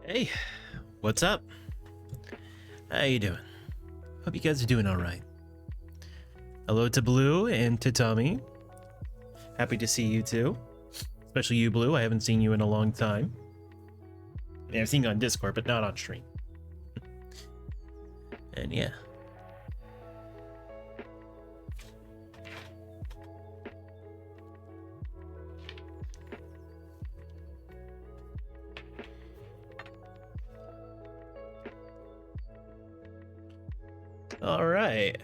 Hey, what's up? How you doing? Hope you guys are doing all right. Hello to Blue and to Tommy. Happy to see you too. Especially you, Blue. I haven't seen you in a long time. I mean, I've seen you on Discord, but not on stream. And yeah. All right.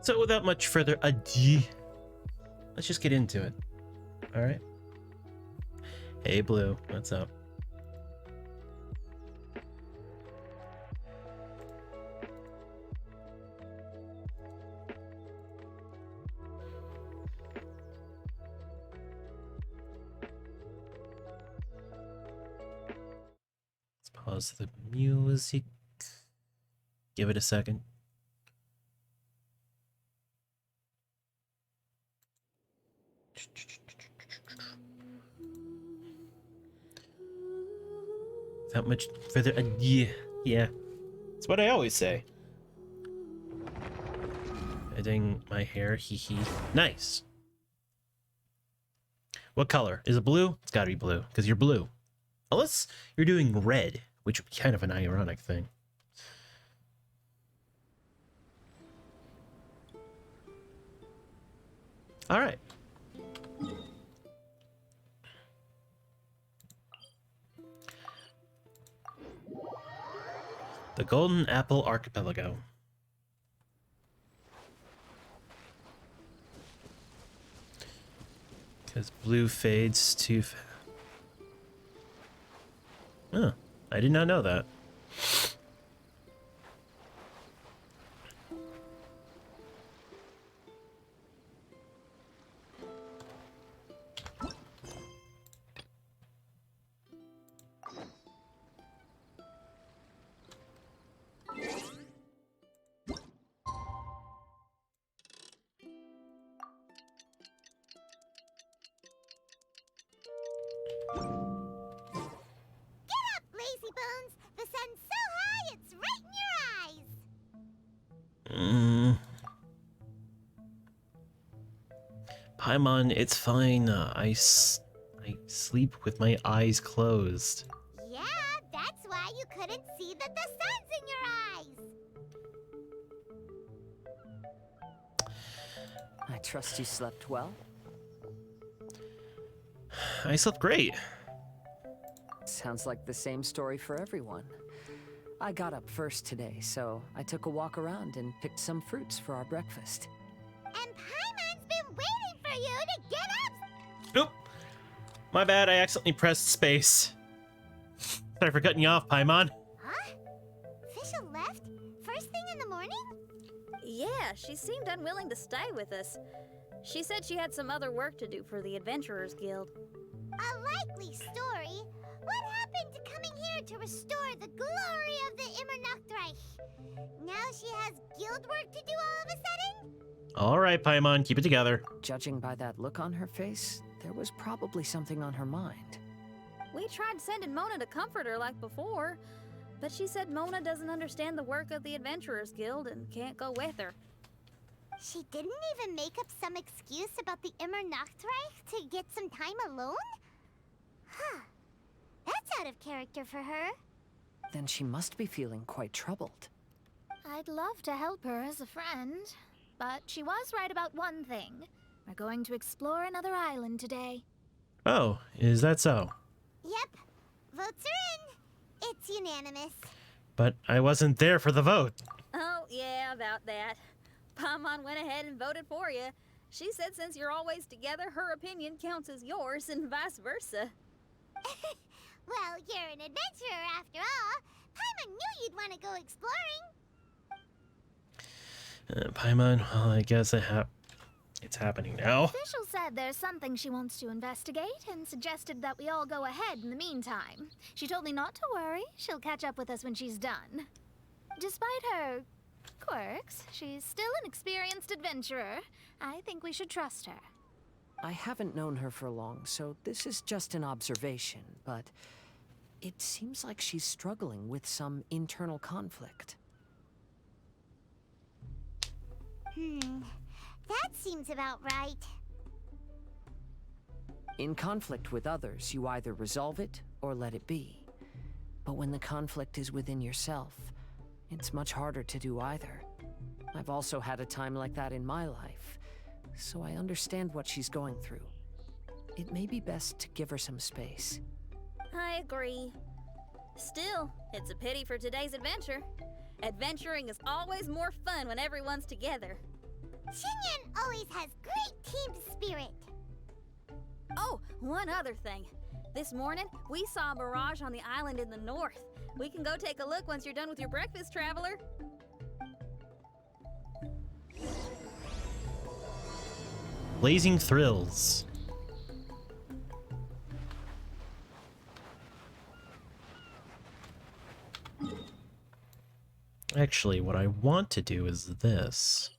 So without much further ado, let's just get into it. All right. Hey, Blue, what's up? Let's pause the music. Give it a second. Without much further ado, yeah. That's what I always say. Editing my hair, hee hee. Nice. What color? Is it blue? It's gotta be blue, because you're blue. Unless you're doing red, which would be kind of an ironic thing. Alright. The Golden Apple Archipelago. Because blue fades too fast. Huh. I did not know that. Paimon, it's fine. I sleep with my eyes closed. Yeah, that's why you couldn't see that the sun's in your eyes. I trust you slept well. I slept great. Sounds like the same story for everyone. I got up first today, so I took a walk around and picked some fruits for our breakfast. And Paimon's been waiting for you to get up! Oop! My bad, I accidentally pressed space. Sorry for cutting you off, Paimon. Huh? Fisher left? First thing in the morning? Yeah, she seemed unwilling to stay with us. She said she had some other work to do for the Adventurers Guild. A likely story. What happened to coming here to restore the glory of the Immernachtreich? Now she has guild work to do all of a sudden? Alright, Paimon, keep it together. Judging by that look on her face, there was probably something on her mind. We tried sending Mona to comfort her like before, but she said Mona doesn't understand the work of the Adventurers Guild and can't go with her. She didn't even make up some excuse about the Immernachtreich to get some time alone? Huh. That's out of character for her. Then she must be feeling quite troubled. I'd love to help her as a friend, but she was right about one thing. We're going to explore another island today. Oh, is that so? Yep. Votes are in. It's unanimous. But I wasn't there for the vote. Oh, yeah, about that. Paimon went ahead and voted for you. She said since you're always together, her opinion counts as yours and vice versa. Well, you're an adventurer after all. Paimon knew you'd want to go exploring. Paimon, well, I guess It's happening now. Official said there's something she wants to investigate and suggested that we all go ahead in the meantime. She told me not to worry. She'll catch up with us when she's done. Despite her quirks, she's still an experienced adventurer. I think we should trust her. I haven't known her for long, so this is just an observation, but it seems like she's struggling with some internal conflict. That seems about right. In conflict with others, you either resolve it or let it be. But when the conflict is within yourself, it's much harder to do either. I've also had a time like that in my life, so I understand what she's going through. It may be best to give her some space. I agree. Still, it's a pity for today's adventure. Adventuring is always more fun when everyone's together. Xinyan always has great team spirit. Oh, one other thing. This morning, we saw a mirage on the island in the north. We can go take a look once you're done with your breakfast, traveler. Blazing Thrills. Actually, what I want to do is this.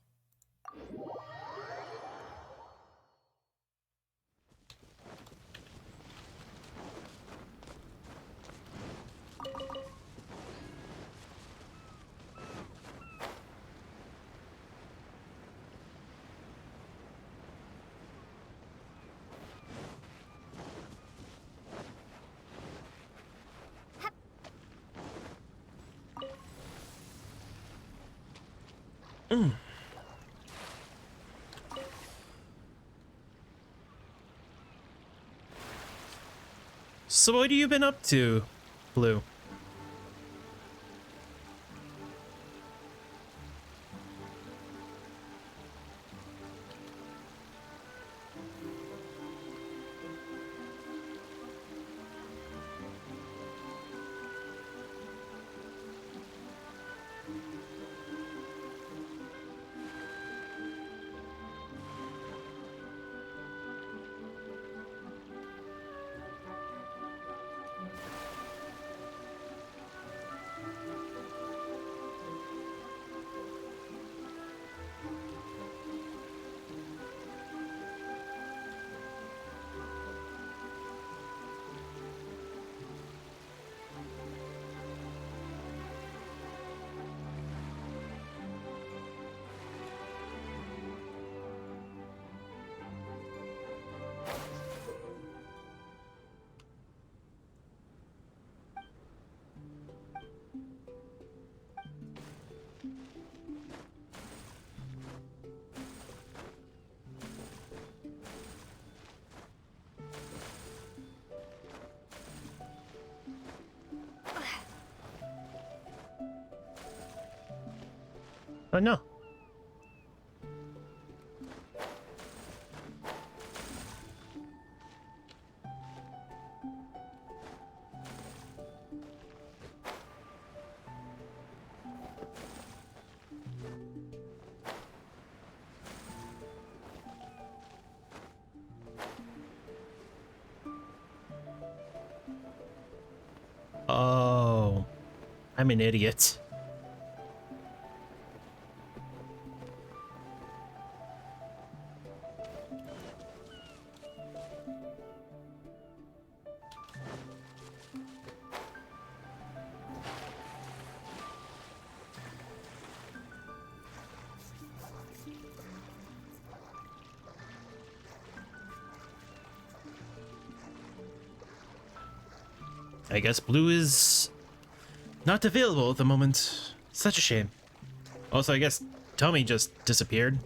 So what have you been up to, Blue? Oh no. Oh, I'm an idiot. I guess Blue is not available at the moment. Such a shame. Also, I guess Tommy just disappeared.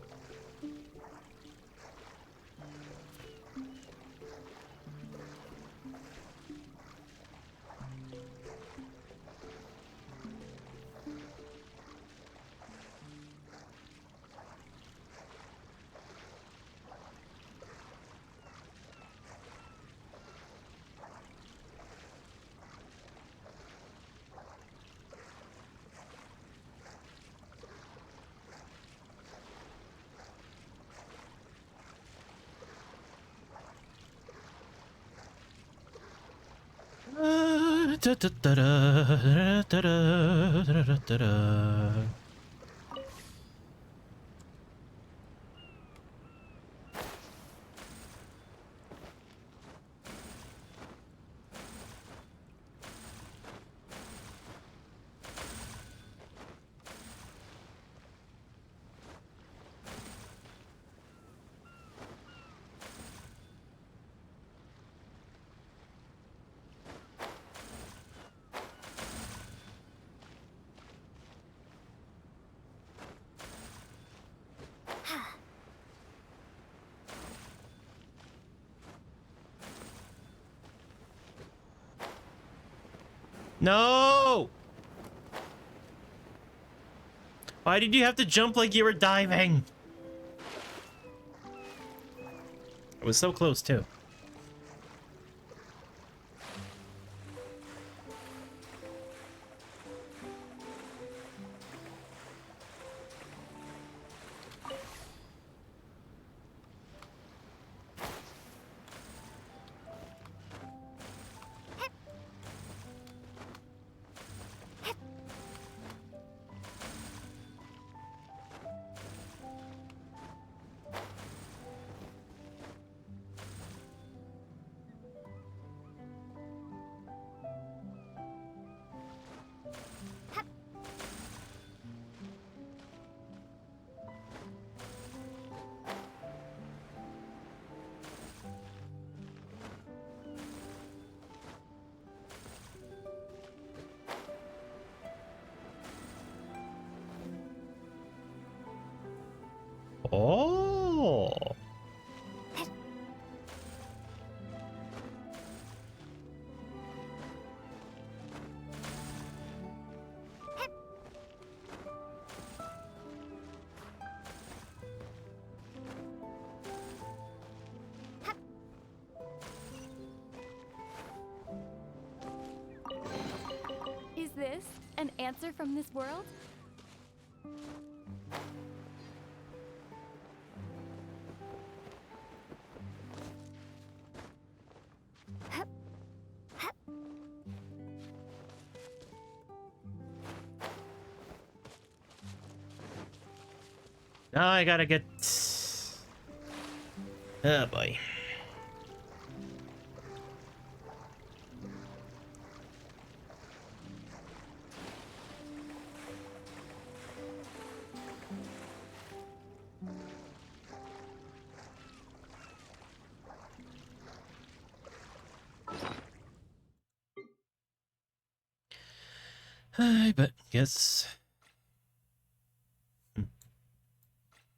No! Why did you have to jump like you were diving? It was so close, too. Oh. Is this an answer from this world? Now I gotta get... Oh boy. But guess...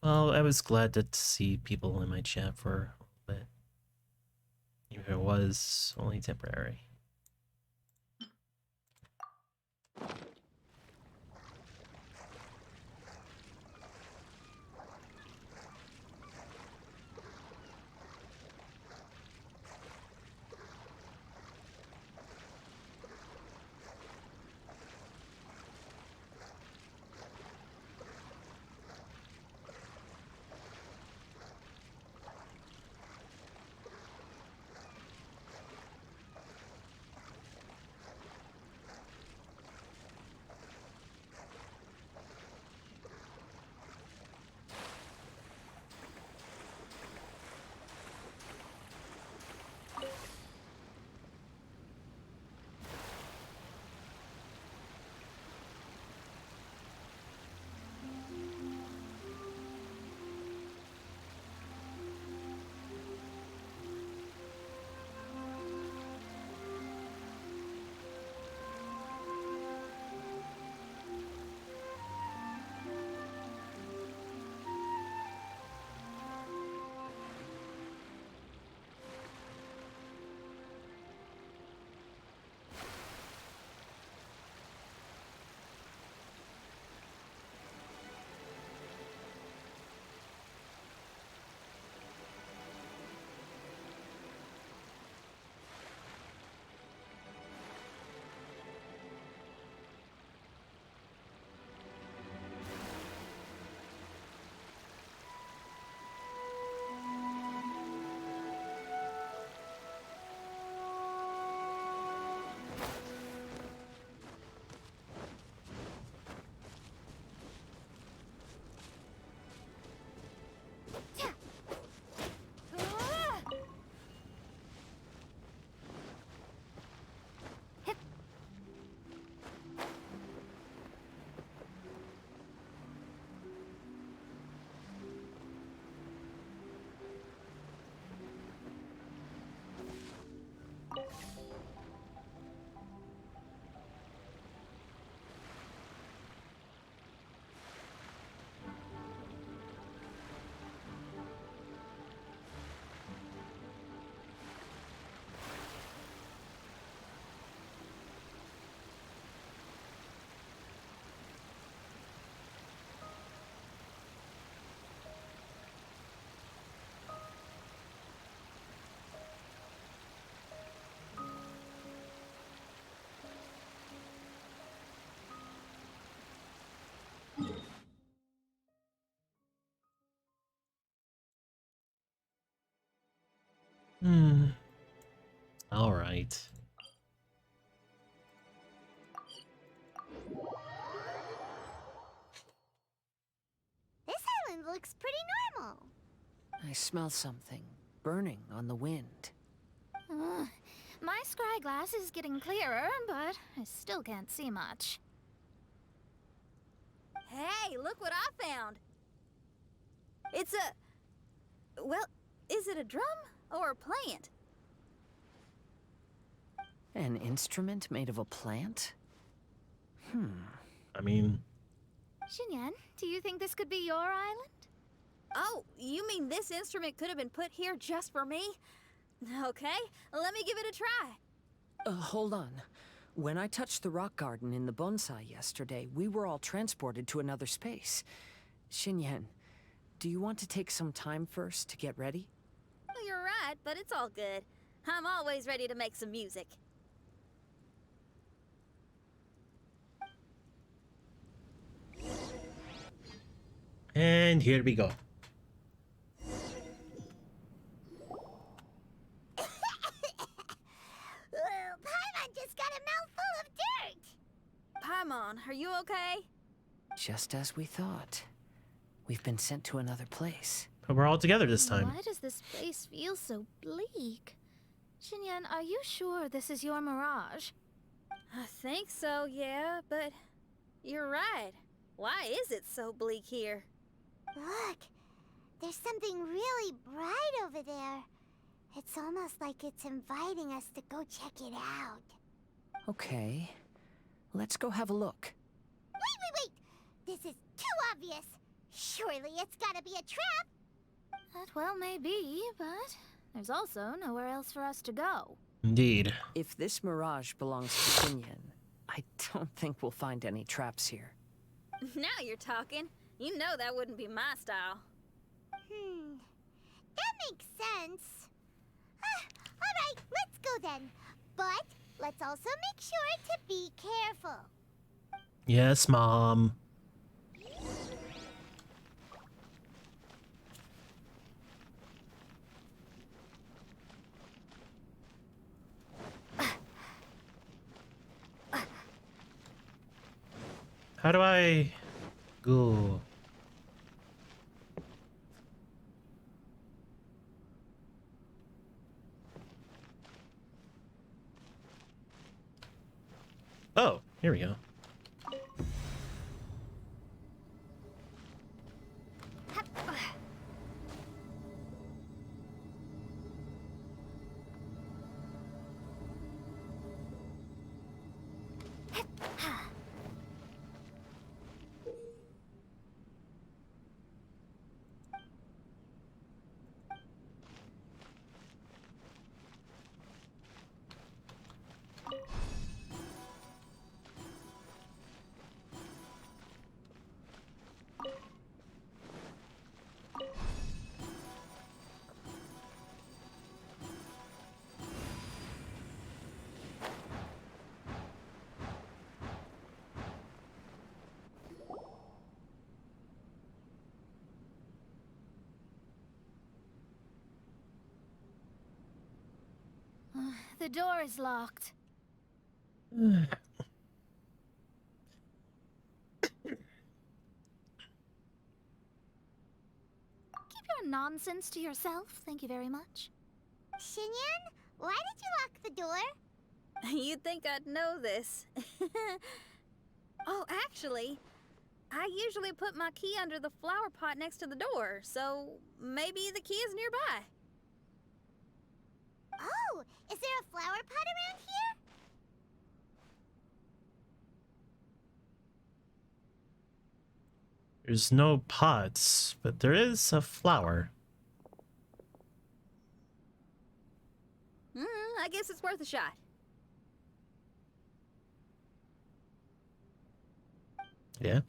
Well, I was glad to see people in my chat for a little bit. Even if it was only temporary. Hmm. All right. This island looks pretty normal. I smell something burning on the wind. My scry glass is getting clearer, but I still can't see much. Hey, look what I found. It's a... Well, is it a drum or a plant? An instrument made of a plant? I mean, Xinyan, do you think this could be your island? Oh, you mean this instrument could have been put here just for me? Okay, let me give it a try. Hold on. When I touched the rock garden in the bonsai yesterday, we were all transported to another space. Xinyan, do you want to take some time first to get ready? Well, you're right, but it's all good. I'm always ready to make some music. and here we go. Paimon just got a mouthful of dirt. Paimon, are you okay? Just as we thought. We've been sent to another place. But we're all together this time. Why does this place feel so bleak? Xinyan, are you sure this is your mirage? I think so, yeah, but you're right. Why is it so bleak here? Look, there's something really bright over there. It's almost like it's inviting us to go check it out. Okay. Let's go have a look. Wait! This is too obvious. Surely it's gotta be a trap. That well may be, but there's also nowhere else for us to go. Indeed. If this mirage belongs to Xinyan, I don't think we'll find any traps here. Now you're talking. You know that wouldn't be my style. That makes sense. Alright, let's go then. But let's also make sure to be careful. Yes, Mom. How do I go? Oh, here we go. The door is locked. Keep your nonsense to yourself, thank you very much. Xinyan, why did you lock the door? You'd think I'd know this. Oh, actually, I usually put my key under the flower pot next to the door, so maybe the key is nearby. Oh, is there a flower pot around here? There's no pots, but there is a flower. I guess it's worth a shot. Yeah.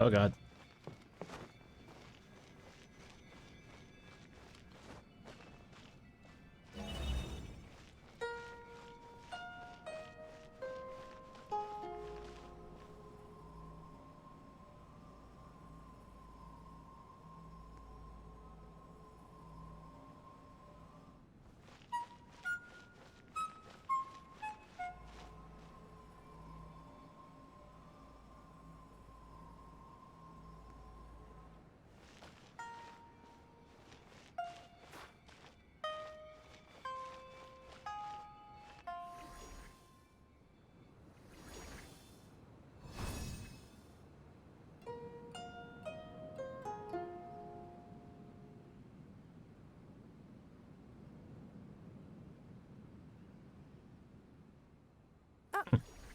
Oh god.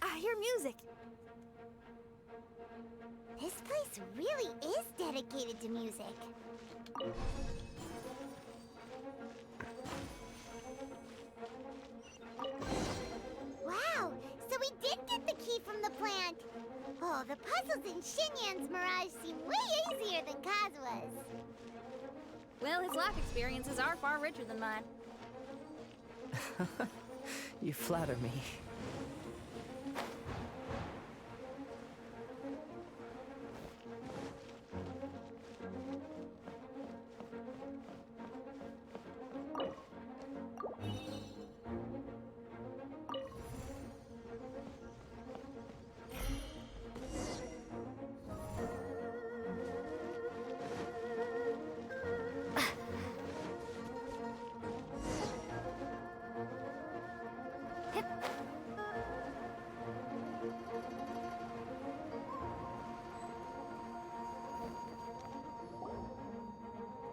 I hear music. This place really is dedicated to music. Wow, so we did get the key from the plant. Oh, the puzzles in Xinyan's Mirage seem way easier than Kazua's. Well, his life experiences are far richer than mine. You flatter me.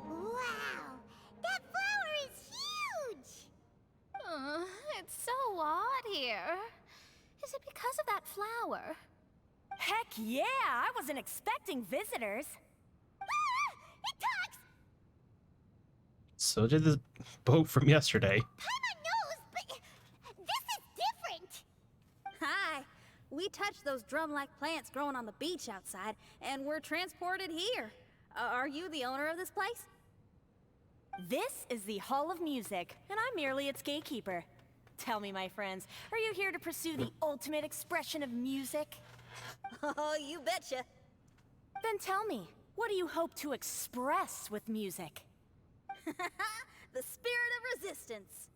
Wow, that flower is huge! It's so odd here. Is it because of that flower? Heck yeah! I wasn't expecting visitors. Ah, it talks! So did this boat from yesterday. Paimon knows, but this is different. Hi. We touched those drum-like plants growing on the beach outside, and we're transported here. Are you the owner of this place? This is the Hall of Music, and I'm merely its gatekeeper. Tell me, my friends, are you here to pursue the ultimate expression of music? Oh, you betcha. Then tell me, what do you hope to express with music? The spirit of resistance.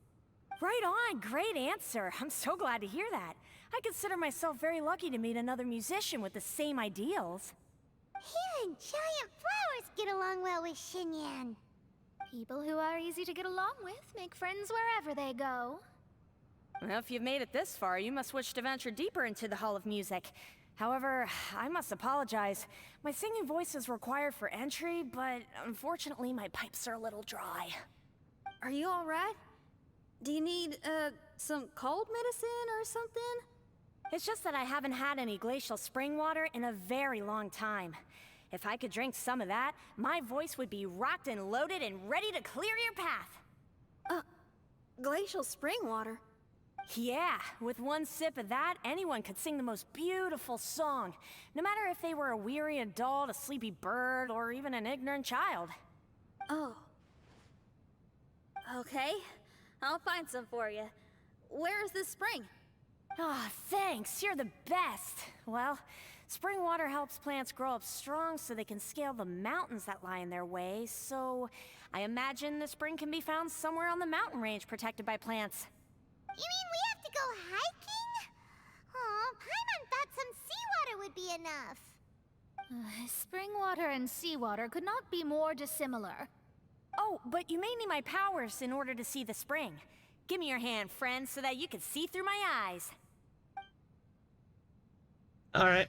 Right on, great answer. I'm so glad to hear that. I consider myself very lucky to meet another musician with the same ideals. Here and giant flowers get along well with Xinyan. People who are easy to get along with make friends wherever they go. Well, if you've made it this far, you must wish to venture deeper into the Hall of Music. However, I must apologize. My singing voice is required for entry, but unfortunately my pipes are a little dry. Are you all right? Do you need, some cold medicine or something? It's just that I haven't had any glacial spring water in a very long time. If I could drink some of that, my voice would be rocked and loaded and ready to clear your path. Glacial spring water. Yeah, with one sip of that, anyone could sing the most beautiful song, no matter if they were a weary adult, a sleepy bird, or even an ignorant child. Oh. Okay. I'll find some for you. Where is this spring? Ah, thanks, you're the best. Well, spring water helps plants grow up strong so they can scale the mountains that lie in their way, so I imagine the spring can be found somewhere on the mountain range protected by plants. You mean we have to go hiking? Oh, Paimon thought some seawater would be enough. Spring water and seawater could not be more dissimilar. Oh, but you may need my powers in order to see the spring. Give me your hand, friend, so that you can see through my eyes. Alright.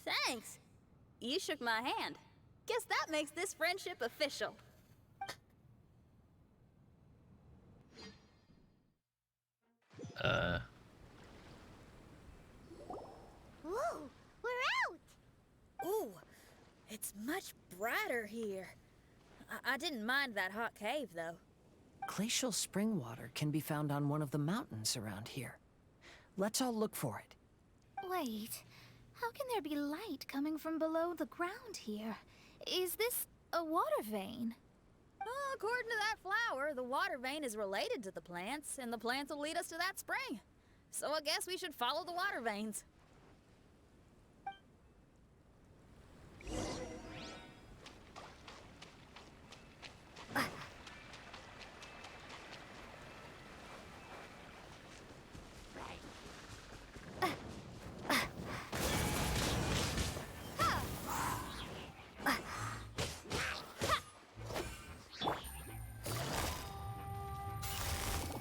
Thanks. You shook my hand. Guess that makes this friendship official. Whoa, we're out! Ooh, it's much brighter here. I didn't mind that hot cave, though. Glacial spring water can be found on one of the mountains around here. Let's all look for it. Wait, How can there be light coming from below the ground here? Is this a water vein? Well, according to that flower, the water vein is related to the plants, and the plants will lead us to that spring. So I guess we should follow the water veins.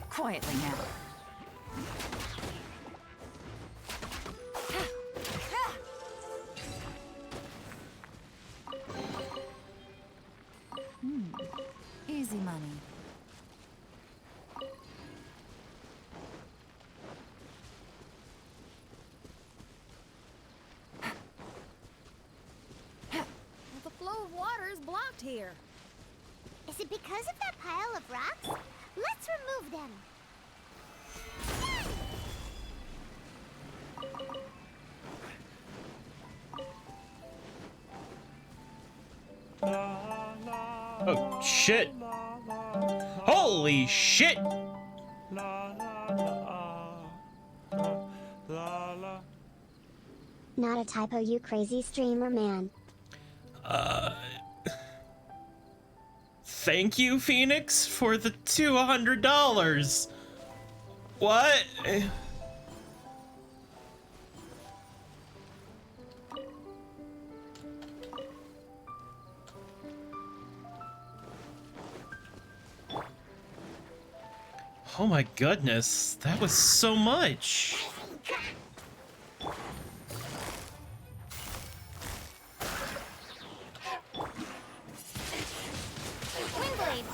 Quietly now. Easy money. The flow of water is blocked here. Is it because of that pile of rocks? Let's remove them. Oh, shit. Holy shit! Not a typo, you crazy streamer man. Thank you, Phoenix, for the $200. What? Oh my goodness, that was so much. Windblade.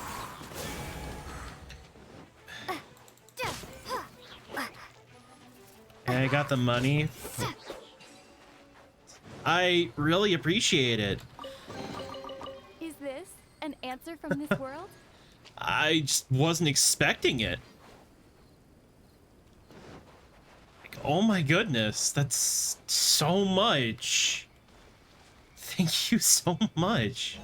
And I got the money. I really appreciate it. Is this an answer from this world? I just wasn't expecting it. Like, oh my goodness, that's so much. Thank you so much.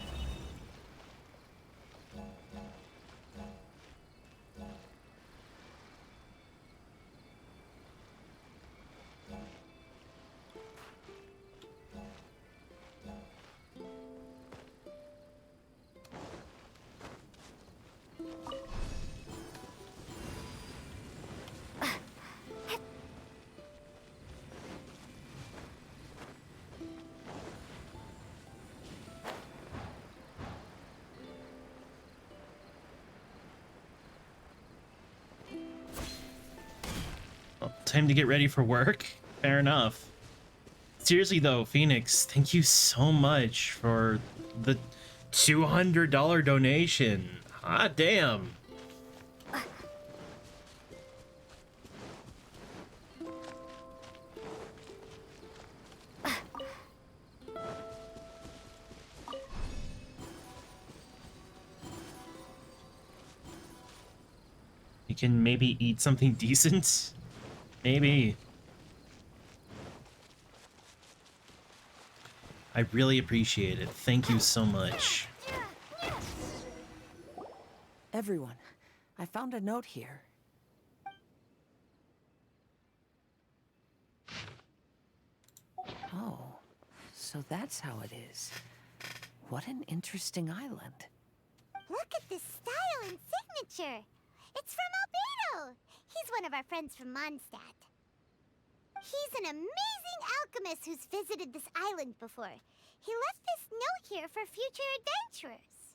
Well, time to get ready for work? Fair enough. Seriously though, Phoenix, thank you so much for the $200 donation. Hot damn. You can maybe eat something decent? Maybe. I really appreciate it. Thank you so much. Everyone, I found a note here. Oh, so that's how it is. What an interesting island. Look at this style and signature. It's from Albedo. He's one of our friends from Mondstadt. He's an amazing alchemist who's visited this island before. He left this note here for future adventurers.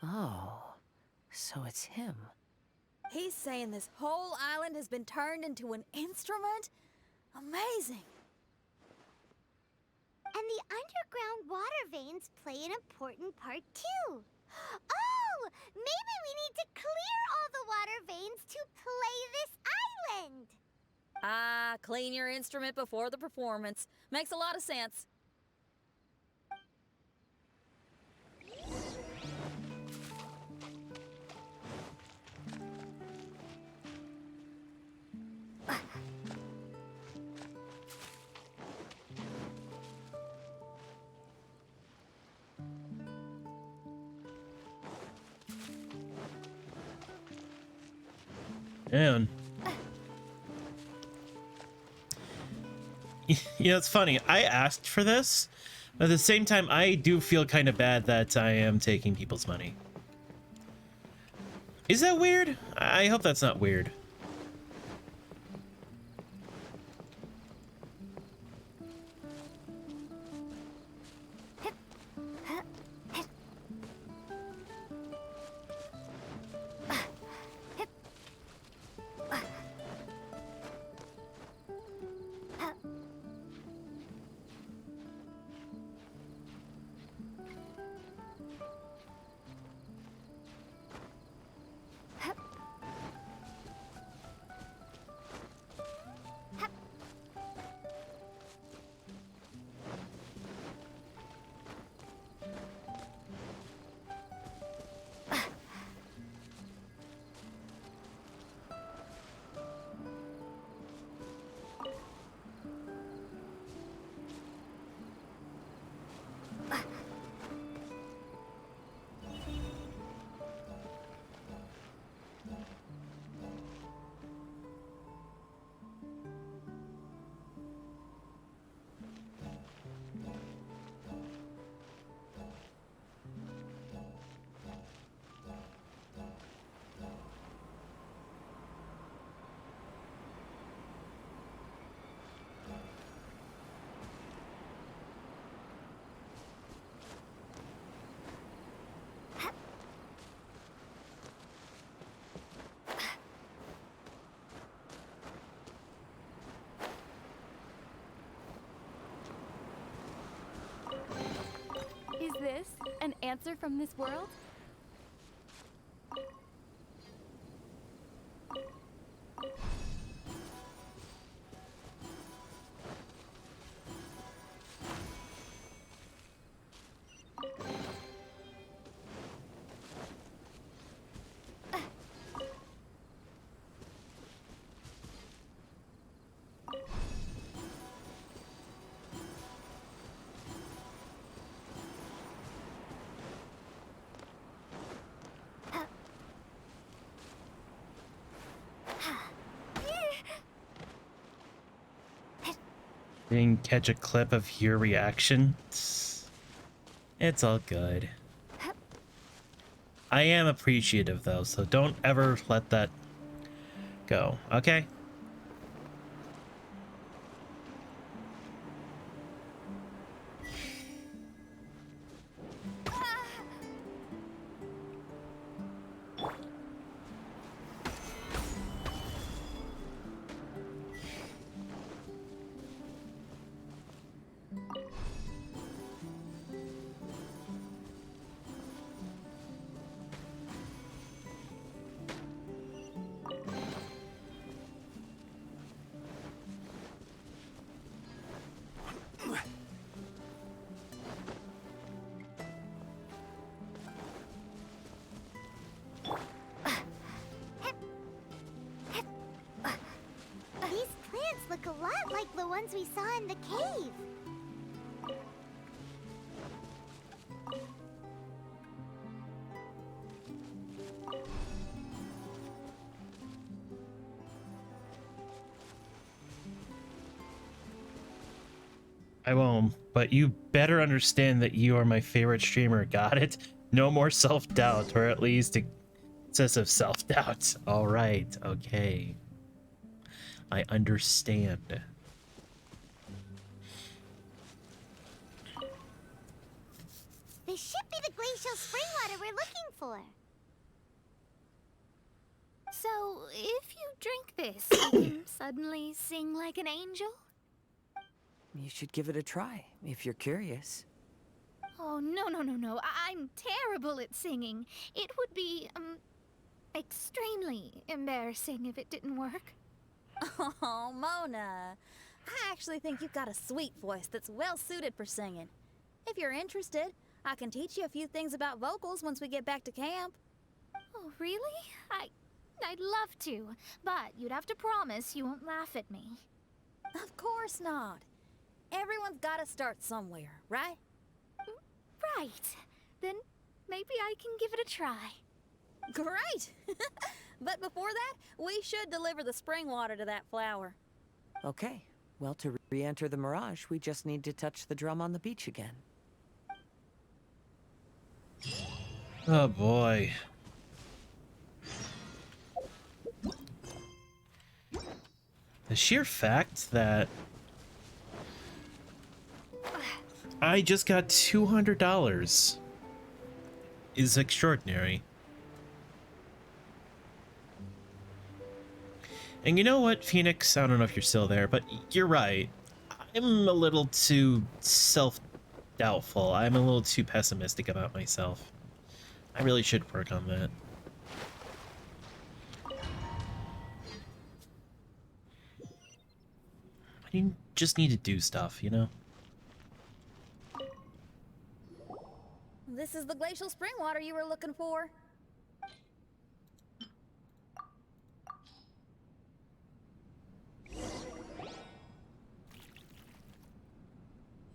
Oh, so it's him. He's saying this whole island has been turned into an instrument? Amazing. And the underground water veins play an important part too. Oh, maybe we need to clear all the water veins to play this island. Ah, clean your instrument before the performance. Makes a lot of sense. And you know, it's funny. I asked for this, but at the same time, I do feel kind of bad that I am taking people's money. Is that weird? I hope that's not weird. Is this an answer from this world? Didn't catch a clip of your reaction. It's all good. I am appreciative though, so don't ever let that go, okay? These plants look a lot like the ones we saw in the cave. I won't, but you better understand that you are my favorite streamer, got it? No more self-doubt, or at least excessive self-doubt. All right, okay. I understand. This should be the glacial spring water we're looking for. So, if you drink this, you can suddenly sing like an angel? You should give it a try, if you're curious. Oh, no. I'm terrible at singing. It would be, extremely embarrassing if it didn't work. Oh, Mona. I actually think you've got a sweet voice that's well suited for singing. If you're interested, I can teach you a few things about vocals once we get back to camp. Oh, really? I'd love to, but you'd have to promise you won't laugh at me. Of course not. Everyone's got to start somewhere, right? Right. Then maybe I can give it a try. Great! But before that, we should deliver the spring water to that flower. Okay. Well, to re-enter the Mirage, we just need to touch the drum on the beach again. Oh boy. The sheer fact that I just got $200 is extraordinary. And you know what, Phoenix? I don't know if you're still there, but you're right. I'm a little too self-doubtful. I'm a little too pessimistic about myself. I really should work on that. You just need to do stuff, you know? This is the glacial spring water you were looking for.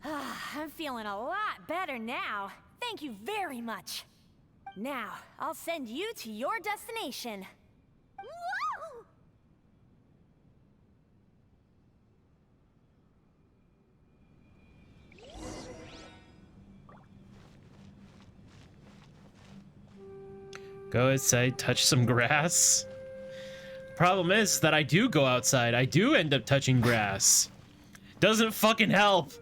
I'm feeling a lot better now. Thank you very much. Now, I'll send you to your destination. Woo! Go outside, touch some grass. Problem is that I do go outside. I do end up touching grass. Doesn't fucking help.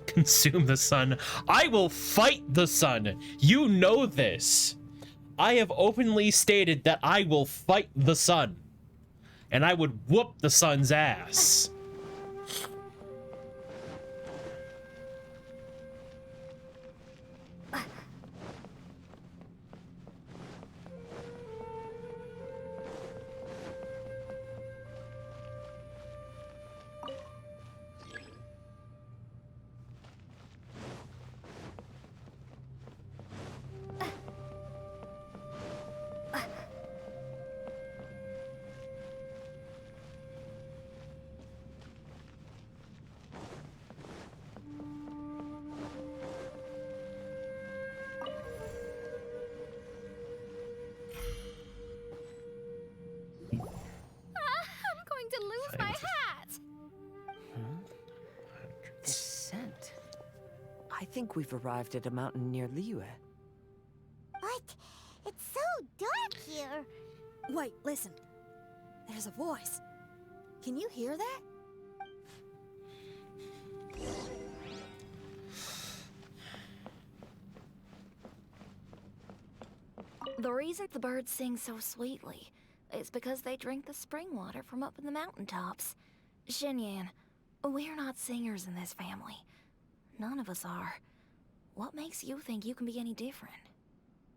Consume the sun. I will fight the sun. You know this. I have openly stated that I will fight the sun. And I would whoop the sun's ass. I'm going to lose my hat. This scent. I think we've arrived at a mountain near Liyue. But it's so dark here. Wait, listen. There's a voice. Can you hear that? The reason the birds sing so sweetly is because they drink the spring water from up in the mountaintops. Xinyan, we're not singers in this family. None of us are. What makes you think you can be any different?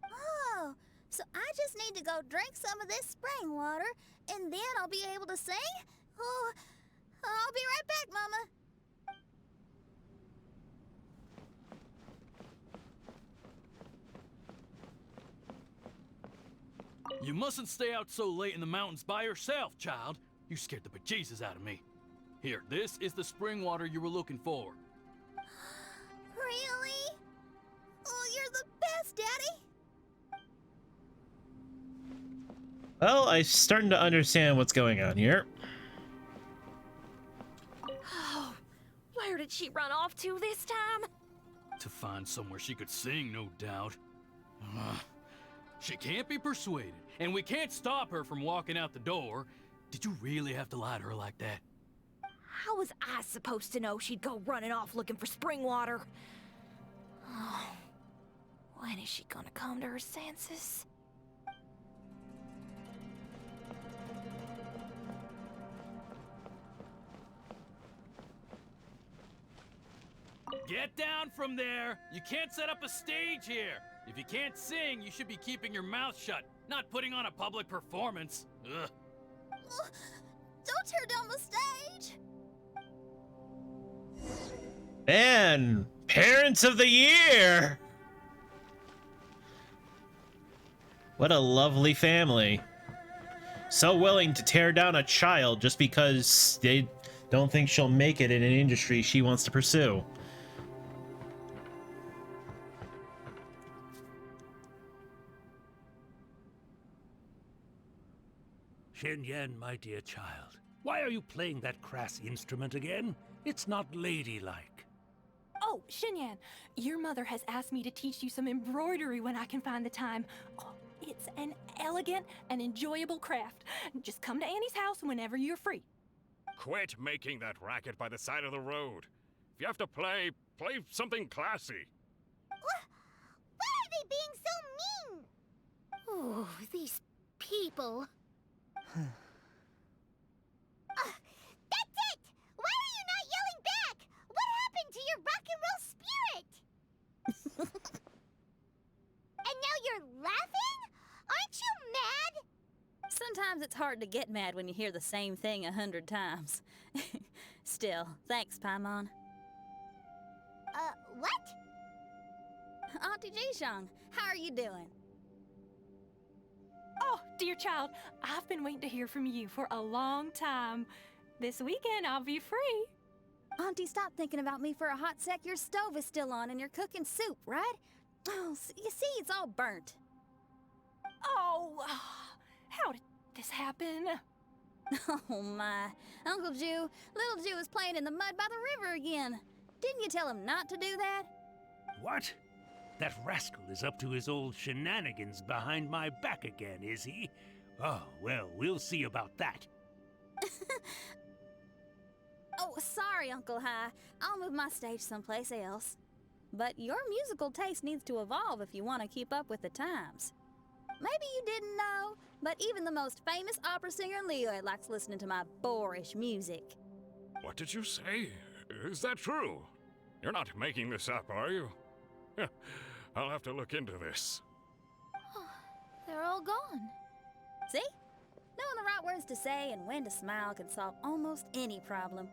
Oh, so I just need to go drink some of this spring water, and then I'll be able to sing? Oh, I'll be right back, Mama. You mustn't stay out so late in the mountains by yourself, child. You scared the bejesus out of me. Here, this is the spring water you were looking for. Really? Oh, you're the best, Daddy. Well, I'm starting to understand what's going on here. Oh, where did she run off to this time? To find somewhere she could sing, no doubt. She can't be persuaded, and we can't stop her from walking out the door. Did you really have to lie to her like that? How was I supposed to know she'd go running off looking for spring water? Oh, when is she gonna come to her senses? Get down from there! You can't set up a stage here! If you can't sing, you should be keeping your mouth shut, not putting on a public performance. Ugh. Don't tear down the stage. Man, Parents of the Year! What a lovely family. So willing to tear down a child just because they don't think she'll make it in an industry she wants to pursue. Shen-Yan, my dear child, why are you playing that crass instrument again? It's not ladylike. Oh, Shen-Yan, your mother has asked me to teach you some embroidery when I can find the time. Oh, it's an elegant and enjoyable craft. Just come to Annie's house whenever you're free. Quit making that racket by the side of the road. If you have to play something classy. Why are they being so mean? Oh, these people. That's it! Why are you not yelling back? What happened to your rock and roll spirit? And now you're laughing? Aren't you mad? Sometimes it's hard to get mad when you hear the same thing 100 times. Still, thanks, Paimon. What? Auntie Jishang, how are you doing? Oh, dear child, I've been waiting to hear from you for a long time. This weekend, I'll be free. Auntie, stop thinking about me for a hot sec. Your stove is still on and you're cooking soup, right? Oh, you see, it's all burnt. Oh, how did this happen? Oh, my. Uncle Jew, little Jew is playing in the mud by the river again. Didn't you tell him not to do that? What? That rascal is up to his old shenanigans behind my back again, is he? Oh, well, we'll see about that. Oh, sorry, Uncle High. I'll move my stage someplace else. But your musical taste needs to evolve if you want to keep up with the times. Maybe you didn't know, but even the most famous opera singer Leo likes listening to my boorish music. What did you say? Is that true? You're not making this up, are you? I'll have to look into this. They're all gone. See? Knowing the right words to say and when to smile can solve almost any problem.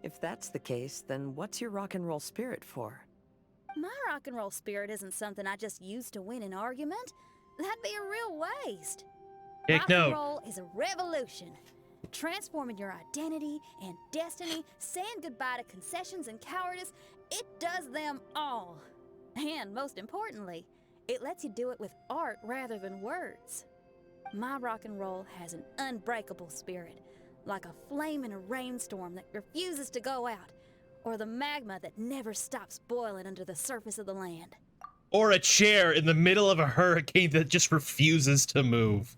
If that's the case, then what's your rock and roll spirit for? My rock and roll spirit isn't something I just use to win an argument. That'd be a real waste. Take rock note. and roll is a revolution. Transforming your identity and destiny, saying goodbye to concessions and cowardice, it does them all. And most importantly, it lets you do it with art rather than words. My rock and roll has an unbreakable spirit, like a flame in a rainstorm that refuses to go out, or the magma that never stops boiling under the surface of the land. Or a chair in the middle of a hurricane that just refuses to move.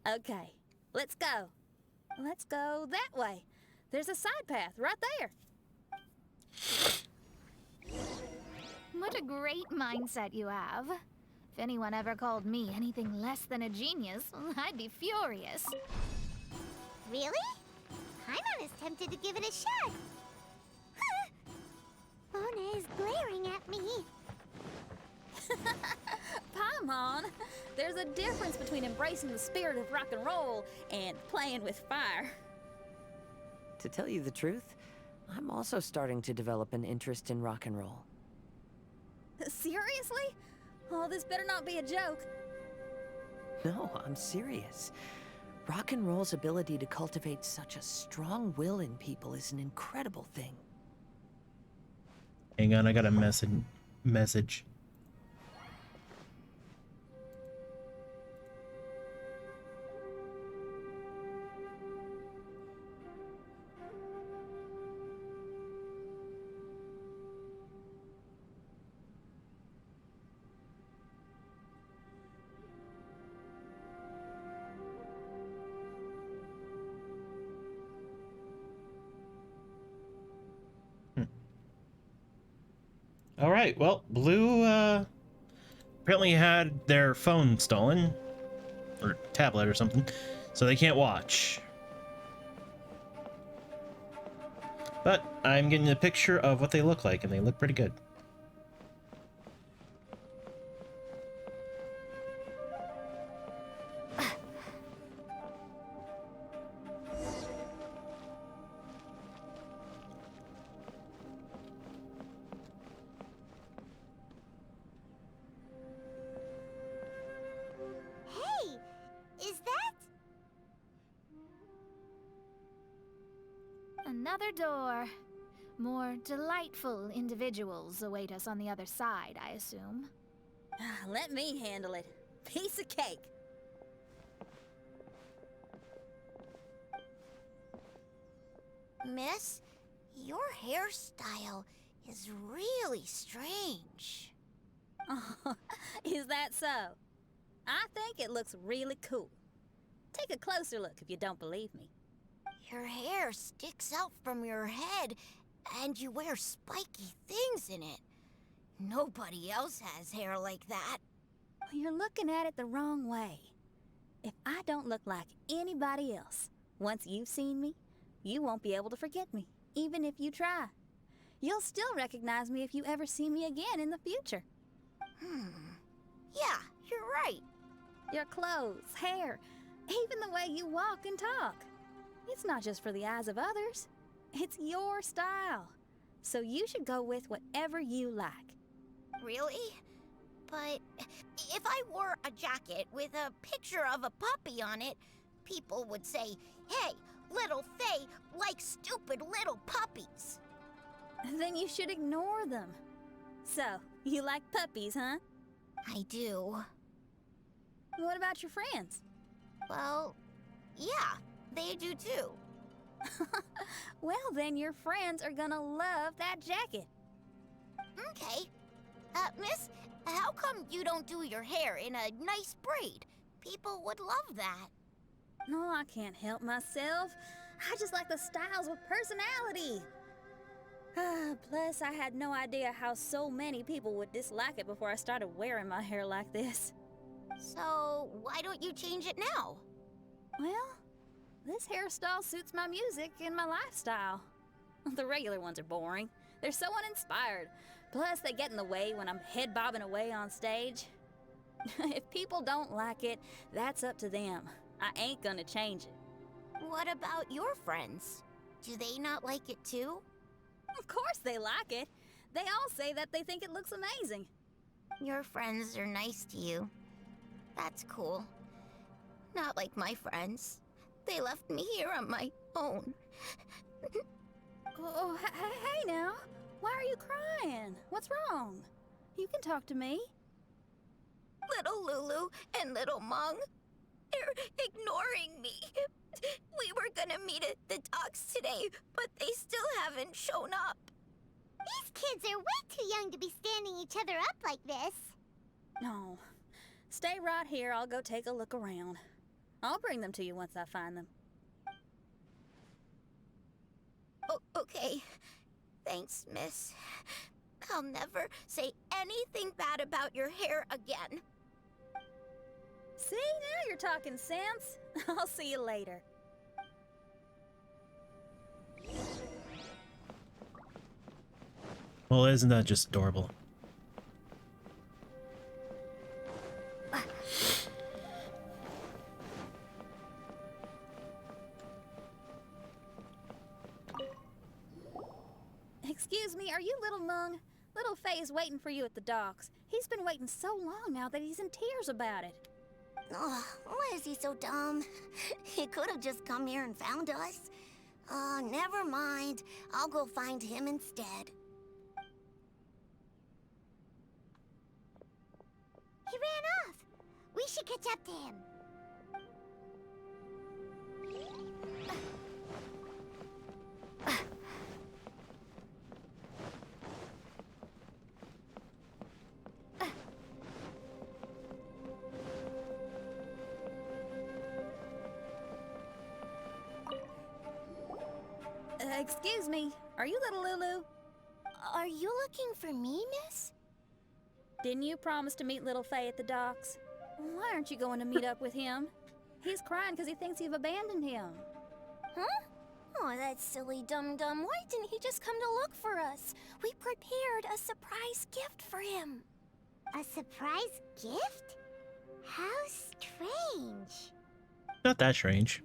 Okay, let's go. Let's go that way. There's a side path right there. What a great mindset you have. If anyone ever called me anything less than a genius, I'd be furious. Really? Paimon is tempted to give it a shot. Mona is glaring at me. Paimon, there's a difference between embracing the spirit of rock and roll and playing with fire. To tell you the truth, I'm also starting to develop an interest in rock and roll. Seriously? Oh, this better not be a joke. No, I'm serious. Rock and roll's ability to cultivate such a strong will in people is an incredible thing. Hang on, I got a message. All right, well, Blue apparently had their phone stolen, or tablet or something, so they can't watch. But I'm getting a picture of what they look like, and they look pretty good. Hey, is that? Another door. More delightful individuals await us on the other side, I assume. Let me handle it. Piece of cake. Miss, your hairstyle is really strange. Oh, is that so? I think it looks really cool. Take a closer look if you don't believe me. Your hair sticks out from your head, and you wear spiky things in it. Nobody else has hair like that. You're looking at it the wrong way. If I don't look like anybody else, once you've seen me, you won't be able to forget me, even if you try. You'll still recognize me if you ever see me again in the future. Yeah, you're right. Your clothes, hair, even the way you walk and talk. It's not just for the eyes of others. It's your style. So you should go with whatever you like. Really? But if I wore a jacket with a picture of a puppy on it, people would say, "Hey, little Faye likes stupid little puppies." Then you should ignore them. So, you like puppies, huh? I do. What about your friends? Well, yeah, they do too. Well, then your friends are gonna love that jacket. Okay. Miss, how come you don't do your hair in a nice braid? People would love that. No, I can't help myself. I just like the styles with personality. Plus, I had no idea how so many people would dislike it before I started wearing my hair like this. So, why don't you change it now? Well, this hairstyle suits my music and my lifestyle. The regular ones are boring. They're so uninspired. Plus, they get in the way when I'm head bobbing away on stage. If people don't like it, that's up to them. I ain't gonna change it. What about your friends? Do they not like it too? Of course they like it. They all say that they think it looks amazing. Your friends are nice to you. That's cool. Not like my friends. They left me here on my own. Oh, hey now. Why are you crying? What's wrong? You can talk to me. Little Lulu and little Mung, they're ignoring me. We were gonna meet at the docks today, but they still haven't shown up. These kids are way too young to be standing each other up like this. No. Stay right here. I'll go take a look around. I'll bring them to you once I find them. Oh, okay. Thanks, miss. I'll never say anything bad about your hair again. See, now you're talking sense. I'll see you later. Well, isn't that just adorable? Excuse me, are you Little Mung? Little Faye's waiting for you at the docks. He's been waiting so long now that he's in tears about it. Oh, why is he so dumb? He could have just come here and found us. Oh, never mind. I'll go find him instead. He ran off. We should catch up to him. Excuse me, are you Little Lulu? Are you looking for me, miss? Didn't you promise to meet Little Faye at the docks? Why aren't you going to meet up with him? He's crying because he thinks you've abandoned him. Huh? Oh, that silly dum-dum. Why didn't he just come to look for us? We prepared a surprise gift for him. A surprise gift? How strange. Not that strange.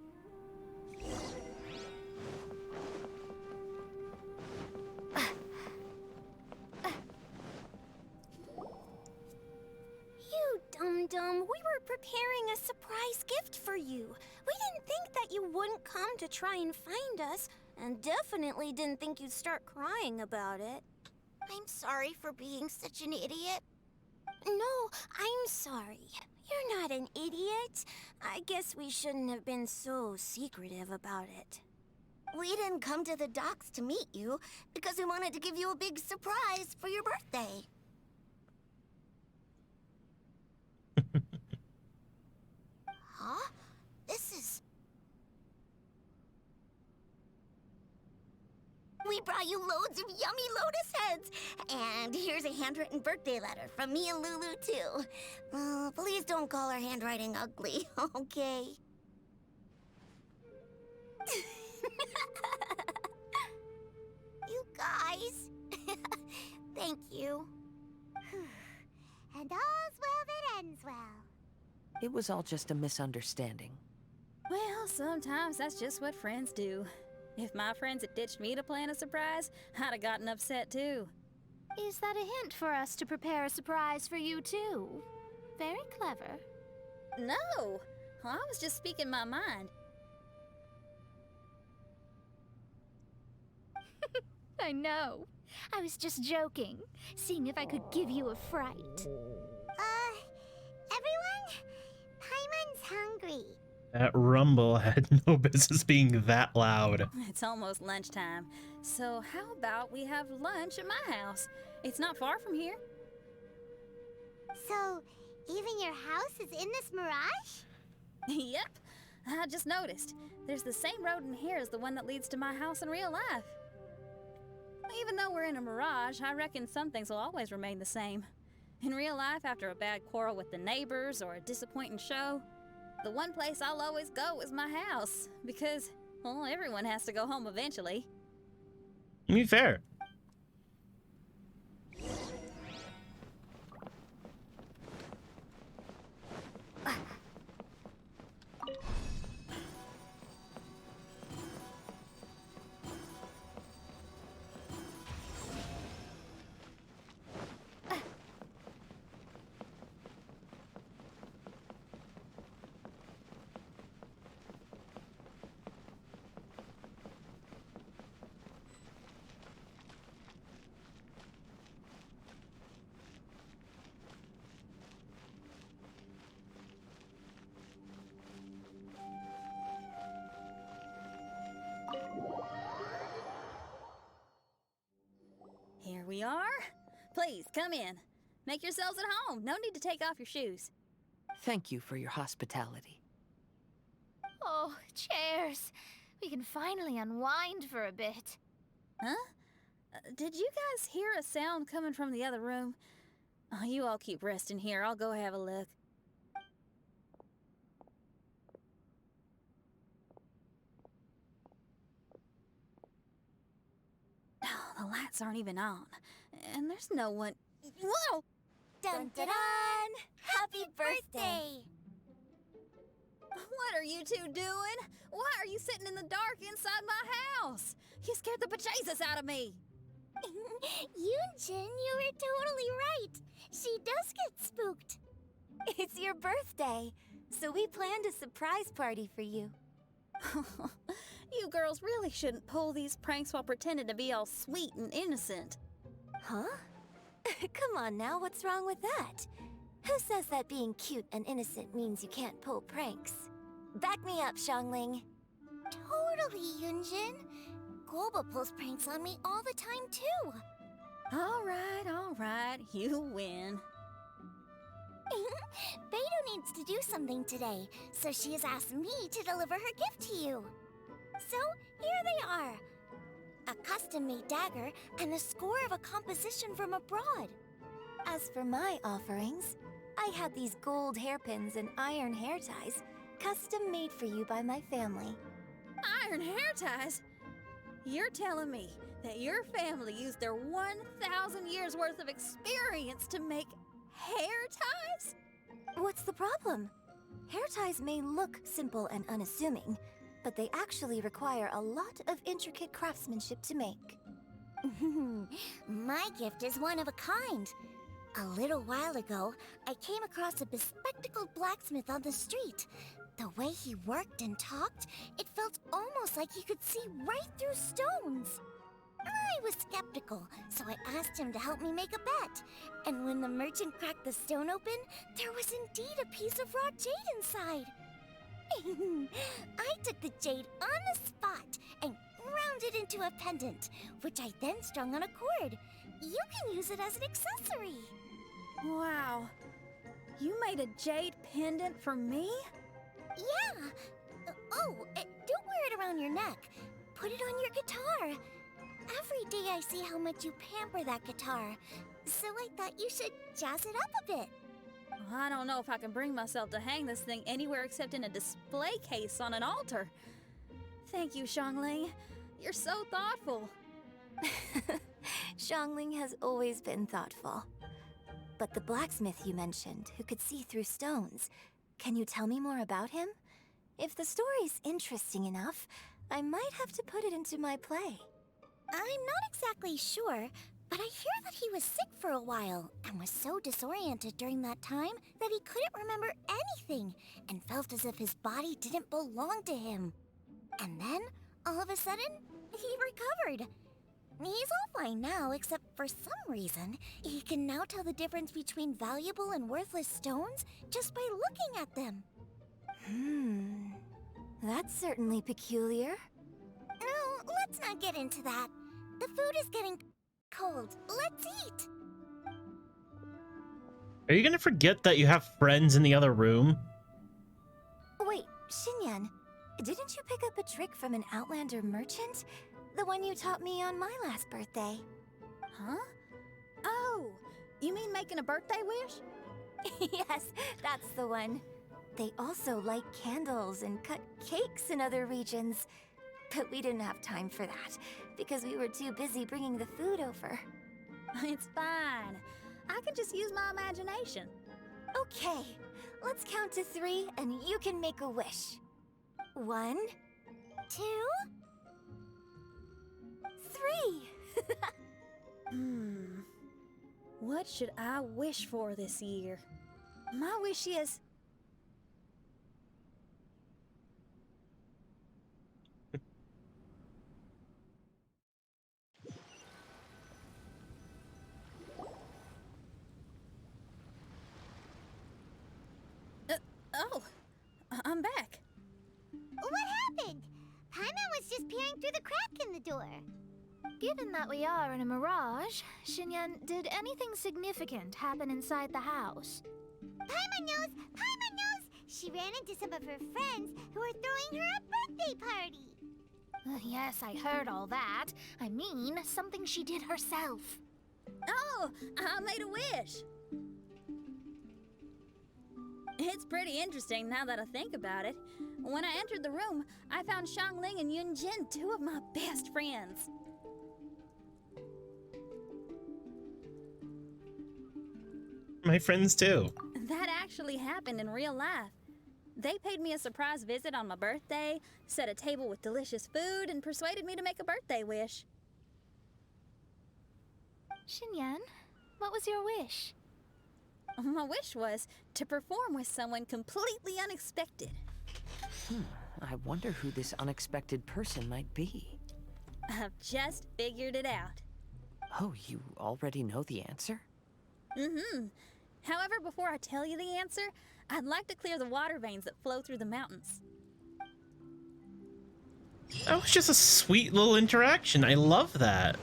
Dum-dum, we were preparing a surprise gift for you. We didn't think that you wouldn't come to try and find us, and definitely didn't think you'd start crying about it. I'm sorry for being such an idiot. No, I'm sorry. You're not an idiot. I guess we shouldn't have been so secretive about it. We didn't come to the docks to meet you because we wanted to give you a big surprise for your birthday. Huh? This is... We brought you loads of yummy lotus heads! And here's a handwritten birthday letter from me and Lulu, too. Please don't call her handwriting ugly, okay? You guys. Thank you. And all's well that ends well. It was all just a misunderstanding. Well, sometimes that's just what friends do. If my friends had ditched me to plan a surprise, I'd have gotten upset too. Is that a hint for us to prepare a surprise for you, too? Very clever. No! I was just speaking my mind. I know. I was just joking, seeing if I could give you a fright. Everyone? Paimon's hungry. That rumble had no business being that loud. It's almost lunchtime, so how about we have lunch at my house? It's not far from here. So, even your house is in this mirage? Yep. I just noticed. There's the same road in here as the one that leads to my house in real life. Even though we're in a mirage, I reckon some things will always remain the same. In real life, after a bad quarrel with the neighbors or a disappointing show, the one place I'll always go is my house. Because, well, everyone has to go home eventually. I mean, fair. Here we are. Please, come in. Make yourselves at home. No need to take off your shoes. Thank you for your hospitality. Oh, chairs. We can finally unwind for a bit. Huh? Did you guys hear a sound coming from the other room? Oh, you all keep resting here. I'll go have a look. Oh, the lights aren't even on. And there's no one... Whoa! Dun dun dun! Happy birthday! What are you two doing? Why are you sitting in the dark inside my house? You scared the bejesus out of me. Yoonjin, you were totally right. She does get spooked. It's your birthday, so we planned a surprise party for you. You girls really shouldn't pull these pranks while pretending to be all sweet and innocent. Huh? Come on now, what's wrong with that? Who says that being cute and innocent means you can't pull pranks? Back me up, Xiangling. Totally, Yunjin. Guoba pulls pranks on me all the time, too. All right, you win. Beidou needs to do something today, so she has asked me to deliver her gift to you. So, here they are. A custom-made dagger and the score of a composition from abroad. As for my offerings, I had these gold hairpins and iron hair ties, custom-made for you by my family. Iron hair ties? You're telling me that your family used their 1,000 years worth of experience to make hair ties? What's the problem? Hair ties may look simple and unassuming, but they actually require a lot of intricate craftsmanship to make. My gift is one of a kind. A little while ago, I came across a bespectacled blacksmith on the street. The way he worked and talked, it felt almost like he could see right through stones. I was skeptical, so I asked him to help me make a bet. And when the merchant cracked the stone open, there was indeed a piece of raw jade inside. I took the jade on the spot and rounded into a pendant, which I then strung on a cord. You can use it as an accessory. Wow. You made a jade pendant for me? Yeah. Don't wear it around your neck. Put it on your guitar. Every day I see how much you pamper that guitar, so I thought you should jazz it up a bit. Well, I don't know if I can bring myself to hang this thing anywhere except in a display case on an altar. Thank you, Xiangling. You're so thoughtful. Xiangling has always been thoughtful. But the blacksmith you mentioned, who could see through stones, can you tell me more about him? If the story's interesting enough, I might have to put it into my play. I'm not exactly sure, but I hear that he was sick for a while and was so disoriented during that time that he couldn't remember anything and felt as if his body didn't belong to him. And then, all of a sudden, he recovered. He's all fine now, except for some reason, he can now tell the difference between valuable and worthless stones just by looking at them. That's certainly peculiar. No, let's not get into that. The food is getting cold. Let's eat. Are you gonna forget that you have friends in the other room? Wait, Xinyan, didn't you pick up a trick from an Outlander merchant? The one you taught me on my last birthday. Huh? Oh, you mean making a birthday wish? Yes, that's the one. They also light candles and cut cakes in other regions. But we didn't have time for that, because we were too busy bringing the food over. It's fine. I can just use my imagination. Okay, let's count to 3 and you can make a wish. 1, 2, 3. What should I wish for this year? My wish is... I'm back. What happened? Paimon was just peering through the crack in the door. Given that we are in a mirage, Xinyan, did anything significant happen inside the house? Paimon knows! Paimon knows! She ran into some of her friends who were throwing her a birthday party. Yes, I heard all that. I mean, something she did herself. Oh, I made a wish. It's pretty interesting now that I think about it. When I entered the room, I found Xiangling and Yunjin, 2 of my best friends. My friends too. That actually happened in real life. They paid me a surprise visit on my birthday, set a table with delicious food, and persuaded me to make a birthday wish. Xinyan, what was your wish? My wish was to perform with someone completely unexpected. I wonder who this unexpected person might be. I've just figured it out. Oh, you already know the answer? However, before I tell you the answer, I'd like to clear the water veins that flow through the mountains. That was just a sweet little interaction. I love that.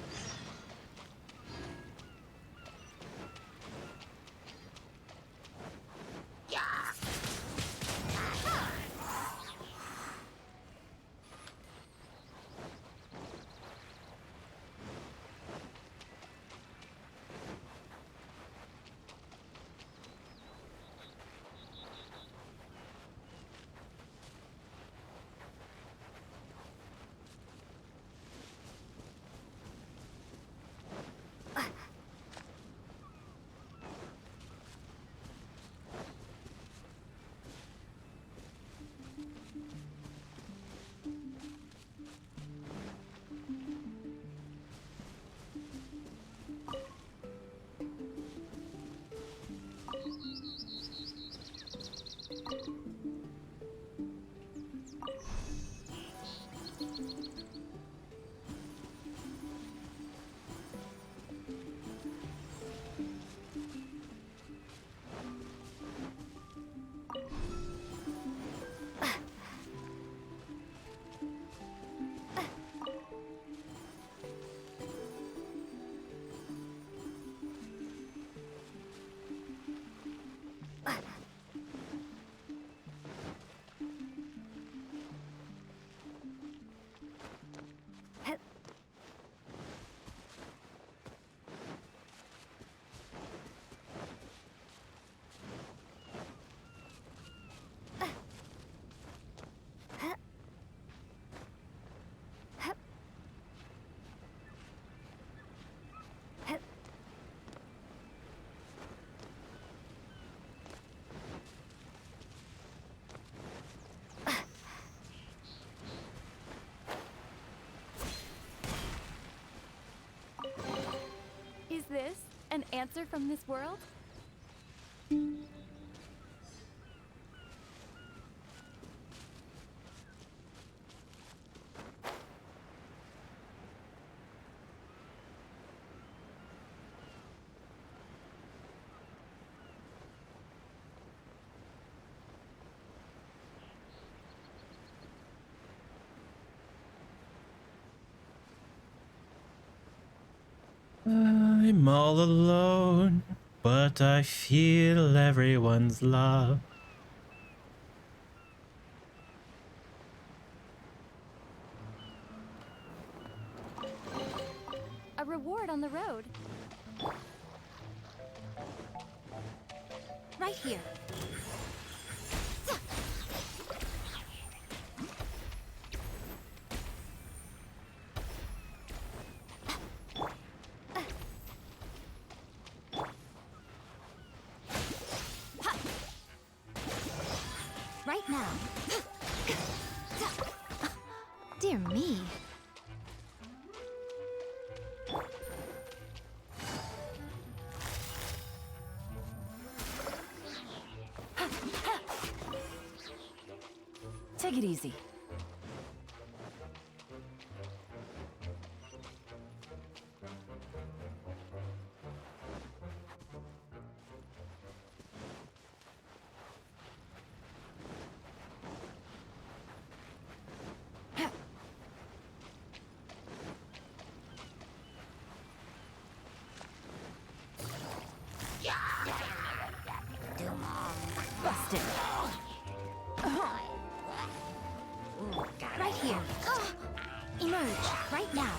Answer from this world? I'm all alone, but I feel everyone's love. A reward on the road. Right here. Right now. Dear me. Take it easy. Busted. Right here. Emerge right now.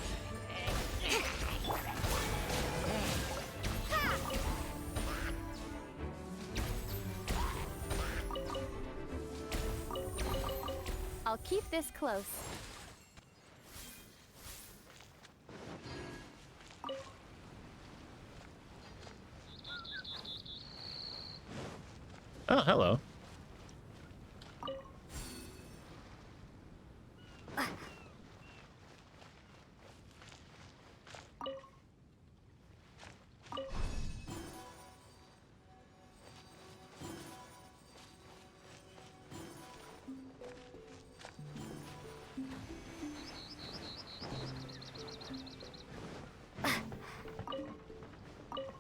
I'll keep this close. Oh, hello.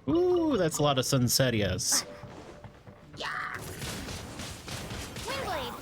Ooh, that's a lot of sunsetias. Windblade!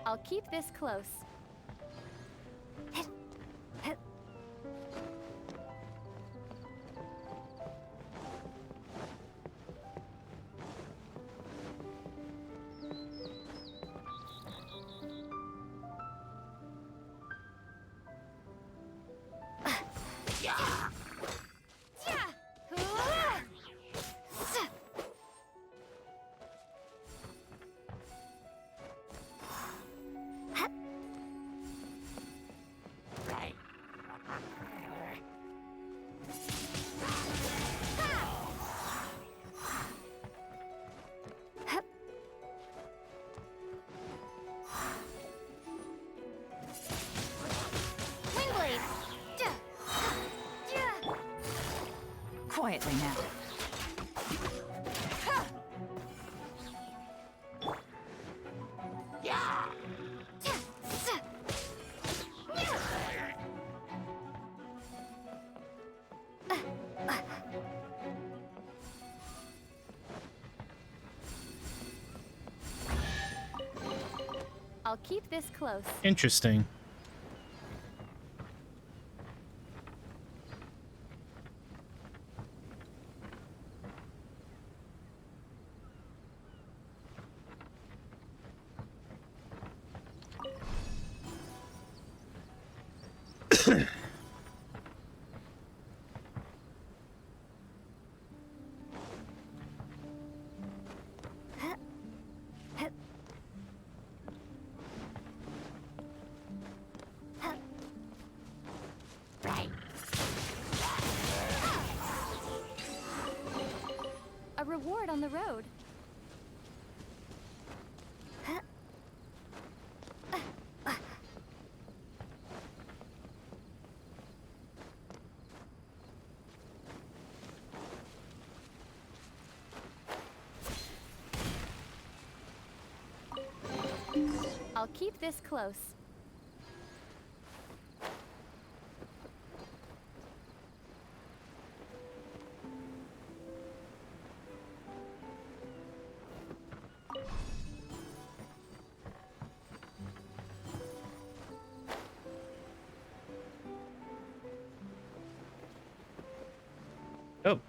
I'll keep this close. quietly now. I'll keep this close. Interesting. A reward on the road. I'll keep this close. Oh.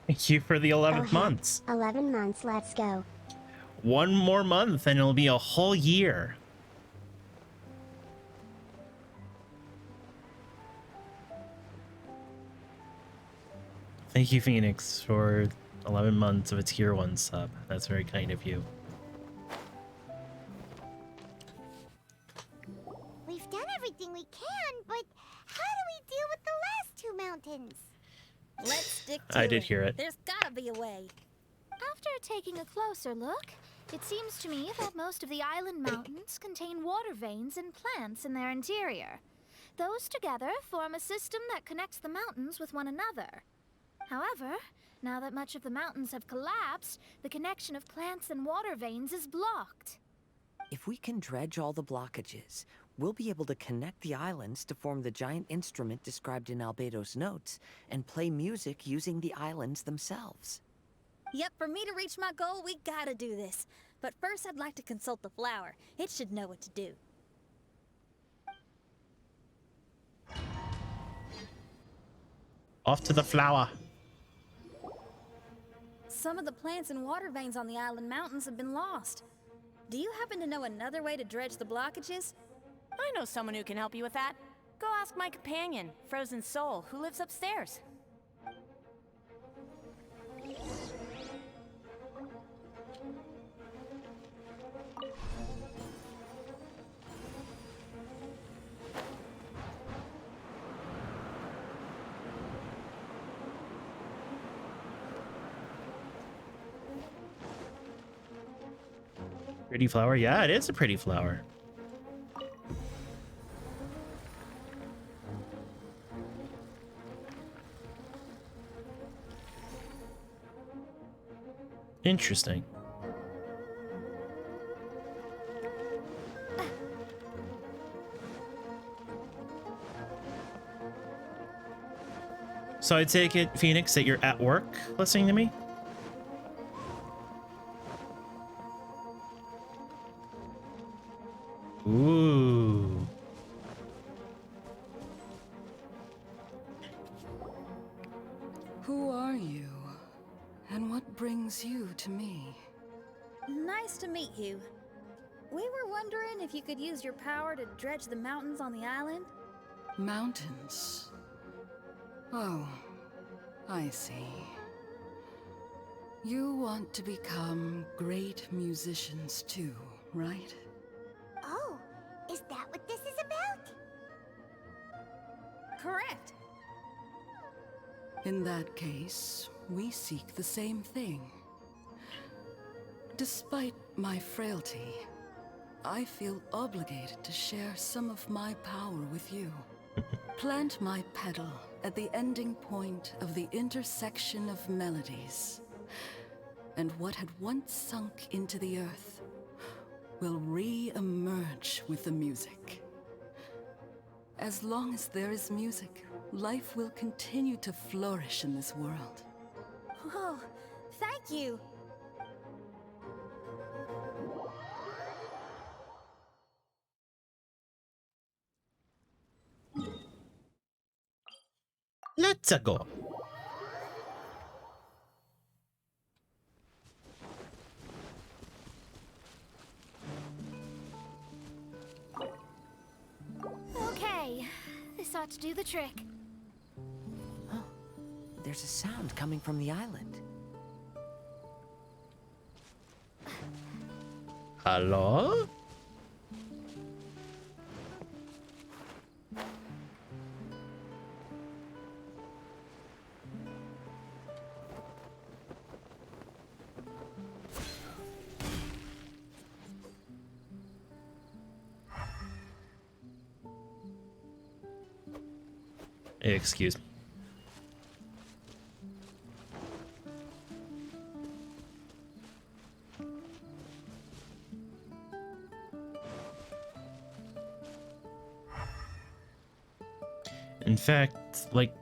Thank you for the 11 months. 11 months, let's go. One more month and it'll be a whole year. Thank you, Phoenix, for 11 months of a tier 1 sub. That's very kind of you. We've done everything we can, but how do we deal with the last 2 mountains? Let's stick to I did hear it. There's gotta be a way. After taking a closer look, it seems to me that most of the island mountains contain water veins and plants in their interior. Those together form a system that connects the mountains with one another. However, now that much of the mountains have collapsed, the connection of plants and water veins is blocked. If we can dredge all the blockages, we'll be able to connect the islands to form the giant instrument described in Albedo's notes and play music using the islands themselves. Yep, for me to reach my goal, we gotta do this. But first, I'd like to consult the flower. It should know what to do. Off to the flower. Some of the plants and water veins on the island mountains have been lost. Do you happen to know another way to dredge the blockages? I know someone who can help you with that. Go ask my companion, Frozen Soul, who lives upstairs. Pretty flower? Yeah, it is a pretty flower. Interesting. So I take it, Phoenix, that you're at work listening to me? Ooh. Who are you? And what brings you to me? Nice to meet you. We were wondering if you could use your power to dredge the mountains on the island. Mountains. Oh, I see. You want to become great musicians too, right? Oh, is that what this is about? Correct. In that case, we seek the same thing. Despite my frailty, I feel obligated to share some of my power with you. Plant my petal at the ending point of the intersection of melodies. And what had once sunk into the earth will re-emerge with the music. As long as there is music, life will continue to flourish in this world. Oh, thank you. Let's go. Okay, this ought to do the trick. Oh, there's a sound coming from the island. Hello? Excuse me. In fact, like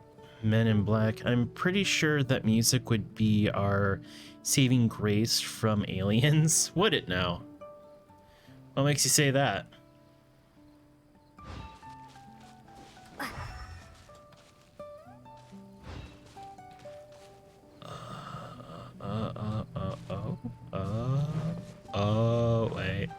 Men in Black, I'm pretty sure that music would be our saving grace from aliens. Would it now? What makes you say that? Oh, wait.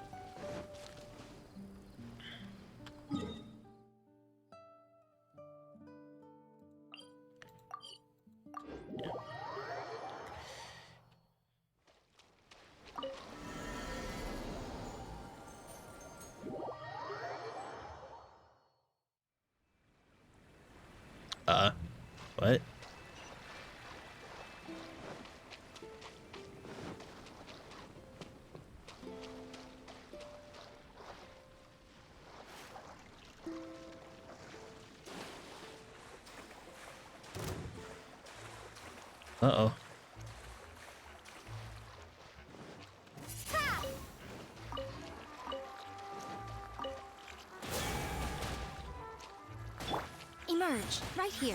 What? Uh-oh. Emerge, right here.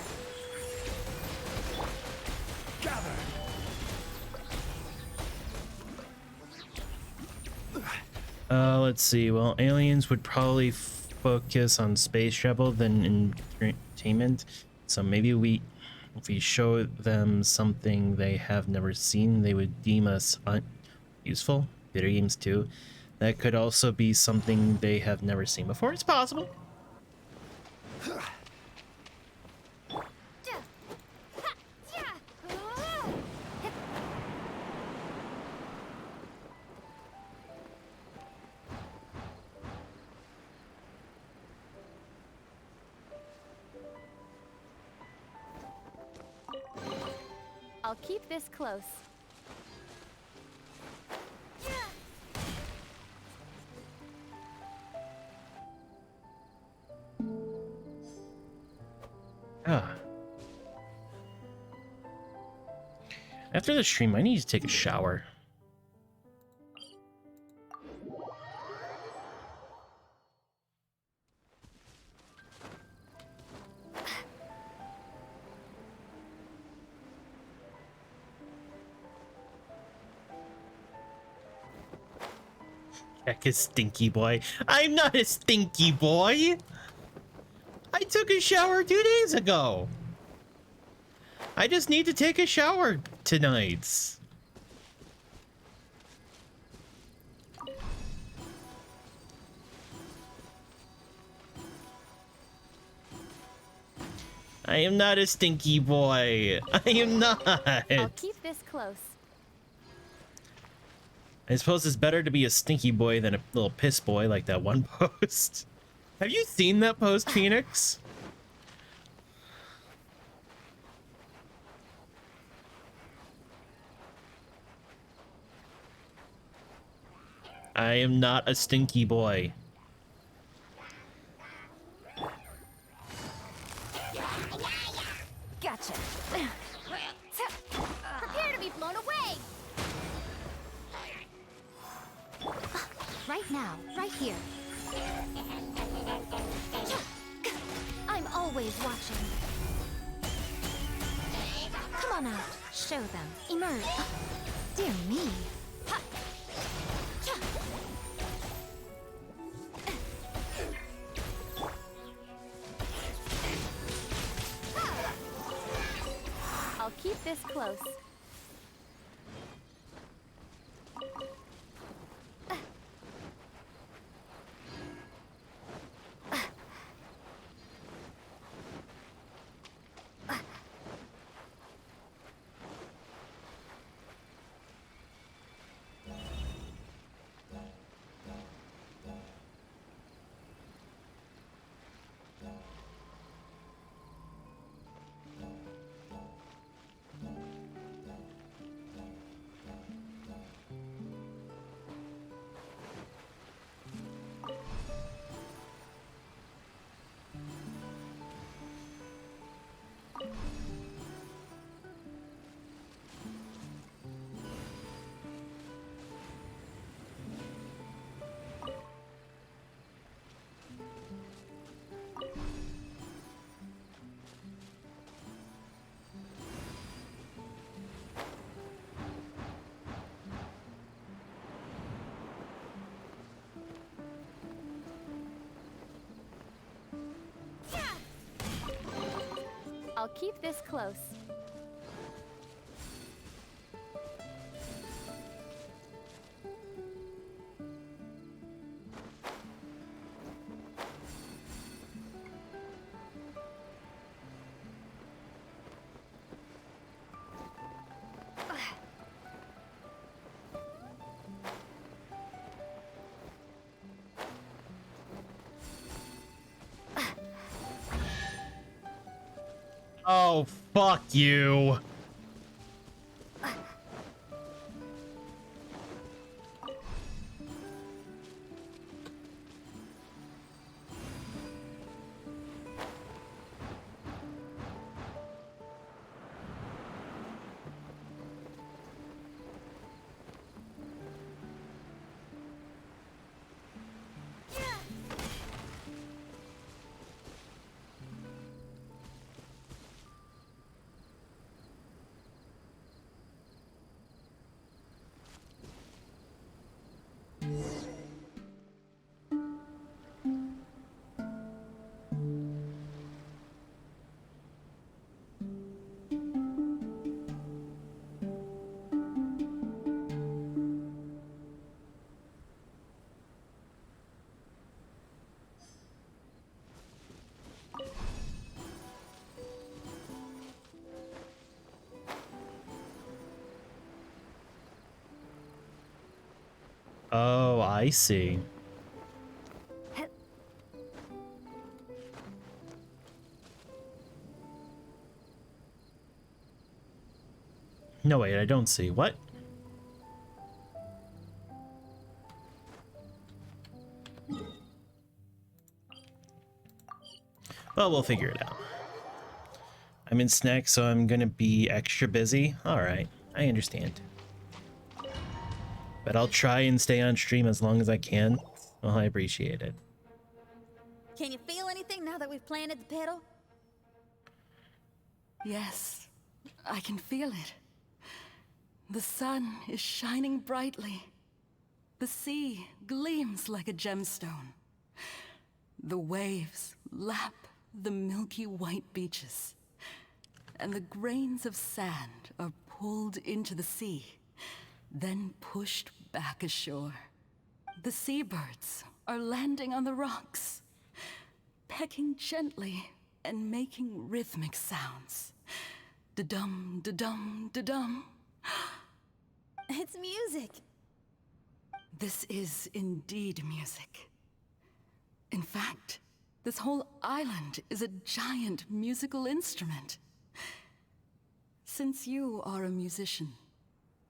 Let's see. Well, aliens would probably focus on space travel than entertainment. So maybe if we show them something they have never seen, they would deem us useful. Video games too. That could also be something they have never seen before. It's possible. I'll keep this close. Ah. After the stream, I need to take a shower. Jack is stinky boy. I'm not a stinky boy. I took a shower 2 days ago. I just need to take a shower tonight. I am not a stinky boy. I am not. I'll keep this close. I suppose it's better to be a stinky boy than a little piss boy like that one post. Have you seen that post, Phoenix? I am not a stinky boy. always watching. Come on out. Show them. Emerge. Dear me. Ha. Yeah. I'll keep this close. I'll keep this close. Oh, fuck you. Oh, I see. No, wait, I don't see. What? Well, we'll figure it out. I'm in snack, so I'm gonna be extra busy. Alright, I understand. But I'll try and stay on stream as long as I can. Well, I appreciate it. Can you feel anything now that we've planted the petal? Yes, I can feel it. The sun is shining brightly. The sea gleams like a gemstone. The waves lap the milky white beaches. And the grains of sand are pulled into the sea, then pushed back ashore. The seabirds are landing on the rocks, pecking gently and making rhythmic sounds. Da-dum, da-dum, da-dum. It's music. This is indeed music. In fact, this whole island is a giant musical instrument. Since you are a musician,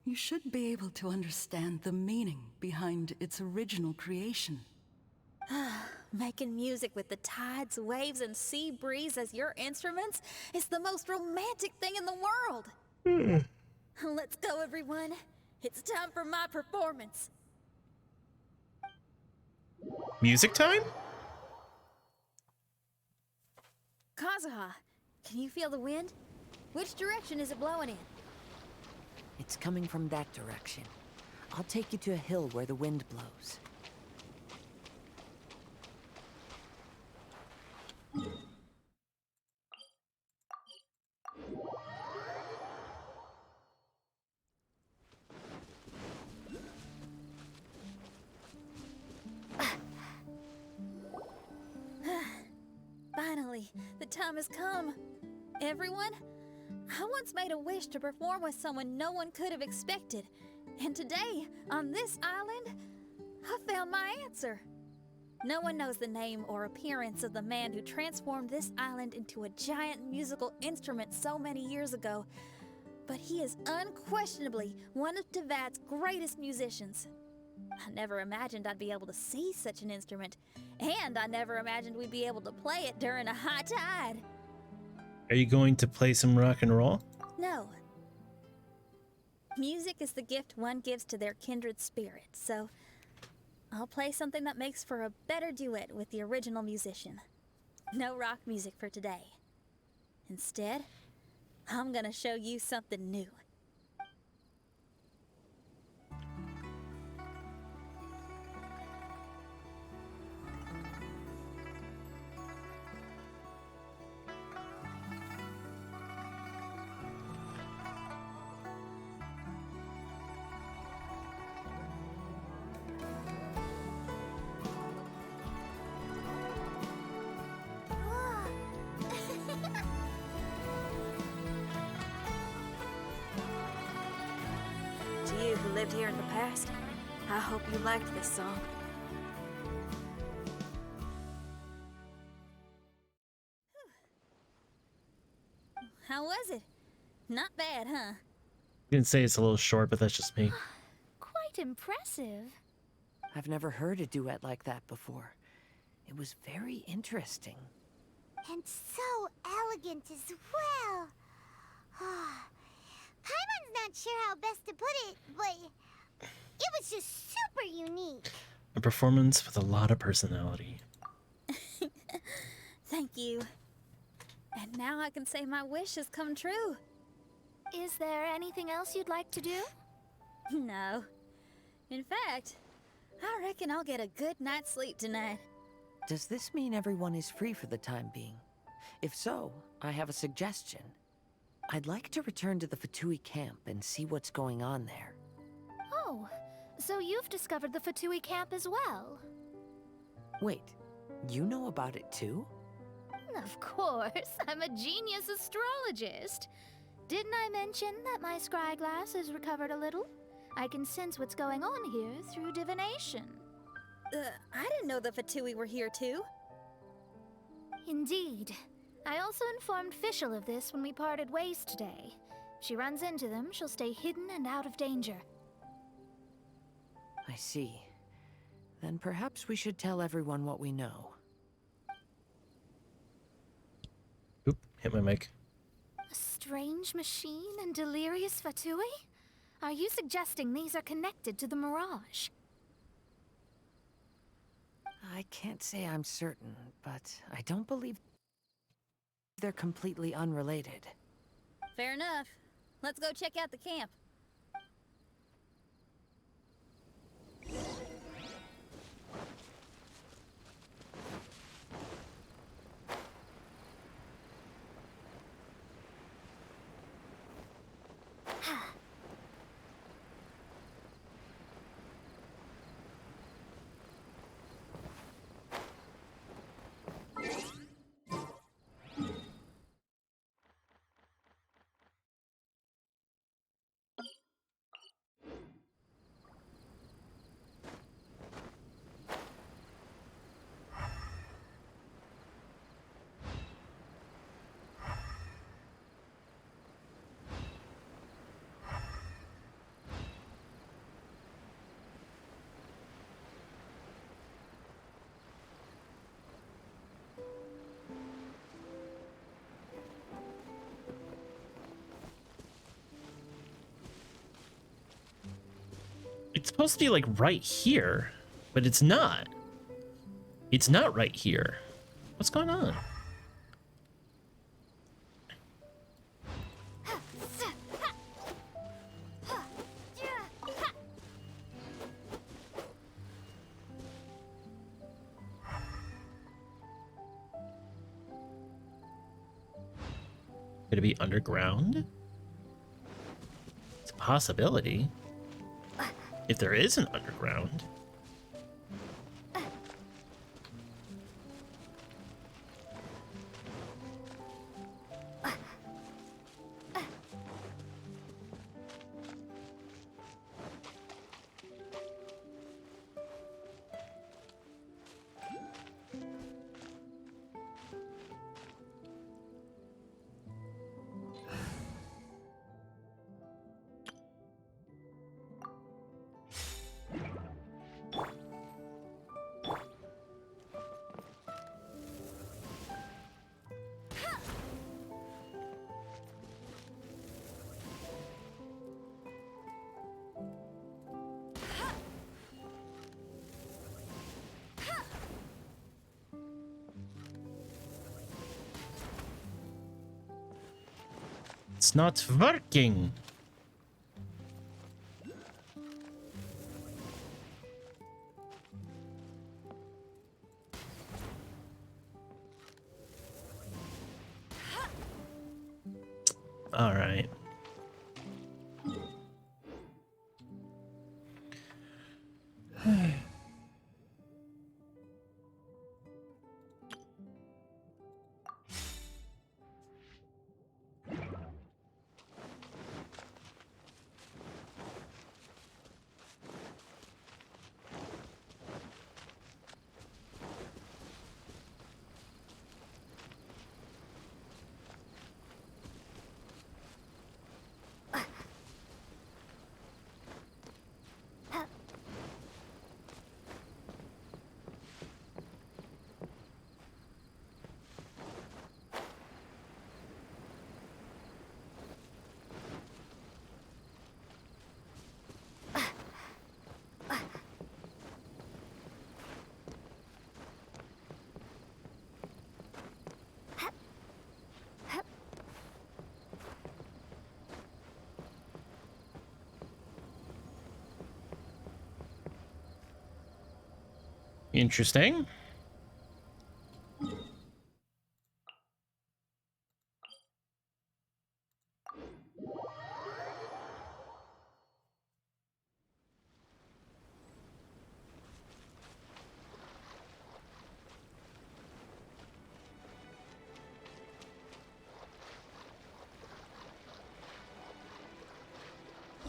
you should be able to understand the meaning behind its original creation. Making music with the tides, waves, and sea breeze as your instruments is the most romantic thing in the world. Let's go, everyone. It's time for my performance. Music time? Kazuha, can you feel the wind? Which direction is it blowing in? It's coming from that direction. I'll take you to a hill where the wind blows. Finally, the time has come. Everyone, I once made a wish to perform with someone no one could have expected. And today, on this island, I found my answer. No one knows the name or appearance of the man who transformed this island into a giant musical instrument so many years ago, but he is unquestionably one of Teyvat's greatest musicians. I never imagined I'd be able to see such an instrument, and I never imagined we'd be able to play it during a high tide. Are you going to play some rock and roll? No. Music is the gift one gives to their kindred spirit, so I'll play something that makes for a better duet with the original musician. No rock music for today. Instead, I'm gonna show you something new. To you who lived here in the past, I hope you liked this song. How was it? Not bad, huh? You can say it's a little short, but that's just me. Quite impressive. I've never heard a duet like that before. It was very interesting. And so elegant as well. Paimon's not sure how best to put it, but it was just super unique. A performance with a lot of personality. Thank you. And now I can say my wish has come true. Is there anything else you'd like to do? No. In fact, I reckon I'll get a good night's sleep tonight. Does this mean everyone is free for the time being? If so, I have a suggestion. I'd like to return to the Fatui camp and see what's going on there. Oh, so you've discovered the Fatui camp as well? Wait, you know about it too? Of course, I'm a genius astrologist. Didn't I mention that my scry glass has recovered a little? I can sense what's going on here through divination. I didn't know the Fatui were here too. Indeed. I also informed Fischl of this when we parted ways today. If she runs into them, she'll stay hidden and out of danger. I see. Then perhaps we should tell everyone what we know. Oop, hit my mic. A strange machine and delirious Fatui? Are you suggesting these are connected to the Mirage? I can't say I'm certain, but I don't believe they're completely unrelated. Fair enough. Let's go check out the camp. It's supposed to be like right here, but it's not. It's not right here. What's going on? Could it be underground? It's a possibility. If there is an underground. It's not working. All right. Interesting.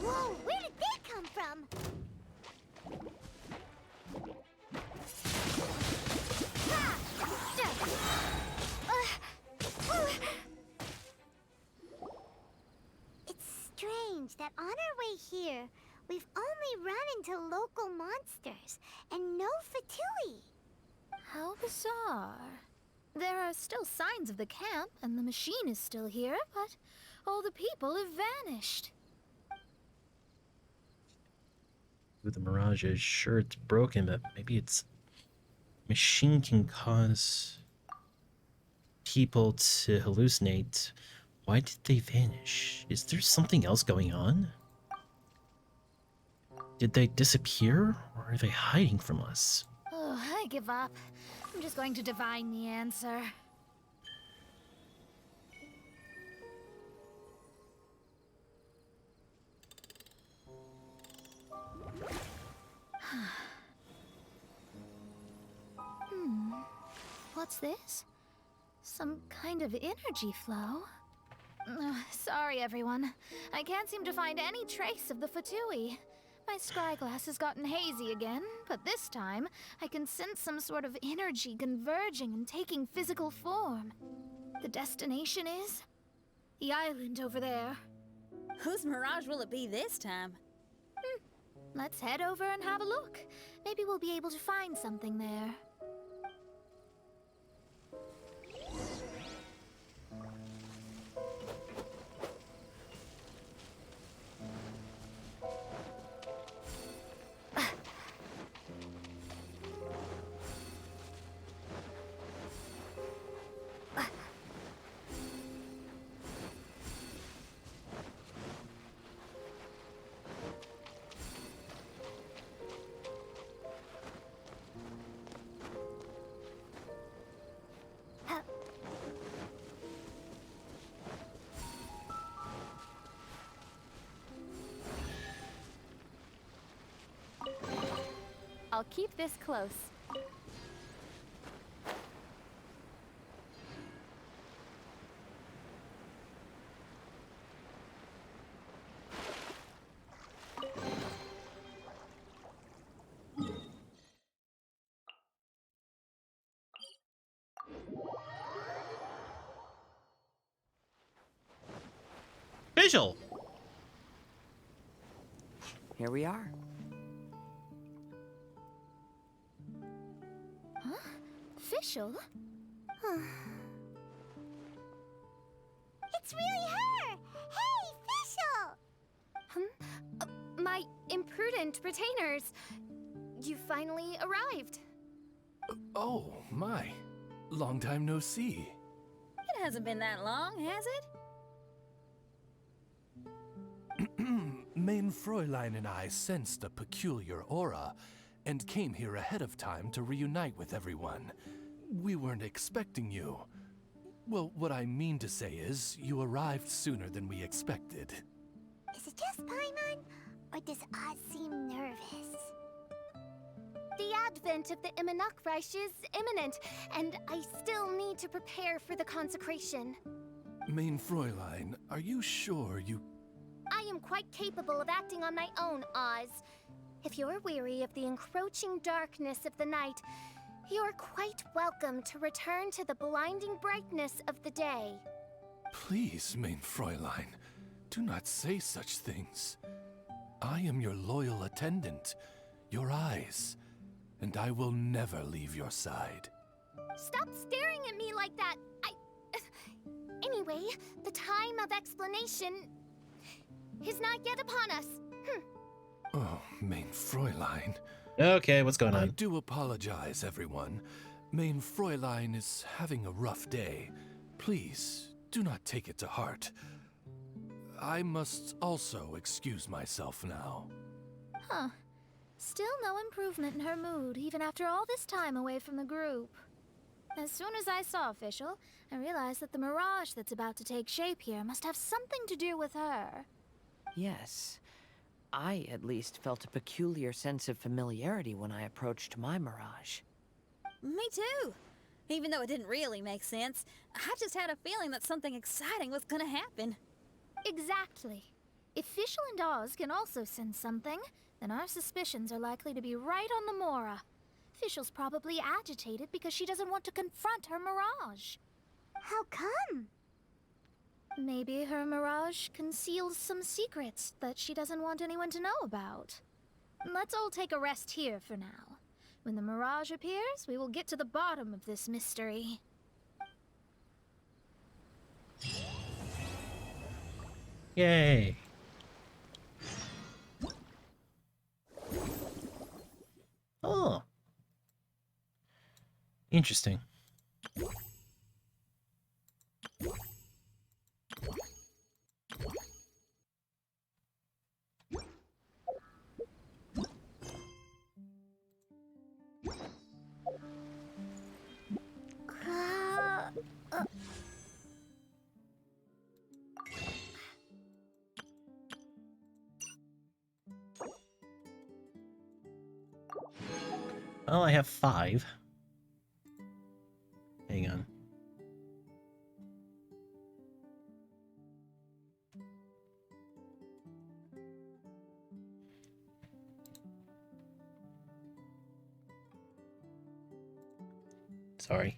Whoa, where did they come from? It's strange that on our way here, we've only run into local monsters and no Fatui. How bizarre. There are still signs of the camp, and the machine is still here, but all the people have vanished. With the Mirage is sure it's broken, but maybe its machine can cause people to hallucinate. Why did they vanish? Is there something else going on? Did they disappear, or are they hiding from us? Oh, I give up. I'm just going to divine the answer. What's this? Some kind of energy flow? Sorry, everyone. I can't seem to find any trace of the Fatui. My scryglass has gotten hazy again, but this time I can sense some sort of energy converging and taking physical form. The destination is the island over there. Whose mirage will it be this time? Let's head over and have a look. Maybe we'll be able to find something there. I'll keep this close. Visual. Here we are. Huh? Official? It's really her! Hey, Fischl! My imprudent retainers. You finally arrived. Oh, my. Long time no see. It hasn't been that long, has it? Main Fräulein and I sensed a peculiar aura and came here ahead of time to reunite with everyone. We weren't expecting you. Well, what I mean to say is, you arrived sooner than we expected. Is it just Paimon? Or does Oz seem nervous? The advent of the Immunachreich is imminent, and I still need to prepare for the consecration. Main Fräulein, are you sure you... I am quite capable of acting on my own, Oz. If you're weary of the encroaching darkness of the night, you're quite welcome to return to the blinding brightness of the day. Please, Main Fräulein, do not say such things. I am your loyal attendant, your eyes, and I will never leave your side. Stop staring at me like that! Anyway, the time of explanation is not yet upon us. Oh, Main Fräulein. Okay, what's going on? I do apologize, everyone. Main Fräulein is having a rough day. Please, do not take it to heart. I must also excuse myself now. Huh. Still no improvement in her mood, even after all this time away from the group. As soon as I saw Official, I realized that the mirage that's about to take shape here must have something to do with her. Yes. I, at least, felt a peculiar sense of familiarity when I approached my mirage. Me too. Even though it didn't really make sense, I just had a feeling that something exciting was gonna happen. Exactly. If Fischl and Oz can also sense something, then our suspicions are likely to be right on the Mora. Fischl's probably agitated because she doesn't want to confront her mirage. How come? Maybe her mirage conceals some secrets that she doesn't want anyone to know about. Let's all take a rest here for now. When the mirage appears, we will get to the bottom of this mystery. Yay. Oh. Interesting. Well, I have 5. Hang on. Sorry.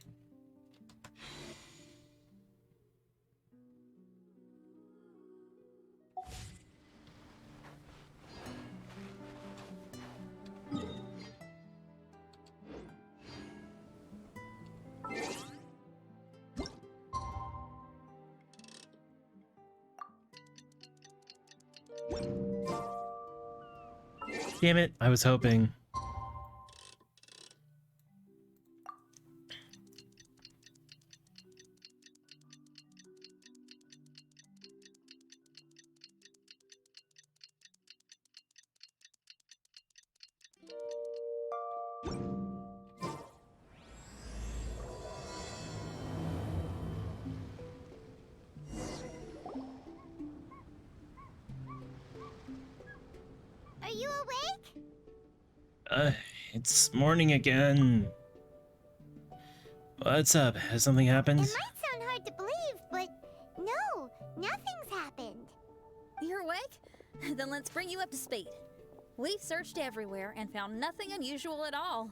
Damn it, I was hoping. Are you awake? It's morning again. What's up? Has something happened? It might sound hard to believe, but no, nothing's happened. You're awake? Then let's bring you up to speed. We've searched everywhere and found nothing unusual at all.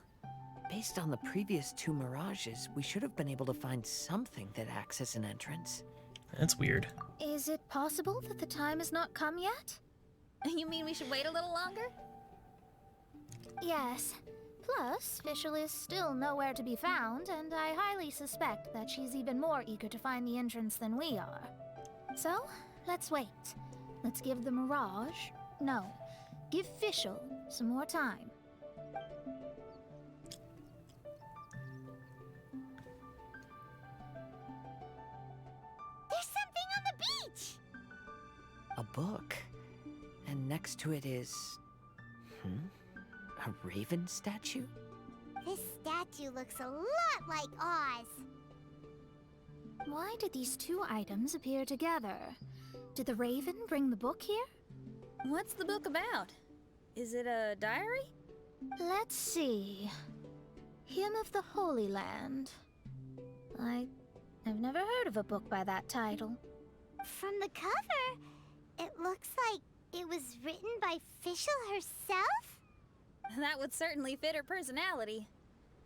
Based on the previous 2 mirages, we should have been able to find something that acts as an entrance. That's weird. Is it possible that the time has not come yet? You mean we should wait a little longer? Yes. Plus, Fischl is still nowhere to be found, and I highly suspect that she's even more eager to find the entrance than we are. So, let's wait. Let's give the Mirage... No, give Fischl some more time. There's something on the beach! A book. And next to it is... a raven statue? This statue looks a lot like Oz. Why did these 2 items appear together? Did the raven bring the book here? What's the book about? Is it a diary? Let's see. Hymn of the Holy Land. I've never heard of a book by that title. From the cover, it looks like it was written by Fischl herself? That would certainly fit her personality.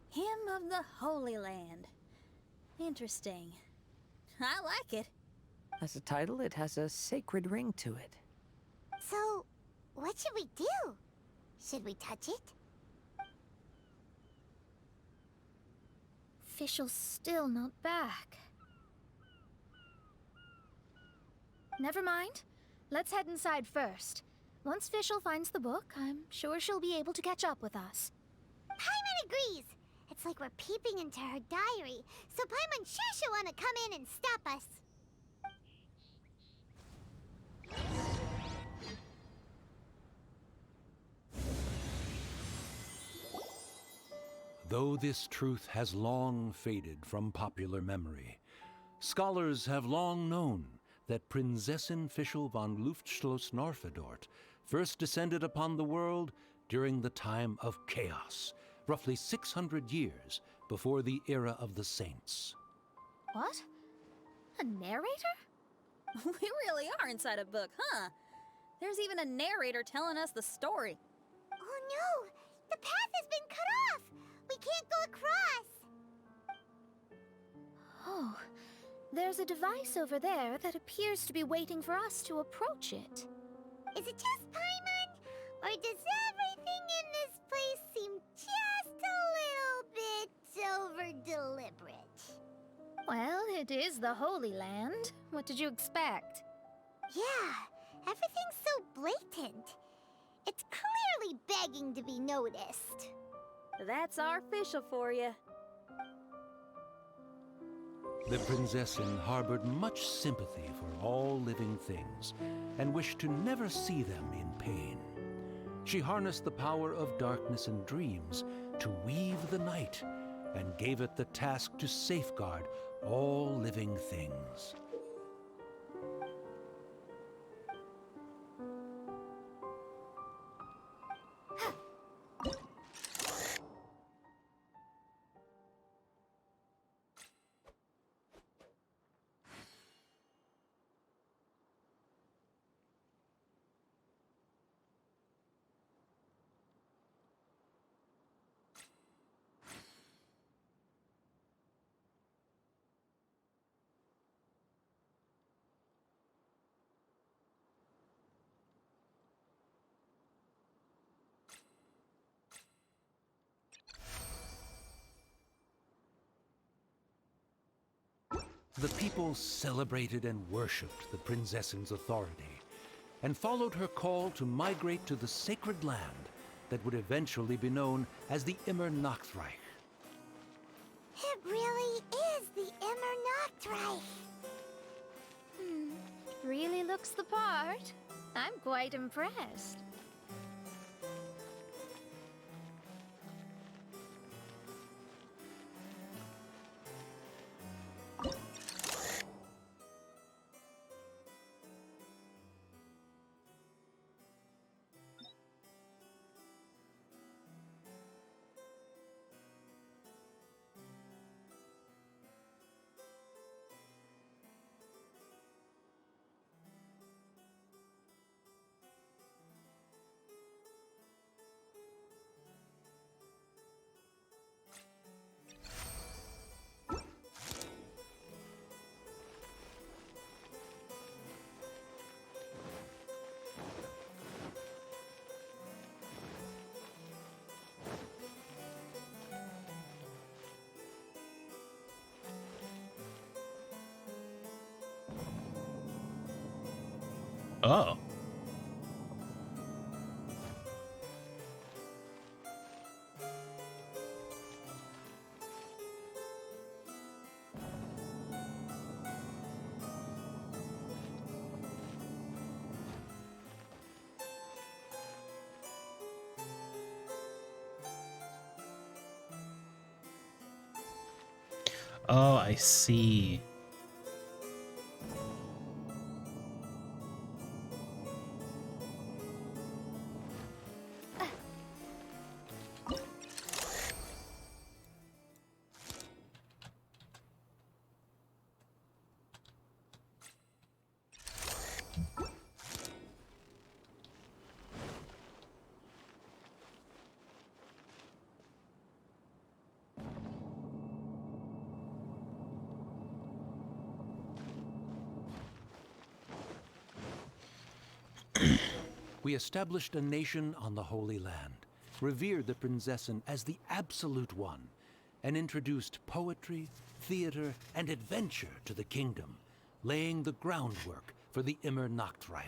Hymn of the Holy Land. Interesting. I like it. As a title, it has a sacred ring to it. So, what should we do? Should we touch it? Fischl's still not back. Never mind. Let's head inside first. Once Fischl finds the book, I'm sure she'll be able to catch up with us. Paimon agrees! It's like we're peeping into her diary, so Paimon's sure she'll want to come in and stop us. Though this truth has long faded from popular memory, scholars have long known that Prinzessin Fischl von Luftschloss-Norfedort first descended upon the world during the time of chaos, roughly 600 years before the era of the saints. What? A narrator? We really are inside a book, huh? There's even a narrator telling us the story. Oh no! The path has been cut off! We can't go across! Oh, there's a device over there that appears to be waiting for us to approach it. Is it just Paimon? Or does everything in this place seem just a little bit over-deliberate? Well, it is the Holy Land. What did you expect? Yeah, everything's so blatant. It's clearly begging to be noticed. That's our Fischl for you. The Prinzessin harbored much sympathy for all living things and wished to never see them in pain. She harnessed the power of darkness and dreams to weave the night and gave it the task to safeguard all living things. The people celebrated and worshipped the Prinzessin's authority and followed her call to migrate to the sacred land that would eventually be known as the Immer Nachtreich. It really is the Immer Nachtreich. Really looks the part. I'm quite impressed. Oh. Oh, I see. We established a nation on the Holy Land, revered the Prinzessin as the absolute one, and introduced poetry, theater, and adventure to the kingdom, laying the groundwork for the Immer Nachtreich.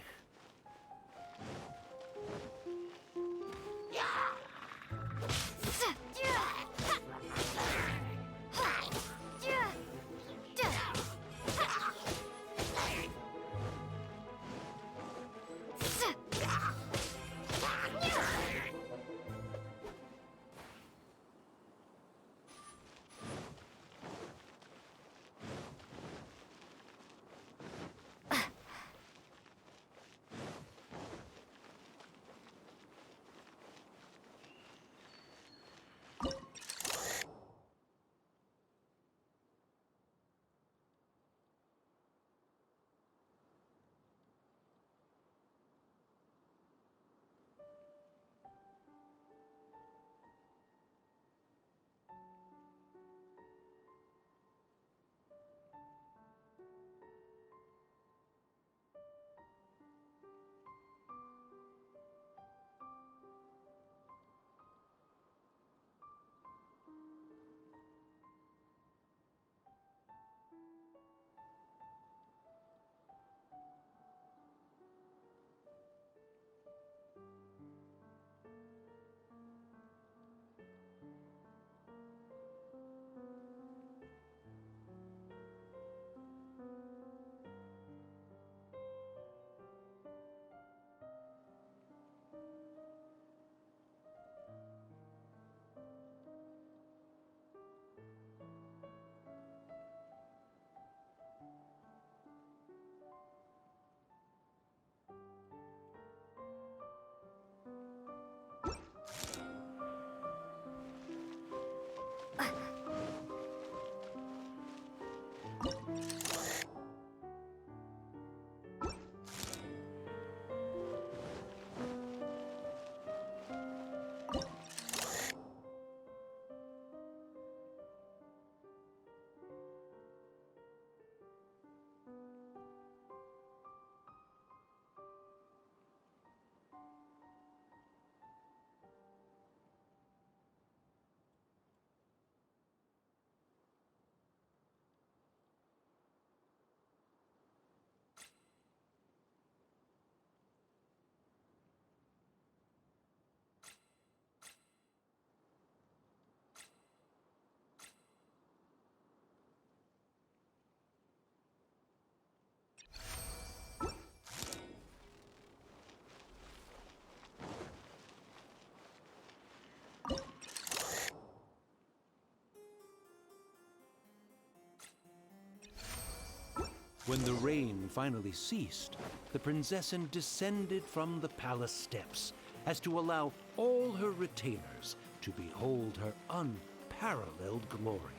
When the rain finally ceased, the Prinzessin descended from the palace steps as to allow all her retainers to behold her unparalleled glory.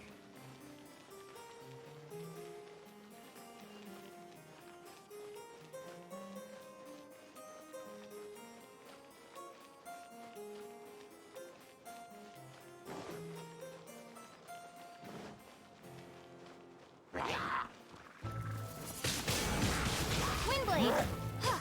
Windblade! Help!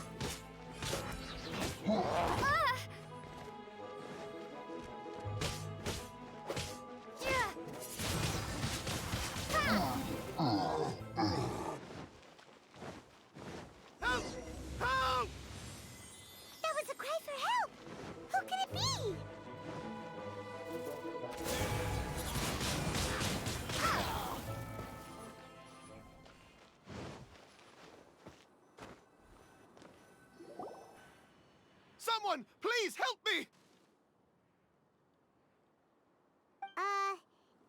Help! Someone, please help me!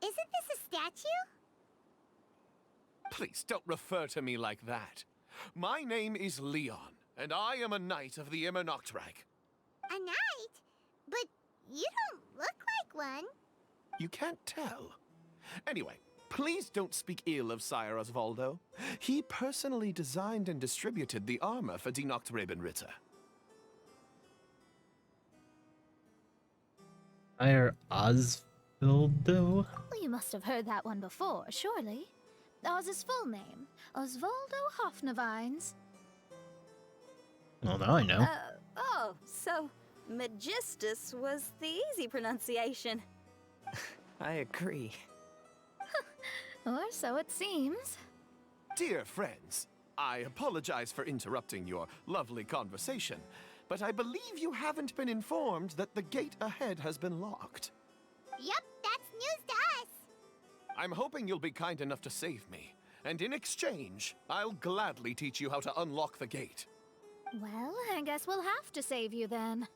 Isn't this a statue? Please don't refer to me like that. My name is Leon, and I am a knight of the Immernachtreich. A knight? But you don't look like one. You can't tell. Anyway, please don't speak ill of Sire Osvaldo. He personally designed and distributed the armor for Die Nachtrebenritter. Sire Osvaldo? Well, you must have heard that one before, surely. Oz's full name, Osvaldo Hofnevines. Well, now I know. Oh, so Magistus was the easy pronunciation. I agree. Or so it seems. Dear friends, I apologize for interrupting your lovely conversation, but I believe you haven't been informed that the gate ahead has been locked. Yep, that's news to us. I'm hoping you'll be kind enough to save me, and in exchange, I'll gladly teach you how to unlock the gate. Well, I guess we'll have to save you then.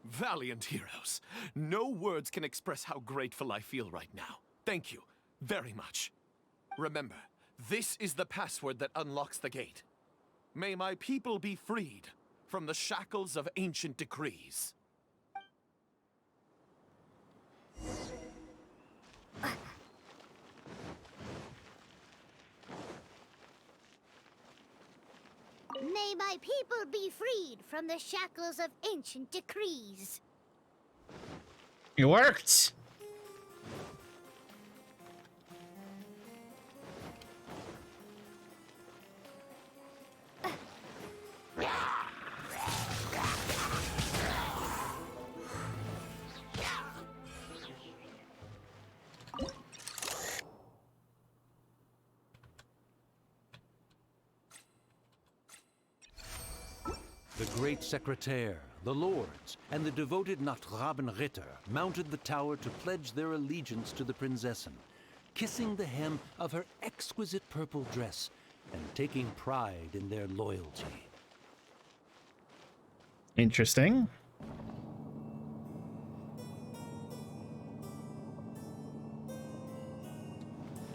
Valiant heroes. No words can express how grateful I feel right now. Thank you very much. Remember, this is the password that unlocks the gate. May my people be freed from the shackles of ancient decrees. May my people be freed from the shackles of ancient decrees. It worked! The great secretaire, the lords, and the devoted Nachtrebenritter mounted the tower to pledge their allegiance to the Prinzessin, kissing the hem of her exquisite purple dress and taking pride in their loyalty. Interesting.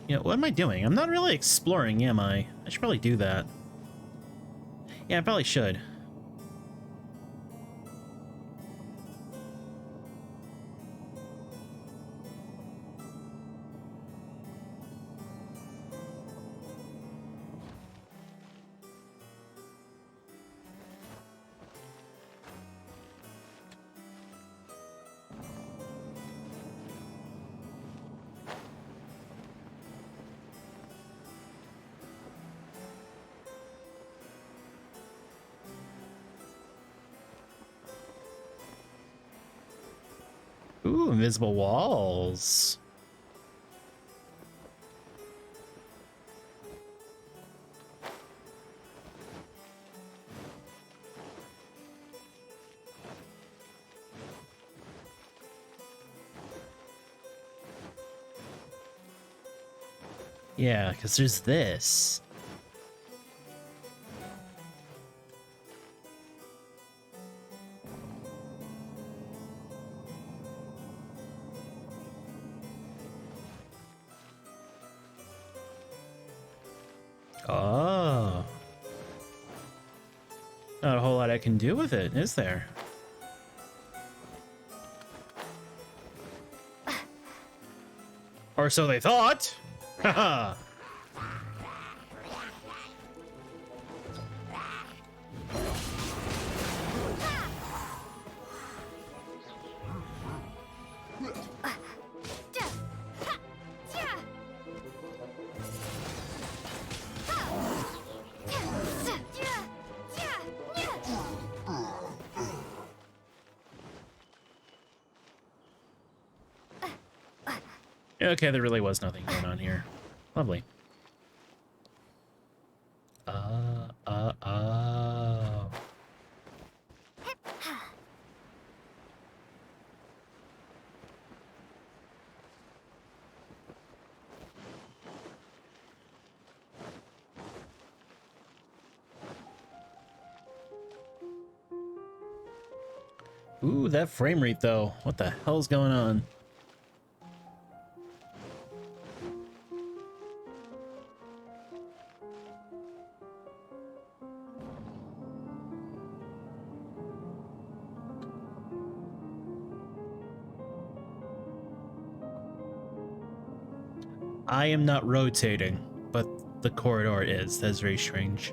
Yeah, what am I doing? I'm not really exploring, am I? I should probably do that. Yeah, I probably should. Ooh, invisible walls. Yeah, because there's this. Oh. Not a whole lot I can do with it, is there? Or so they thought. Haha. Okay, there really was nothing going on here. Lovely. Oh. Ooh, that frame rate though. What the hell's going on? I am not rotating, but the corridor is. That's very strange.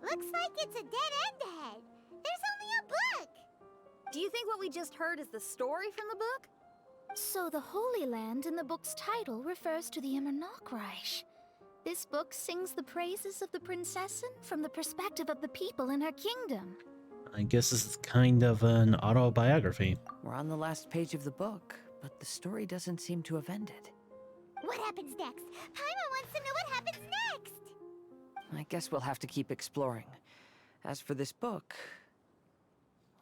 Looks like it's a dead end ahead. There's only a book. Do you think what we just heard is the story from the book? So the Holy Land in the book's title refers to the Immernachtreich. This book sings the praises of the Prinzessin from the perspective of the people in her kingdom. I guess this is kind of an autobiography. We're on the last page of the book, but the story doesn't seem to have ended. What happens next? Paimon wants to know what happens next. I guess we'll have to keep exploring. As for this book...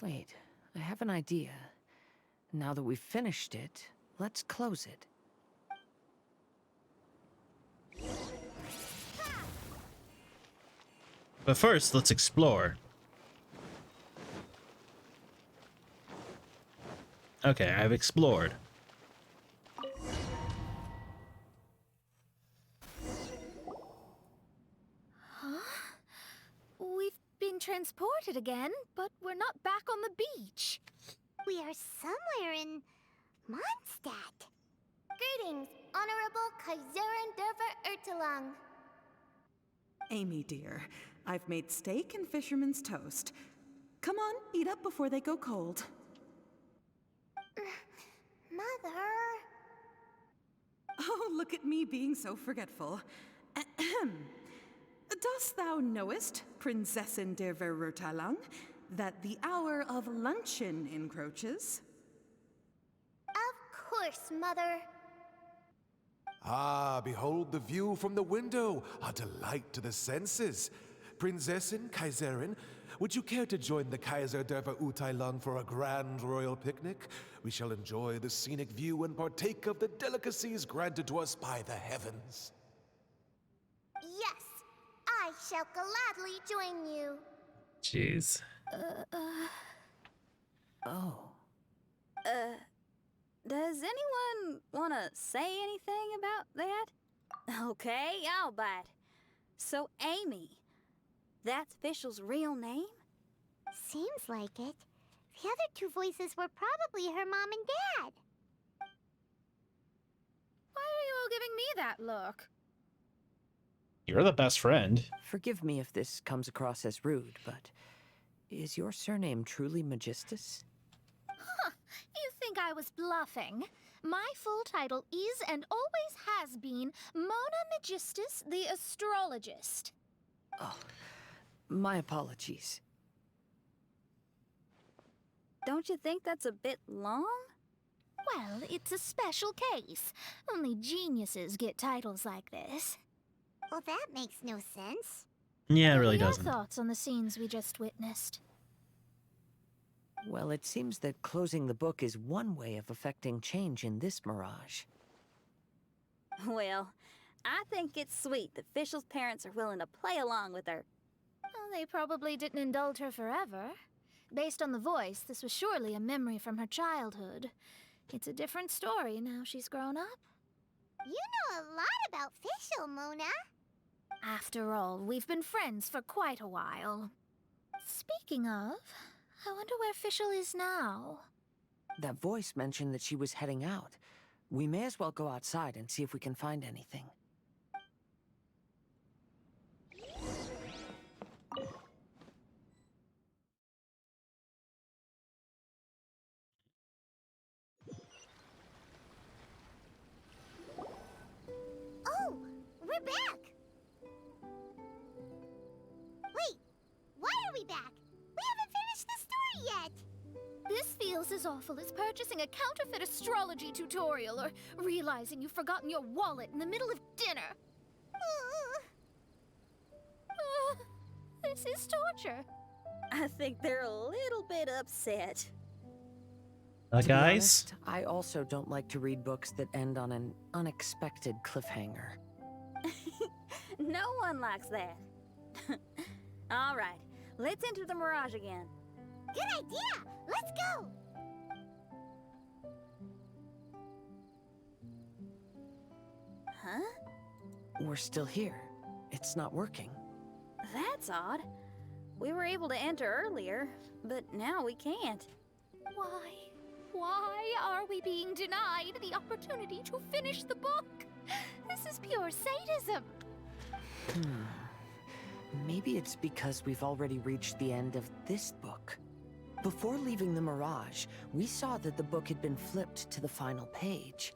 Wait, I have an idea. Now that we've finished it, let's close it. But first, let's explore. Okay, I've explored. Huh? We've been transported again, but we're not back on the beach. We are somewhere in Mondstadt. Greetings, Honorable Kaiserin Derver Ertelang. Amy, dear, I've made steak and fisherman's toast. Come on, eat up before they go cold. Mother... Oh, look at me being so forgetful. Ahem. Dost thou knowest, Prinzessin der Verurteilung, that the hour of luncheon encroaches? Of course, Mother. Ah, behold the view from the window, a delight to the senses. Prinzessin, Kaiserin, would you care to join the Kaiser der Verurteilung for a grand royal picnic? We shall enjoy the scenic view and partake of the delicacies granted to us by the heavens. Yes, I shall gladly join you. Jeez. Oh. Does anyone want to say anything about that? Okay, I'll bite. So, Amy, that's Fischl's real name? Seems like it. The other two voices were probably her mom and dad. Why are you all giving me that look? You're the best friend. Forgive me if this comes across as rude, but is your surname truly Magistus? Huh, you think I was bluffing? My full title is and always has been Mona Magistus the Astrologist. Oh, my apologies. Don't you think that's a bit long? Well, it's a special case. Only geniuses get titles like this. Well, that makes no sense. Yeah, it really What are doesn't. your thoughts on the scenes we just witnessed? Well, it seems that closing the book is one way of affecting change in this mirage. Well, I think it's sweet that Fischl's parents are willing to play along with her. Well, they probably didn't indulge her forever. Based on the voice, this was surely a memory from her childhood. It's a different story now she's grown up. You know a lot about Fischl, Mona. After all, we've been friends for quite a while. Speaking of, I wonder where Fischl is now. That voice mentioned that she was heading out. We may as well go outside and see if we can find anything. Oh, we're back! Wait, why are we back? We haven't finished the story yet! This feels as awful as purchasing a counterfeit astrology tutorial or realizing you've forgotten your wallet in the middle of dinner. This is torture. I think they're a little bit upset. To be Guys? honest, I also don't like to read books that end on an unexpected cliffhanger. No one likes that. All right, let's enter the Mirage again. Good idea! Let's go! Huh? We're still here. It's not working. That's odd. We were able to enter earlier, but now we can't. Why? Why are we being denied the opportunity to finish the book? This is pure sadism. Maybe it's because we've already reached the end of this book. Before leaving the Mirage, we saw that the book had been flipped to the final page.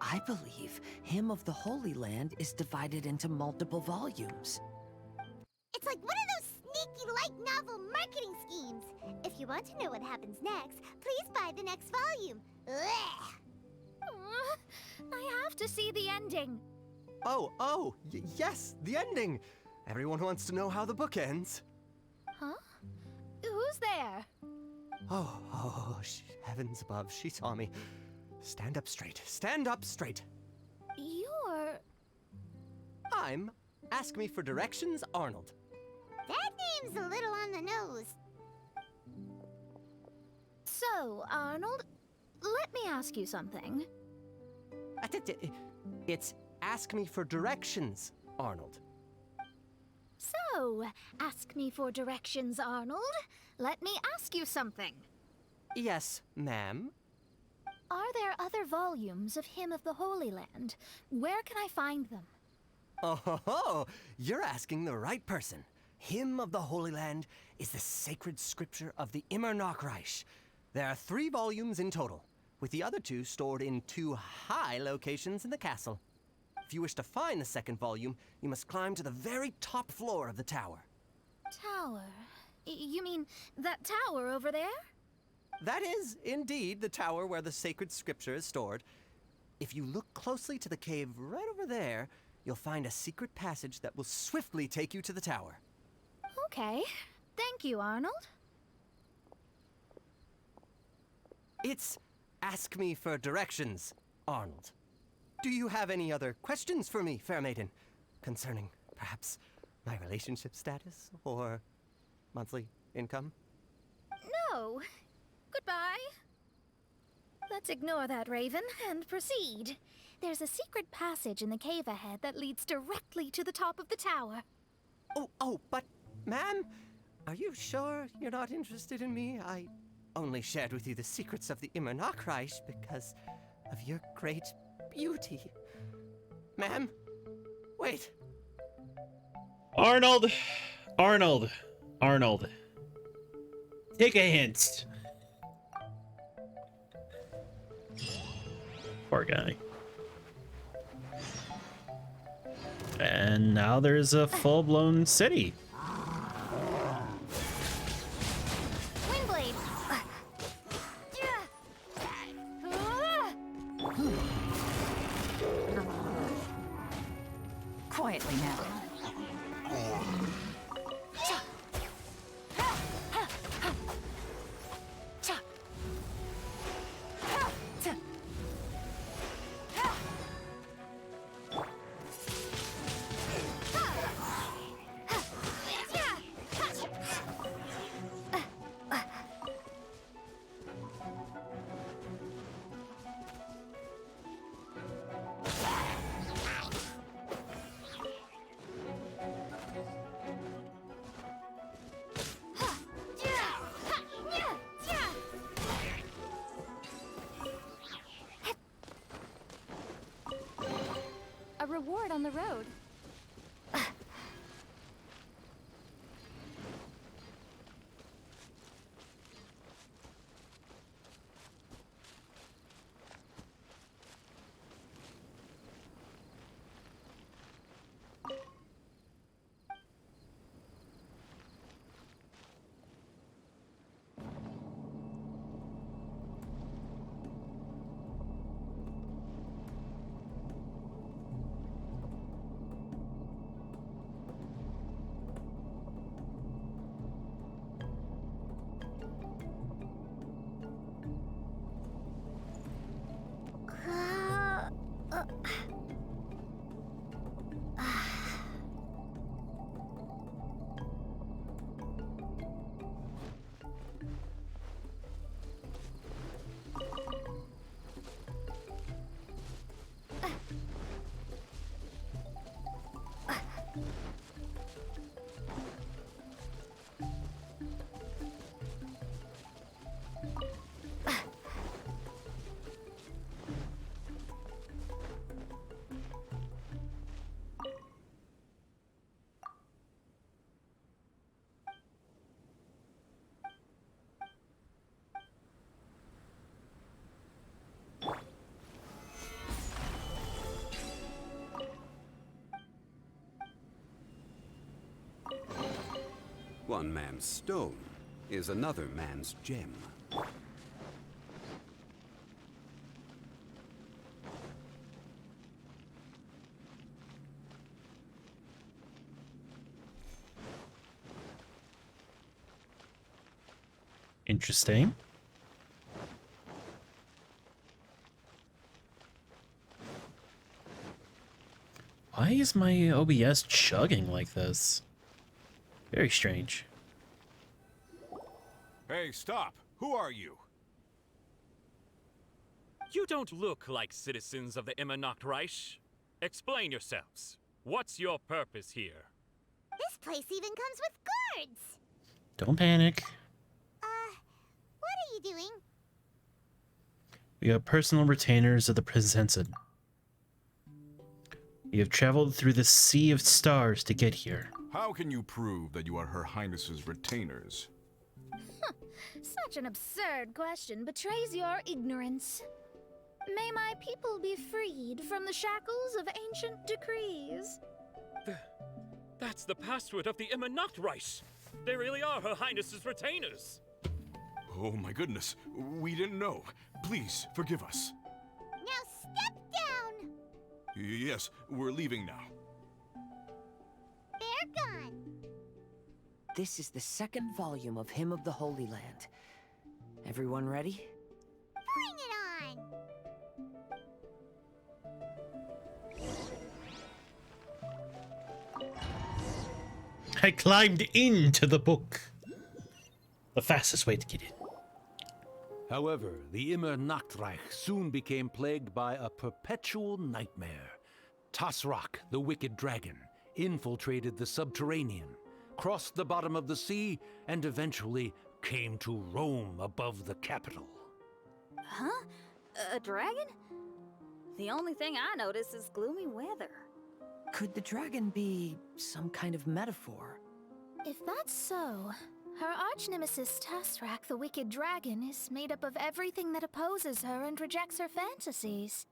I believe Hymn of the Holy Land is divided into multiple volumes. It's like one of those sneaky light novel marketing schemes. If you want to know what happens next, please buy the next volume. Ugh. I have to see the ending. Yes, the ending. Everyone wants to know how the book ends. Huh? Who's there? Heavens above, she saw me. Stand up straight. Stand up straight. You're... I'm Ask Me for Directions, Arnold. That name's a little on the nose. So, Arnold, let me ask you something. It's Ask Me for Directions, Arnold. So, ask me for directions, Arnold. Let me ask you something. Yes, ma'am. Are there other volumes of Hymn of the Holy Land? Where can I find them? Oh, you're asking the right person. Hymn of the Holy Land is the sacred scripture of the Immer Nachreich. There are 3 volumes in total, with the other 2 stored in 2 high locations in the castle. If you wish to find the second volume, you must climb to the very top floor of the tower. Tower? You mean that tower over there? That is, indeed, the tower where the sacred scripture is stored. If you look closely to the cave right over there, you'll find a secret passage that will swiftly take you to the tower. Okay. Thank you, Arnold. It's Ask Me for Directions, Arnold. Do you have any other questions for me, fair maiden? Concerning, perhaps, my relationship status or monthly income? No. Goodbye. Let's ignore that, Raven, and proceed. There's a secret passage in the cave ahead that leads directly to the top of the tower. But, ma'am, are you sure you're not interested in me? I only shared with you the secrets of the Immer Nachreich because of your great beauty. Ma'am, wait. Arnold! Take a hint. Poor guy. And now there's a full-blown city. Windblade! Quietly now. down the road. One man's stone is another man's gem. Interesting. Why is my OBS chugging like this? Very strange. Hey, stop! Who are you? You don't look like citizens of the Immernachtreich. Explain yourselves. What's your purpose here? This place even comes with guards! Don't panic. What are you doing? We are personal retainers of the Prinzessin. We have traveled through the sea of stars to get here. How can you prove that you are Her Highness's retainers? Such an absurd question betrays your ignorance. May my people be freed from the shackles of ancient decrees. That's the password of the Immernachtreich. They really are Her Highness's retainers. Oh my goodness, we didn't know. Please, forgive us. Now step down! Yes, we're leaving now. They're gone. This is the second volume of Hymn of the Holy Land. Everyone ready? Bring it on! I climbed into the book. The fastest way to get in. However, the Immernachtreich soon became plagued by a perpetual nightmare. Tasrak, the wicked dragon, infiltrated the subterranean, crossed the bottom of the sea, and eventually came to roam above the capital. Huh? A dragon? The only thing I notice is gloomy weather. Could the dragon be some kind of metaphor? If that's so, her arch-nemesis Tasrak, the wicked dragon, is made up of everything that opposes her and rejects her fantasies.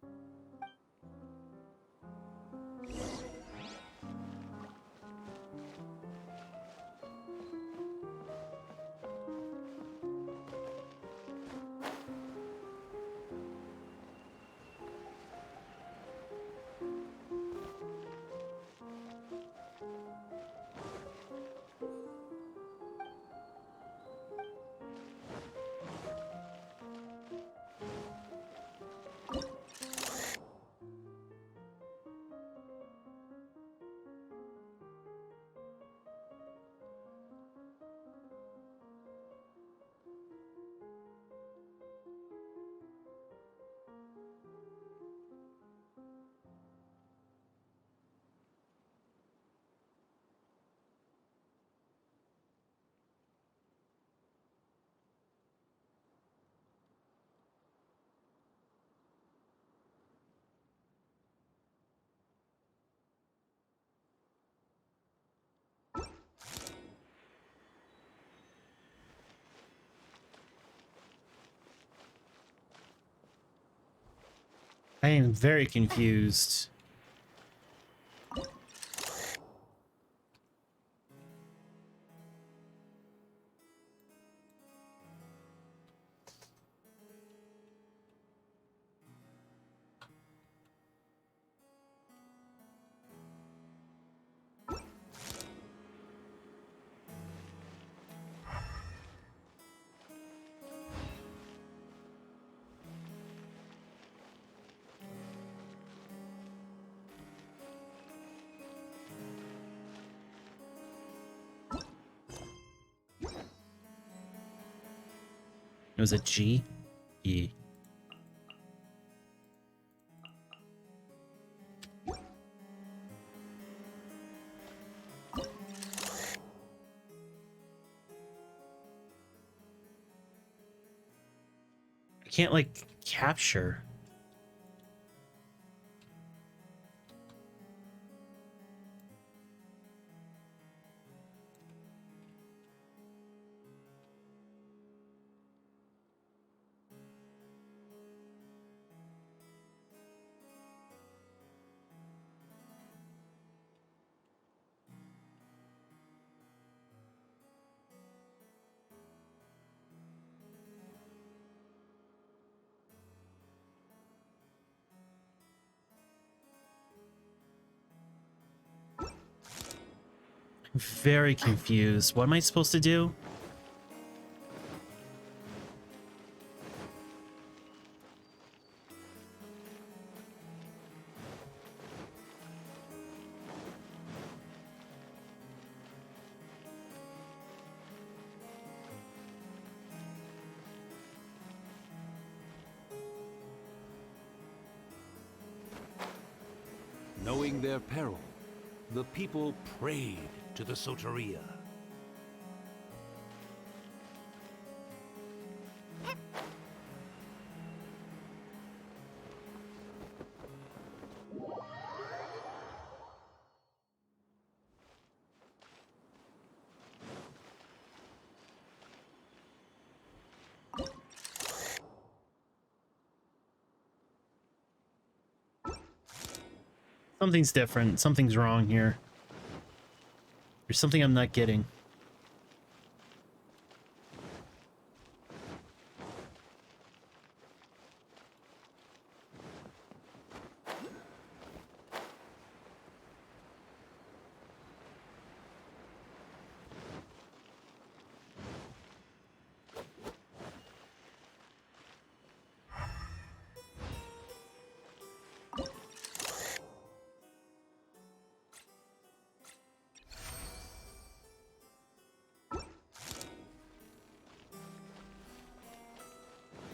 I am very confused. It was a G? E. I can't, like, capture. I'm very confused. What am I supposed to do? Knowing their peril, the people prayed to the Soteria. Something's different. Something's wrong here. There's something I'm not getting.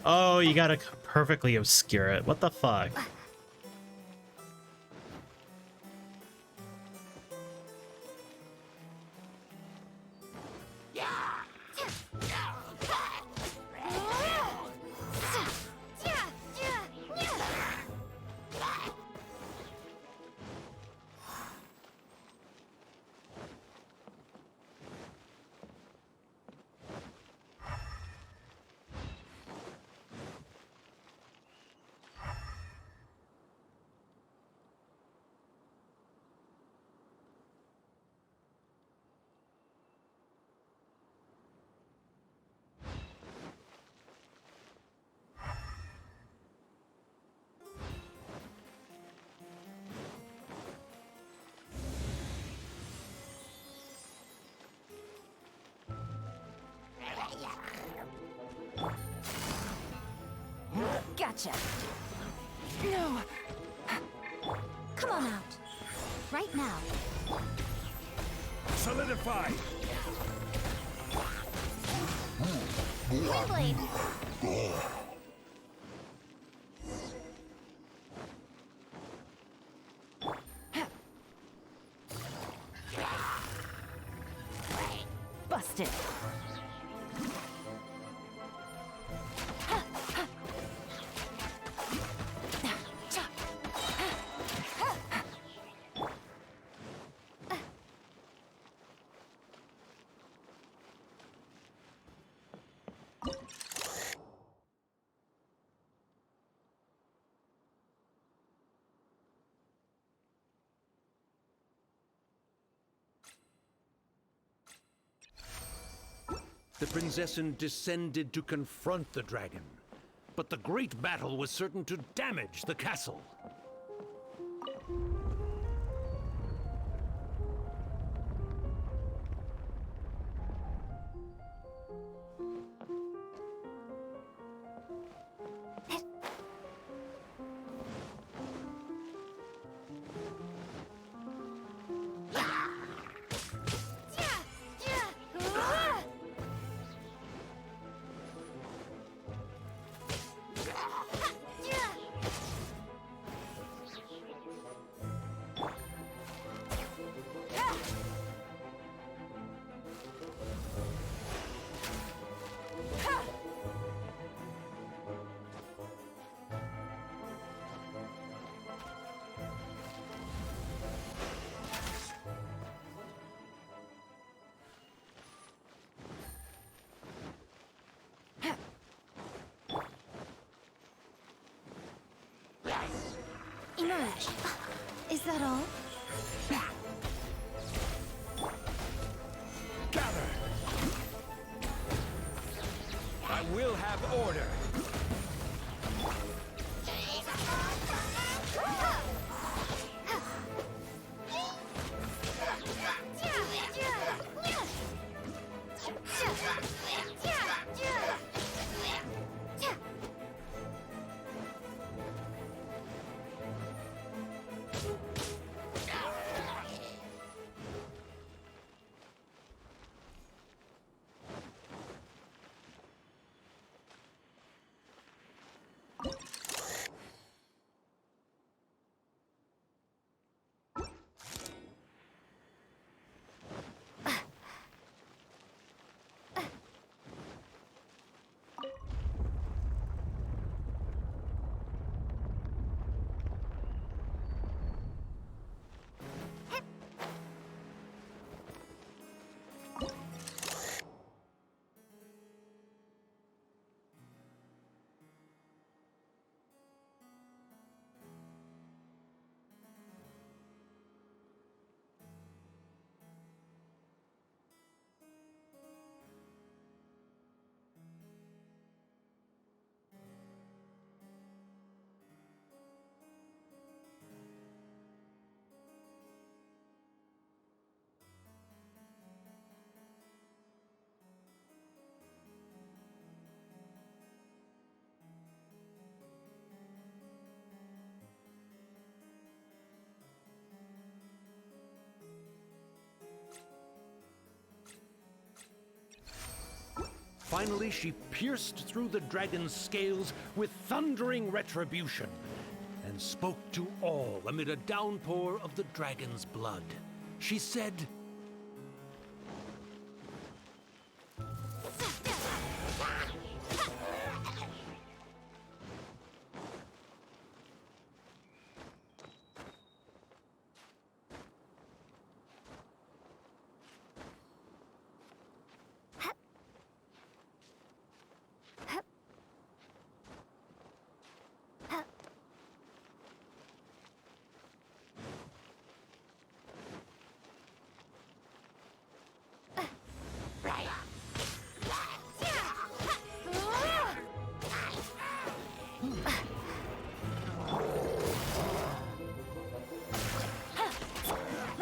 Oh, you gotta perfectly obscure it. What the fuck? Gotcha. No. Come on out. Right now. Solidify! Windblade. Busted. The Prinzessin descended to confront the dragon, but the great battle was certain to damage the castle. Emerge. Is that all? Gather! I will have order. Finally, she pierced through the dragon's scales with thundering retribution and spoke to all amid a downpour of the dragon's blood. She said,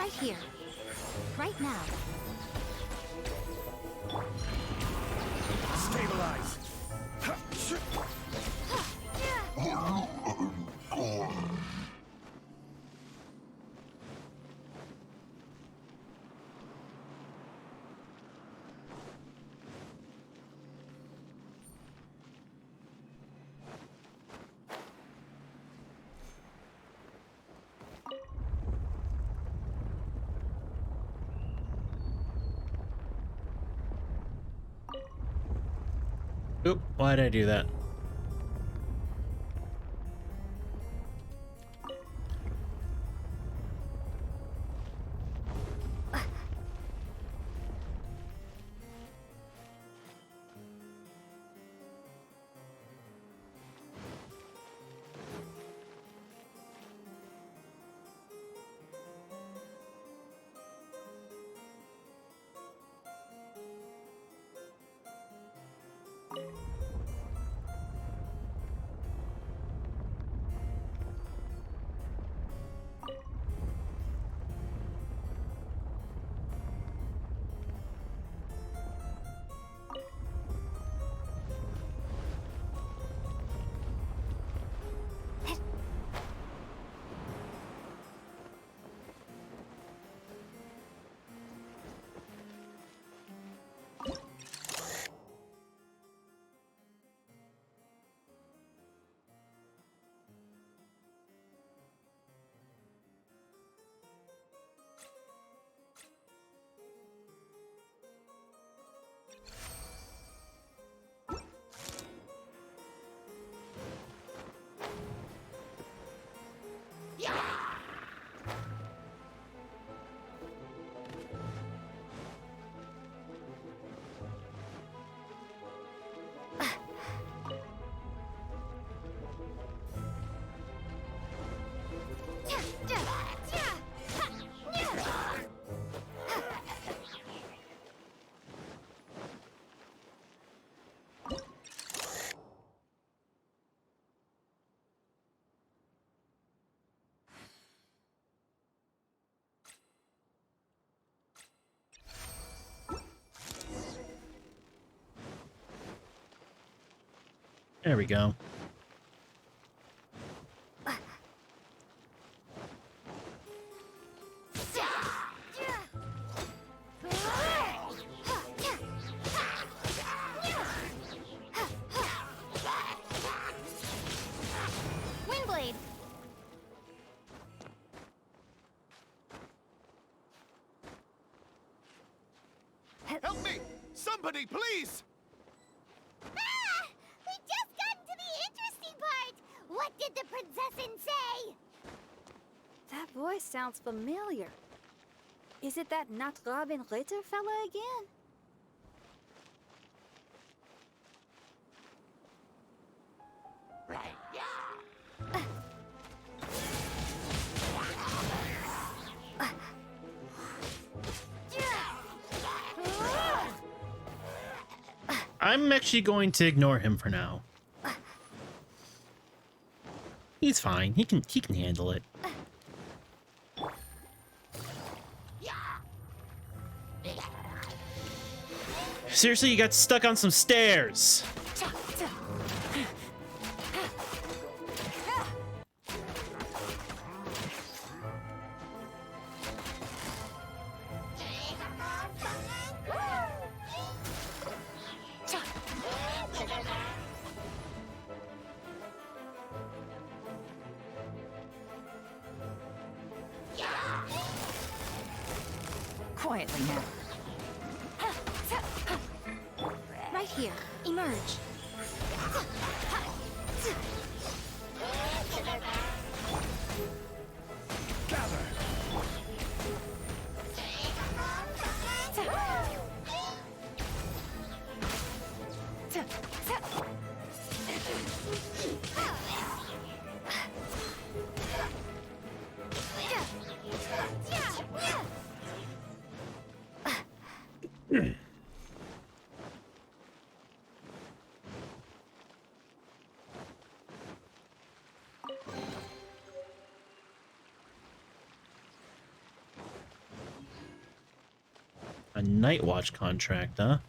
Right here. Right now. Stabilize! Oop, why did I do that? There we go. Windblade. Help me! Somebody, please! Ah! We just got to the interesting part! What did the princessin say? That voice sounds familiar. Is it that not Robin Ritter fella again? I'm actually going to ignore him for now. He's fine. He can handle it. Seriously, you got stuck on some stairs. Quietly now. Right here. Emerge. A night watch contract, huh?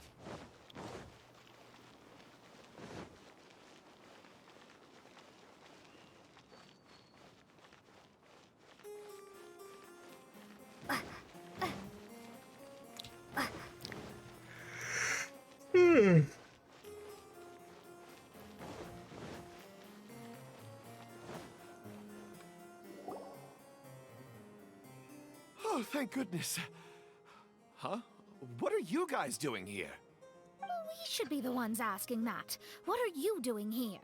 Oh, thank goodness. Huh? What are you guys doing here? We should be the ones asking that. What are you doing here?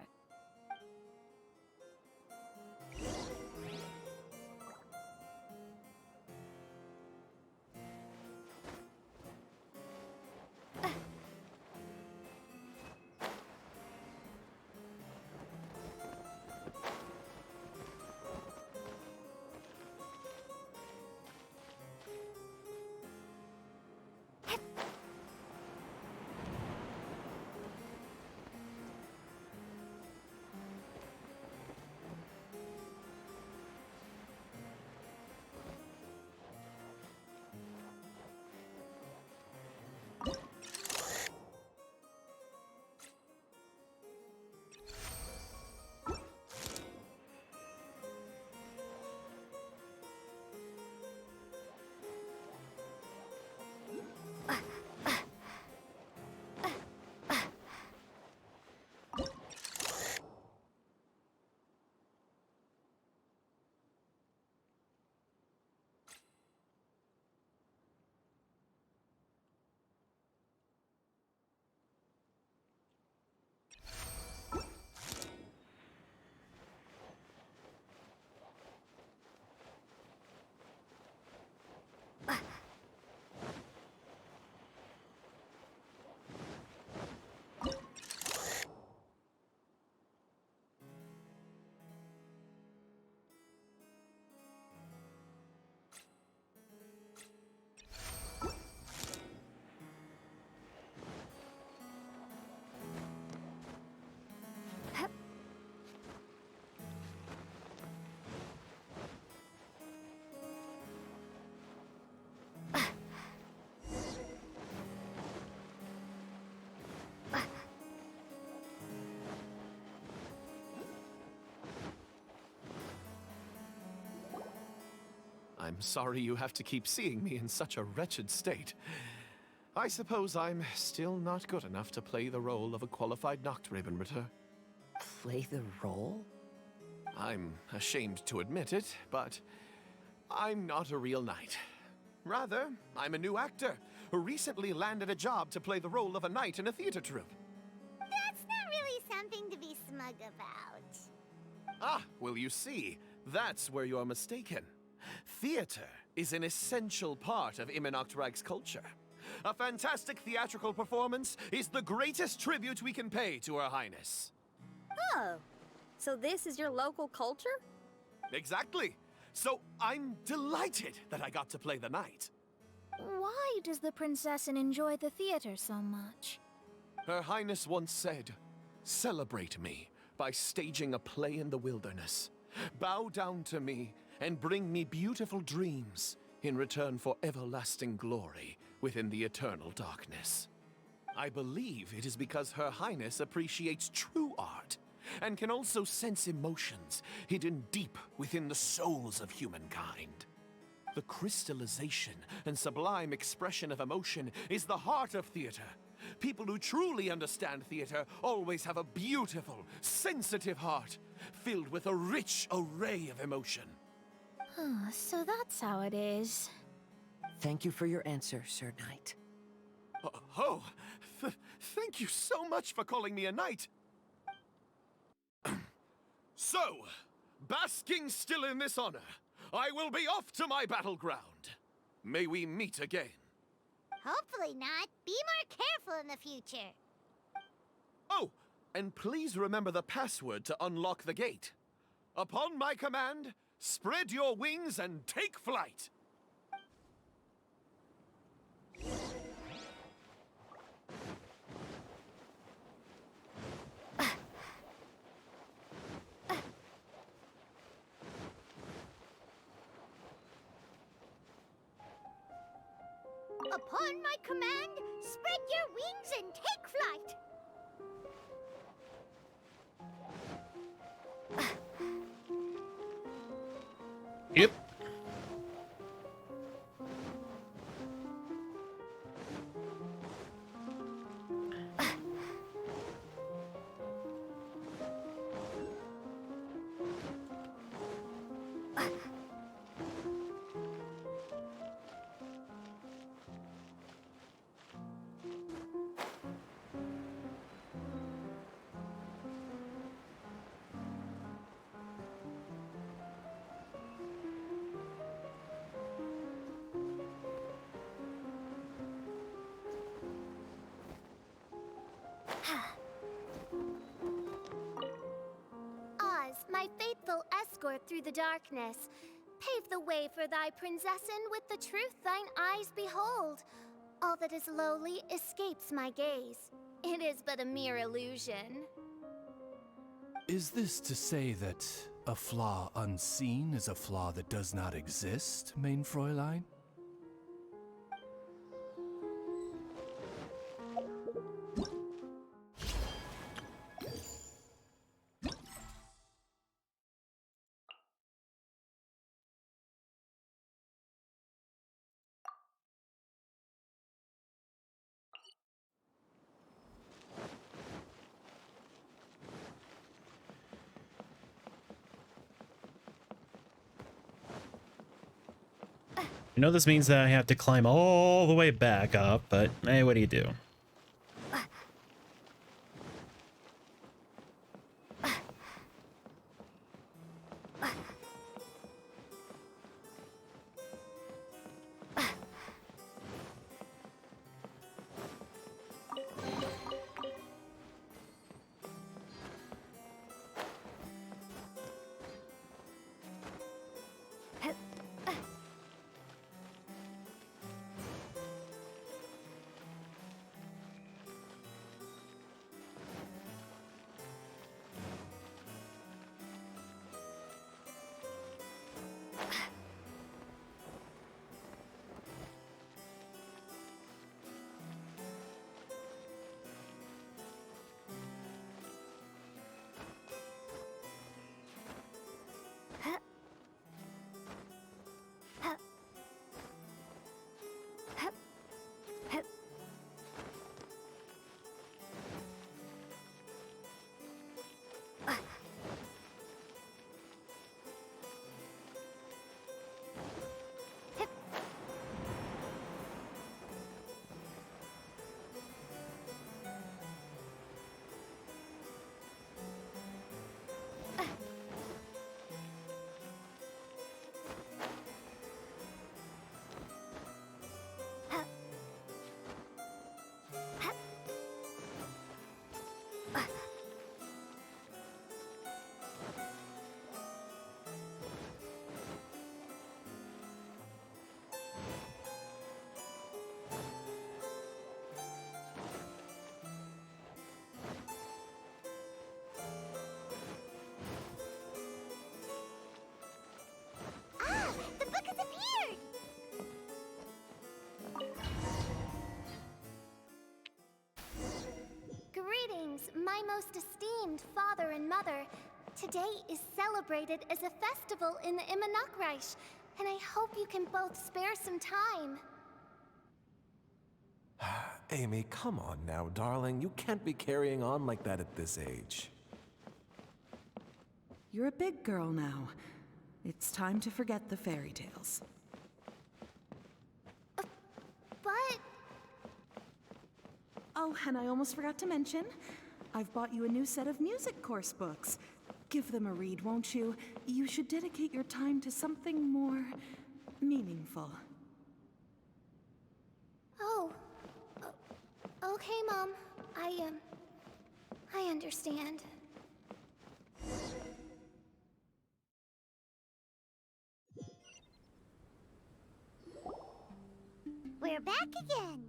I'm sorry you have to keep seeing me in such a wretched state. I suppose I'm still not good enough to play the role of a qualified Nachtrebenritter. Play the role? I'm ashamed to admit it, but I'm not a real knight. Rather, I'm a new actor who recently landed a job to play the role of a knight in a theater troupe. That's not really something to be smug about. Ah, well, you see, that's where you're mistaken. Theater is an essential part of Immernachtreich's culture. A fantastic theatrical performance is the greatest tribute we can pay to Her Highness. Oh, so this is your local culture? Exactly. So I'm delighted that I got to play the knight. Why does the Prinzessin enjoy the theater so much? Her Highness once said, "Celebrate me by staging a play in the wilderness. Bow down to me and bring me beautiful dreams in return for everlasting glory within the eternal darkness." I believe it is because Her Highness appreciates true art and can also sense emotions hidden deep within the souls of humankind. The crystallization and sublime expression of emotion is the heart of theater. People who truly understand theater always have a beautiful, sensitive heart filled with a rich array of emotion. So that's how it is. Thank you for your answer, Sir Knight. Thank you so much for calling me a knight. So, basking still in this honor, I will be off to my battleground. May we meet again. Hopefully not. Be more careful in the future. Oh, and please remember the password to unlock the gate. Upon my command, spread your wings and take flight. Upon my command, spread your wings and take flight. Yep. Oz, my faithful escort through the darkness, pave the way for thy Prinzessin with the truth thine eyes behold. All that is lowly escapes my gaze. It is but a mere illusion. Is this to say that a flaw unseen is a flaw that does not exist, mein Fräulein? I know this means that I have to climb all the way back up, but hey, what do you do? my most esteemed father and mother, today is celebrated as a festival in the Immernachtreich, and I hope you can both spare some time. Amy, come on now, darling. You can't be carrying on like that at this age. You're a big girl now. It's time to forget the fairy tales. But... Oh, and I almost forgot to mention, I've bought you a new set of music course books. Give them a read, won't you? You should dedicate your time to something more meaningful. Oh. Okay, Mom. I understand. We're back again.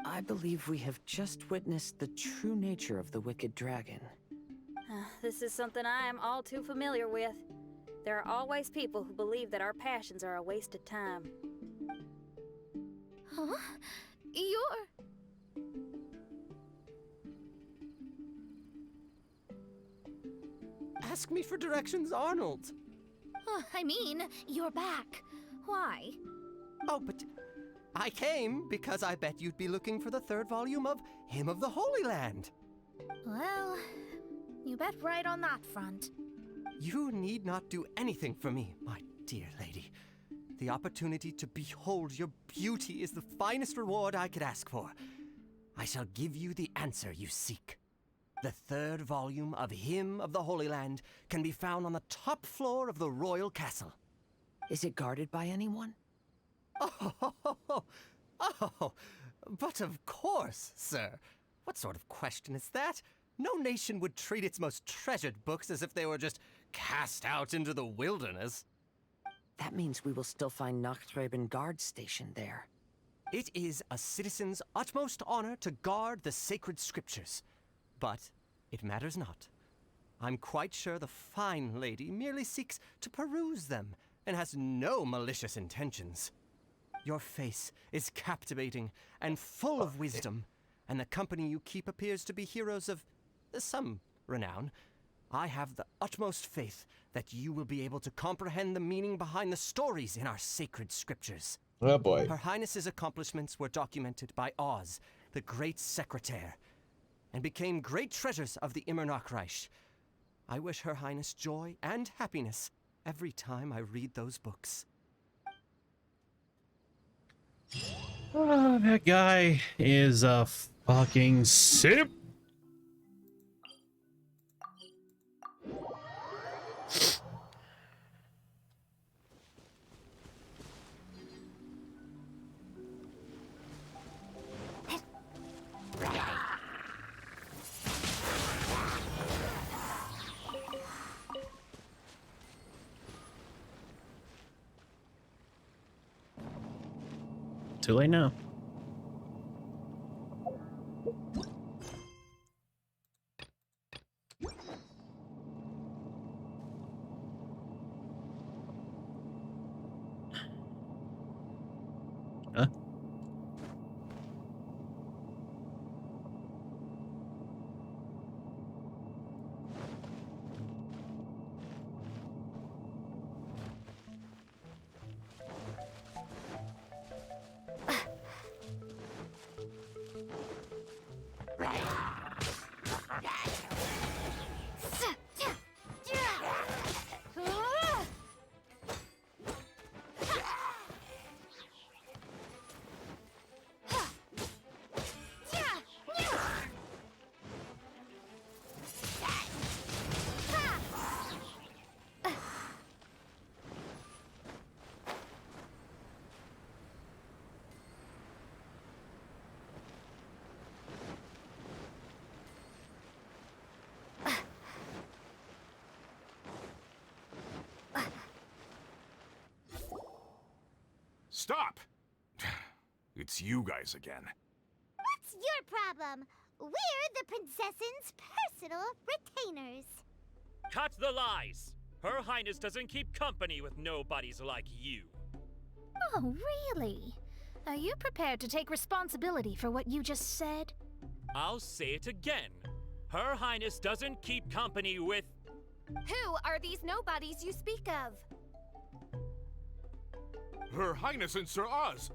I believe we have just witnessed the true nature of the wicked dragon. This is something I am all too familiar with. There are always people who believe that our passions are a waste of time. Huh? Ask me for directions, Arnold. I mean, you're back. Why? Oh, but I came because I bet you'd be looking for the third volume of Hymn of the Holy Land. Well, you bet right on that front. You need not do anything for me, my dear lady. The opportunity to behold your beauty is the finest reward I could ask for. I shall give you the answer you seek. The third volume of Hymn of the Holy Land can be found on the top floor of the royal castle. Is it guarded by anyone? Oh, but of course, sir. What sort of question is that? No nation would treat its most treasured books as if they were just cast out into the wilderness. That means we will still find Nachthreben guard stationed there. It is a citizen's utmost honor to guard the sacred scriptures. But it matters not. I'm quite sure the fine lady merely seeks to peruse them and has no malicious intentions. Your face is captivating and full of wisdom, and the company you keep appears to be heroes of some renown. I have the utmost faith that you will be able to comprehend the meaning behind the stories in our sacred scriptures. Oh boy. Her Highness's accomplishments were documented by Oz, the great secretary, and became great treasures of the Immernachtreich. I wish Her Highness joy and happiness every time I read those books. Oh, that guy is a fucking simp. Too late now. Huh? Stop! It's you guys again. What's your problem? We're the princess's personal retainers. Cut the lies! Her Highness doesn't keep company with nobodies like you. Oh, really? Are you prepared to take responsibility for what you just said? I'll say it again. Her Highness doesn't keep company with... Who are these nobodies you speak of? Her Highness and Sir Oz.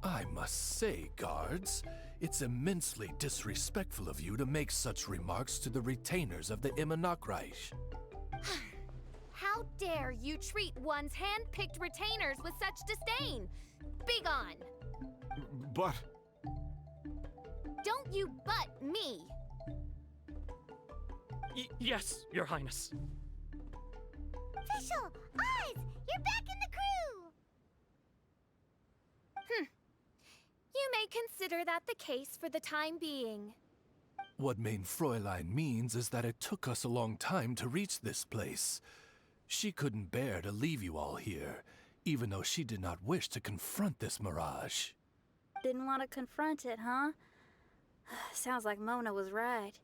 I must say, guards, it's immensely disrespectful of you to make such remarks to the retainers of the Immernachtreich. How dare you treat one's hand-picked retainers with such disdain? Begone! But... Don't you butt me! Yes, Your Highness. Official! Oz! You're back in the crew! You may consider that the case for the time being. What Mein Fräulein means is that it took us a long time to reach this place. She couldn't bear to leave you all here, even though she did not wish to confront this mirage. Didn't want to confront it, huh? Sounds like Mona was right.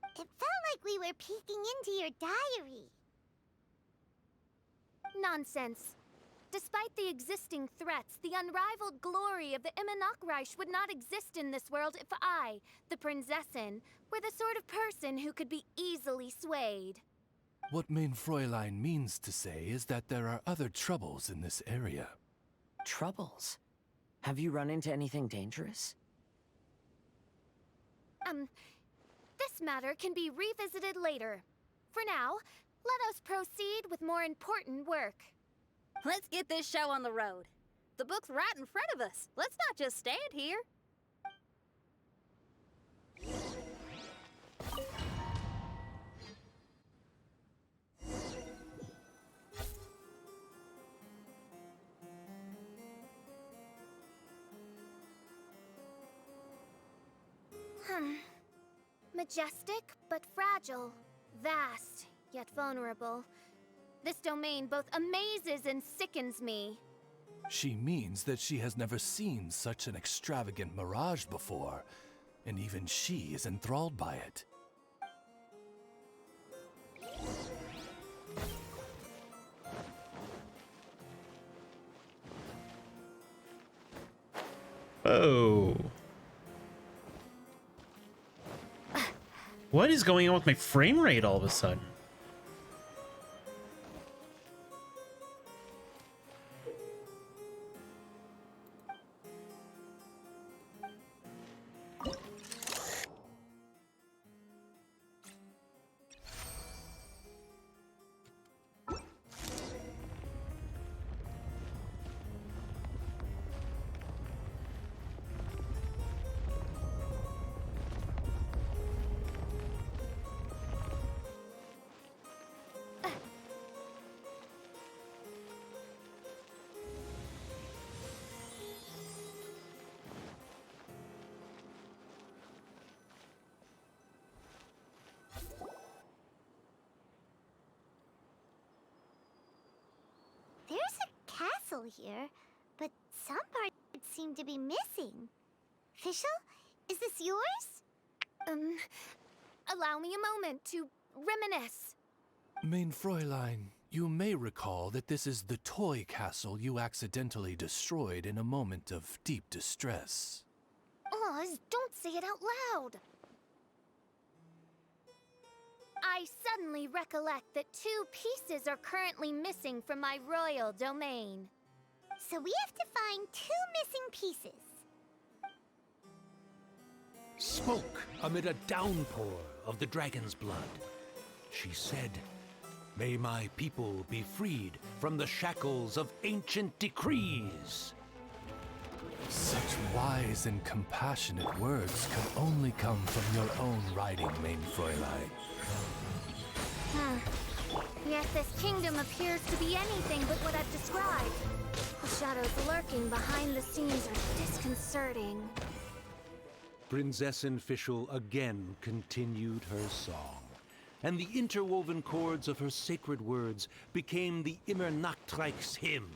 It felt like we were peeking into your diary. Nonsense. Despite the existing threats, the unrivaled glory of the Immernachtreich would not exist in this world if I, the Prinzessin, were the sort of person who could be easily swayed. What Mein Fräulein means to say is that there are other troubles in this area. Troubles? Have you run into anything dangerous? This matter can be revisited later. For now, let us proceed with more important work. Let's get this show on the road. The book's right in front of us. Let's not just stand here. Majestic, but fragile. Vast, yet vulnerable. This domain both amazes and sickens me. She means that she has never seen such an extravagant mirage before, and even she is enthralled by it. Oh. What is going on with my frame rate all of a sudden? There's a castle here, but some parts seem to be missing. Fischl, is this yours? Allow me a moment to reminisce. Mein Fräulein, you may recall that this is the toy castle you accidentally destroyed in a moment of deep distress. Oz, don't say it out loud. I suddenly recollect that 2 pieces are currently missing from my royal domain. So we have to find 2 missing pieces. Spoke amid a downpour of the dragon's blood. She said, "May my people be freed from the shackles of ancient decrees." Such wise and compassionate words can only come from your own writing, Mein Fräulein. Yet this kingdom appears to be anything but what I've described. The shadows lurking behind the scenes are disconcerting. Prinzessin Fischl again continued her song, and the interwoven chords of her sacred words became the Immernachtreich's hymn.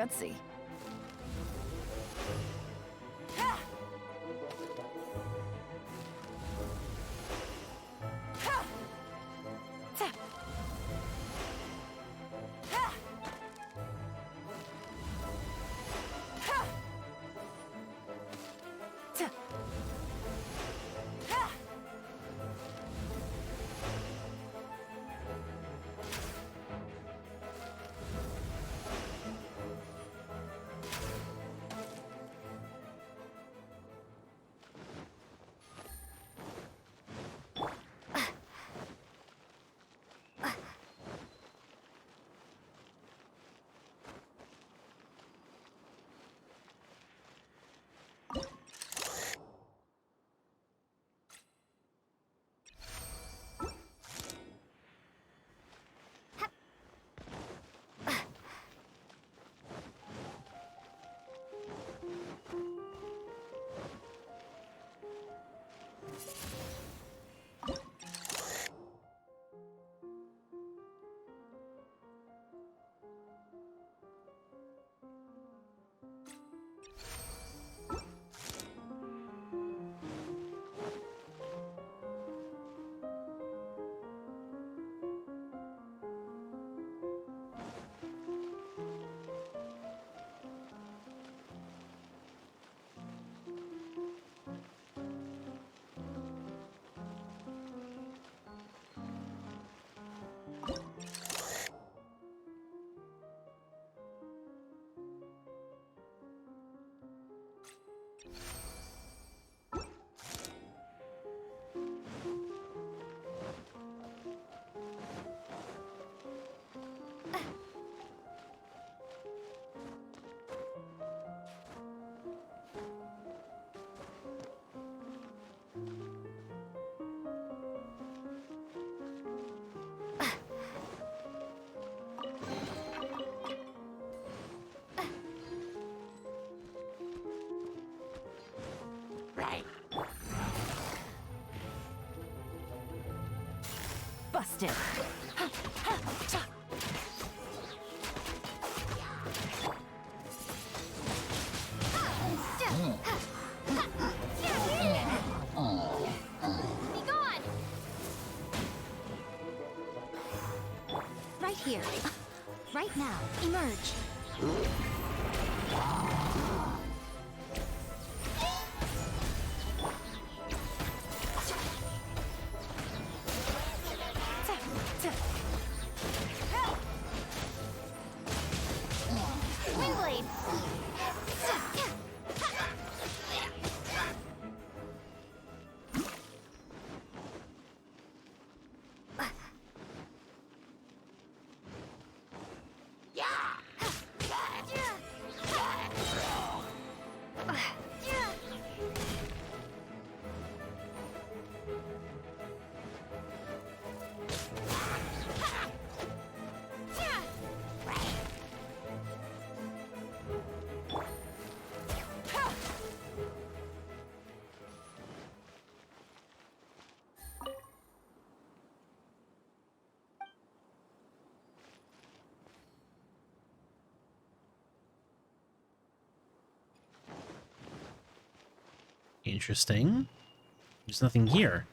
fancy. Busted. Be gone! Right here. Right now. Emerge. Windblade! Interesting. There's nothing here.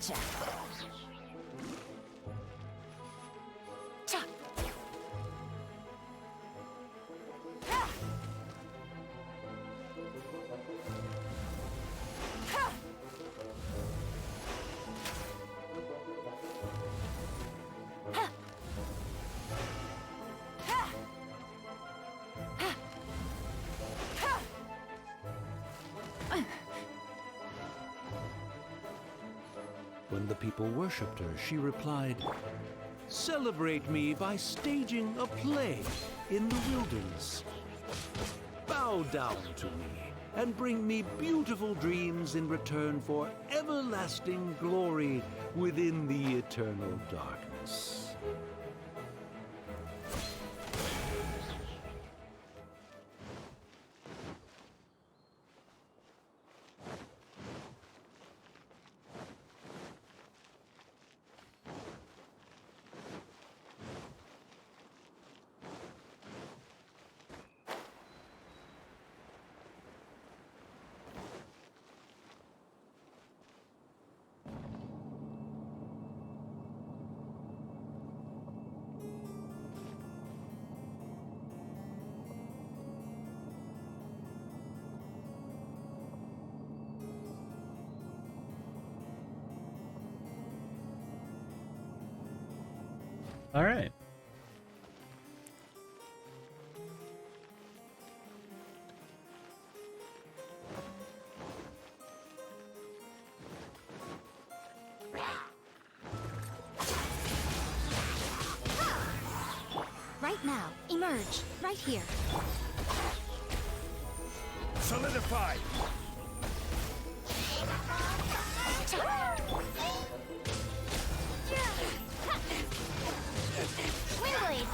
Gotcha. When the people worshipped her, she replied, "Celebrate me by staging a play in the wilderness. Bow down to me and bring me beautiful dreams in return for everlasting glory within the eternal darkness." All right. Right now, emerge. Right here. Solidify! Windblade.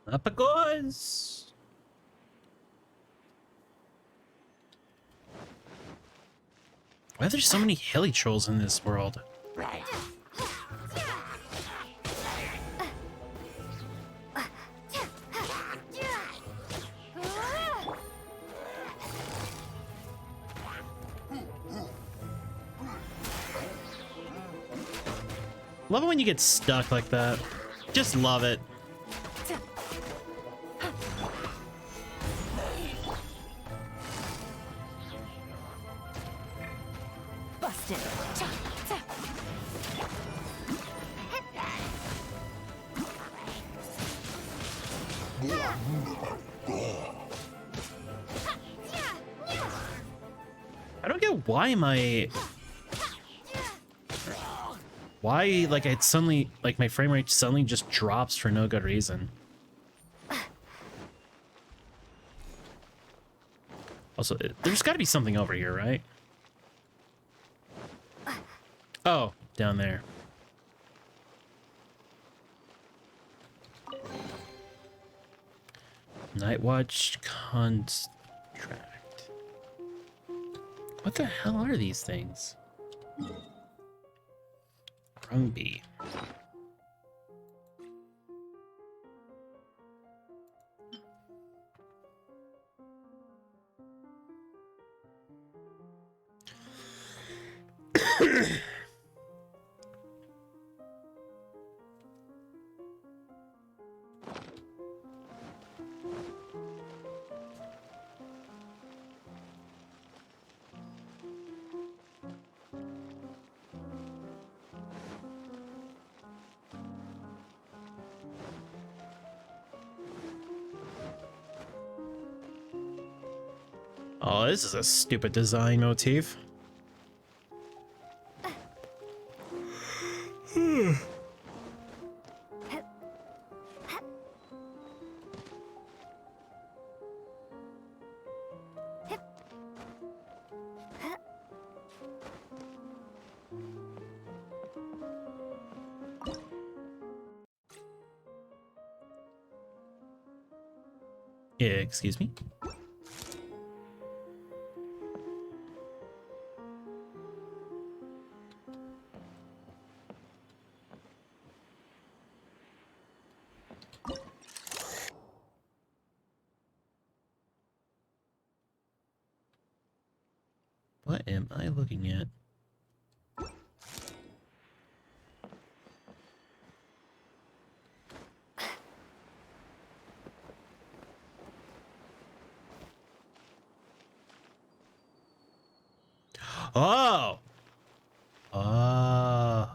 Apagos. Why are there so many hilly trolls in this world? Love it when you get stuck like that. Just love it. Busted. I don't get why why like it suddenly like my frame rate suddenly just drops for no good reason. Also, there's got to be something over here, right? Oh, down there. Night Watch contract. What the hell are these things? Rumby. Oh, this is a stupid design motif. Excuse me. What am I looking at? Oh! Oh.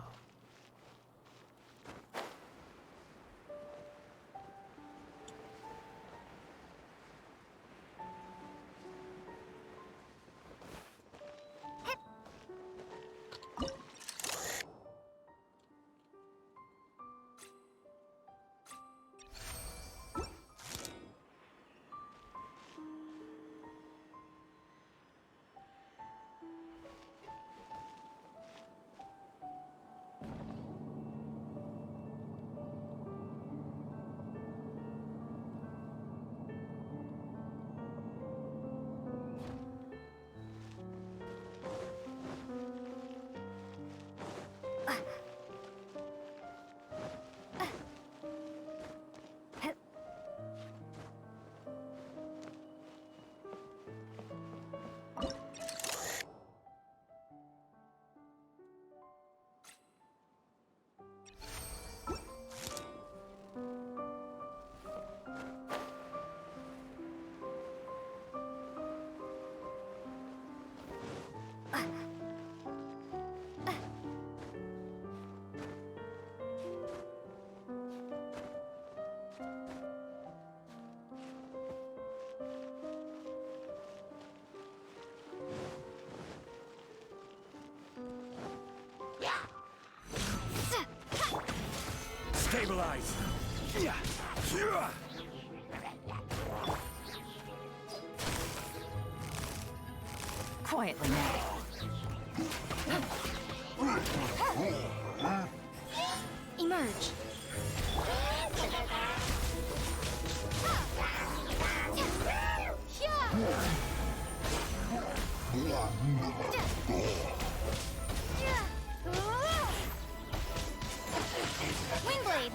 Stabilize! Quietly now. Emerge. Windblade.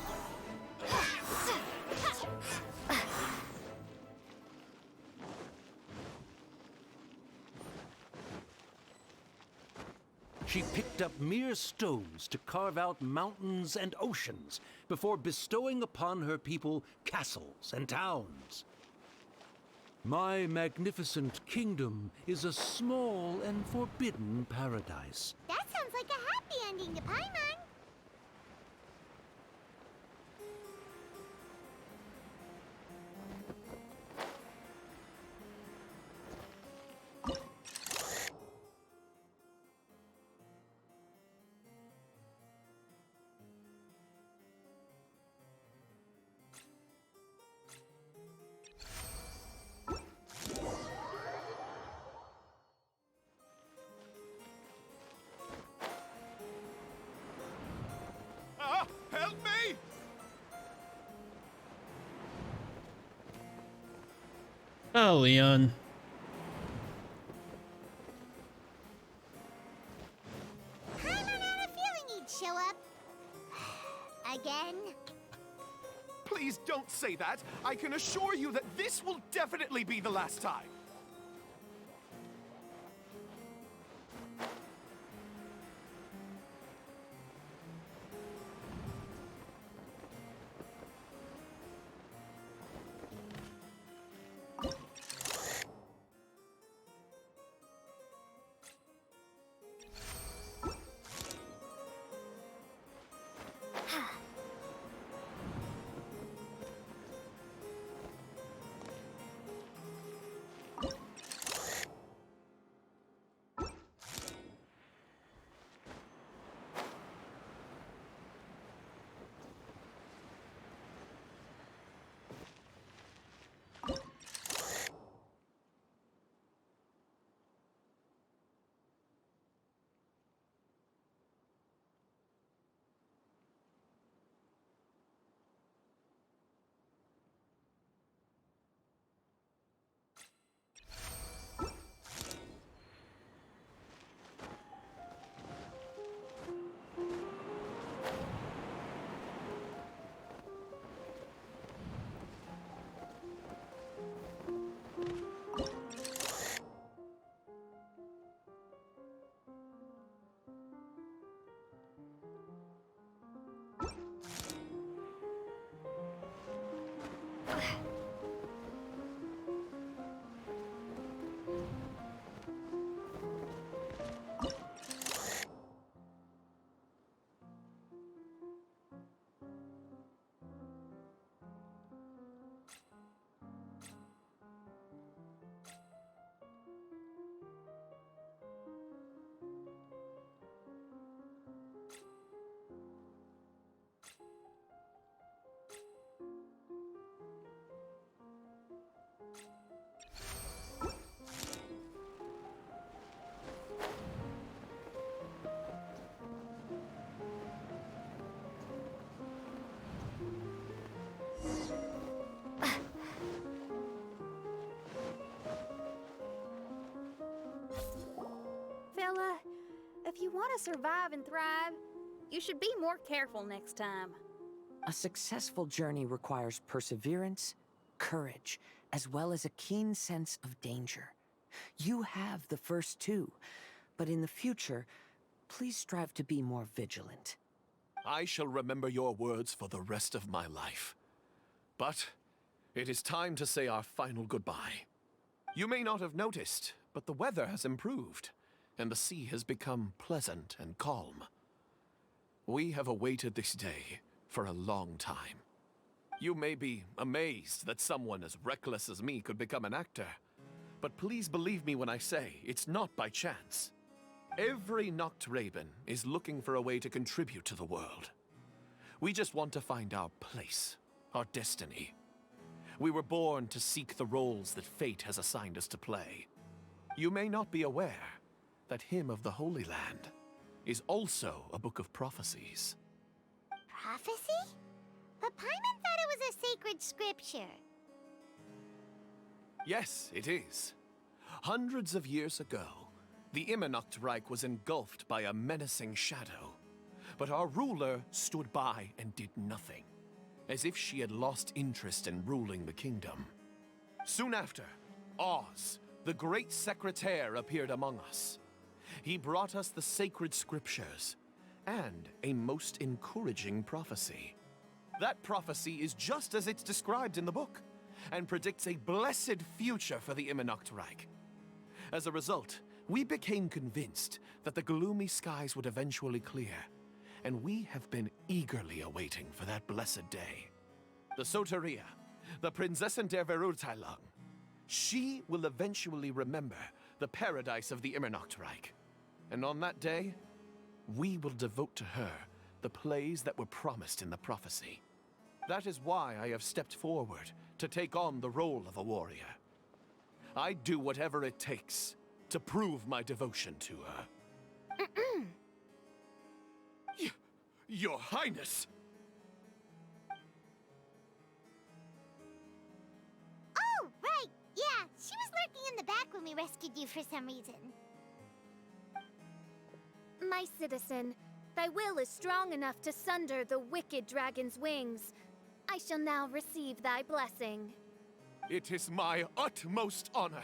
She picked up mere stones to carve out mountains and oceans before bestowing upon her people castles and towns. My magnificent kingdom is a small and forbidden paradise. That sounds like a happy ending to Paimon. Help me! Oh, Leon. Paimon had a feeling he'd show up. Again? Please don't say that. I can assure you that this will definitely be the last time. If you want to survive and thrive, you should be more careful next time. A successful journey requires perseverance, courage, as well as a keen sense of danger. You have the first two, but in the future, please strive to be more vigilant. I shall remember your words for the rest of my life. But it is time to say our final goodbye. You may not have noticed, but the weather has improved, and the sea has become pleasant and calm. We have awaited this day for a long time. You may be amazed that someone as reckless as me could become an actor, but please believe me when I say it's not by chance. Every Noct Raven is looking for a way to contribute to the world. We just want to find our place, our destiny. We were born to seek the roles that fate has assigned us to play. You may not be aware that Hymn of the Holy Land is also a book of prophecies. Prophecy? But Paimon thought it was a sacred scripture. Yes, it is. Hundreds of years ago, the Immernachtreich was engulfed by a menacing shadow. But our ruler stood by and did nothing, as if she had lost interest in ruling the kingdom. Soon after, Oz, the great secretaire, appeared among us. He brought us the sacred scriptures and a most encouraging prophecy. That prophecy is just as it's described in the book, and predicts a blessed future for the Immernachtreich. As a result, we became convinced that the gloomy skies would eventually clear, and we have been eagerly awaiting for that blessed day. The Soteria, the Prinzessin der Verurteilung, she will eventually remember the paradise of the Immernachtreich. And on that day, we will devote to her the plays that were promised in the prophecy. That is why I have stepped forward to take on the role of a warrior. I'd do whatever it takes to prove my devotion to her. Your Highness! Oh, right! Yeah, she was lurking in the back when we rescued you for some reason. My citizen, thy will is strong enough to sunder the wicked dragon's wings. I shall now receive thy blessing. It is my utmost honor.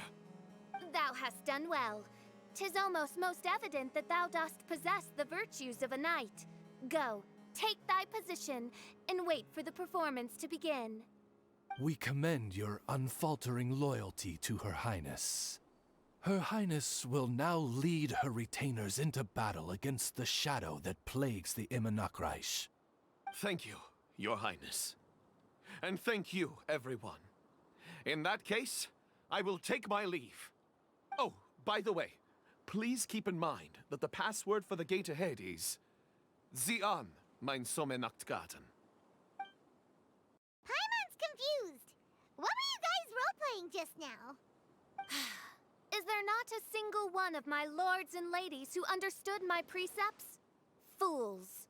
Thou hast done well. 'Tis almost most evident that thou dost possess the virtues of a knight. Go, take thy position, and wait for the performance to begin. We commend your unfaltering loyalty to Her Highness. Her Highness will now lead her retainers into battle against the shadow that plagues the Immernachtreich. Thank you, Your Highness. And thank you, everyone. In that case, I will take my leave. Oh, by the way, please keep in mind that the password for the gate ahead is Zian, mein Sommernachtgarten. Paimon's confused. What were you guys role-playing just now? Is there not a single one of my lords and ladies who understood my precepts? Fools.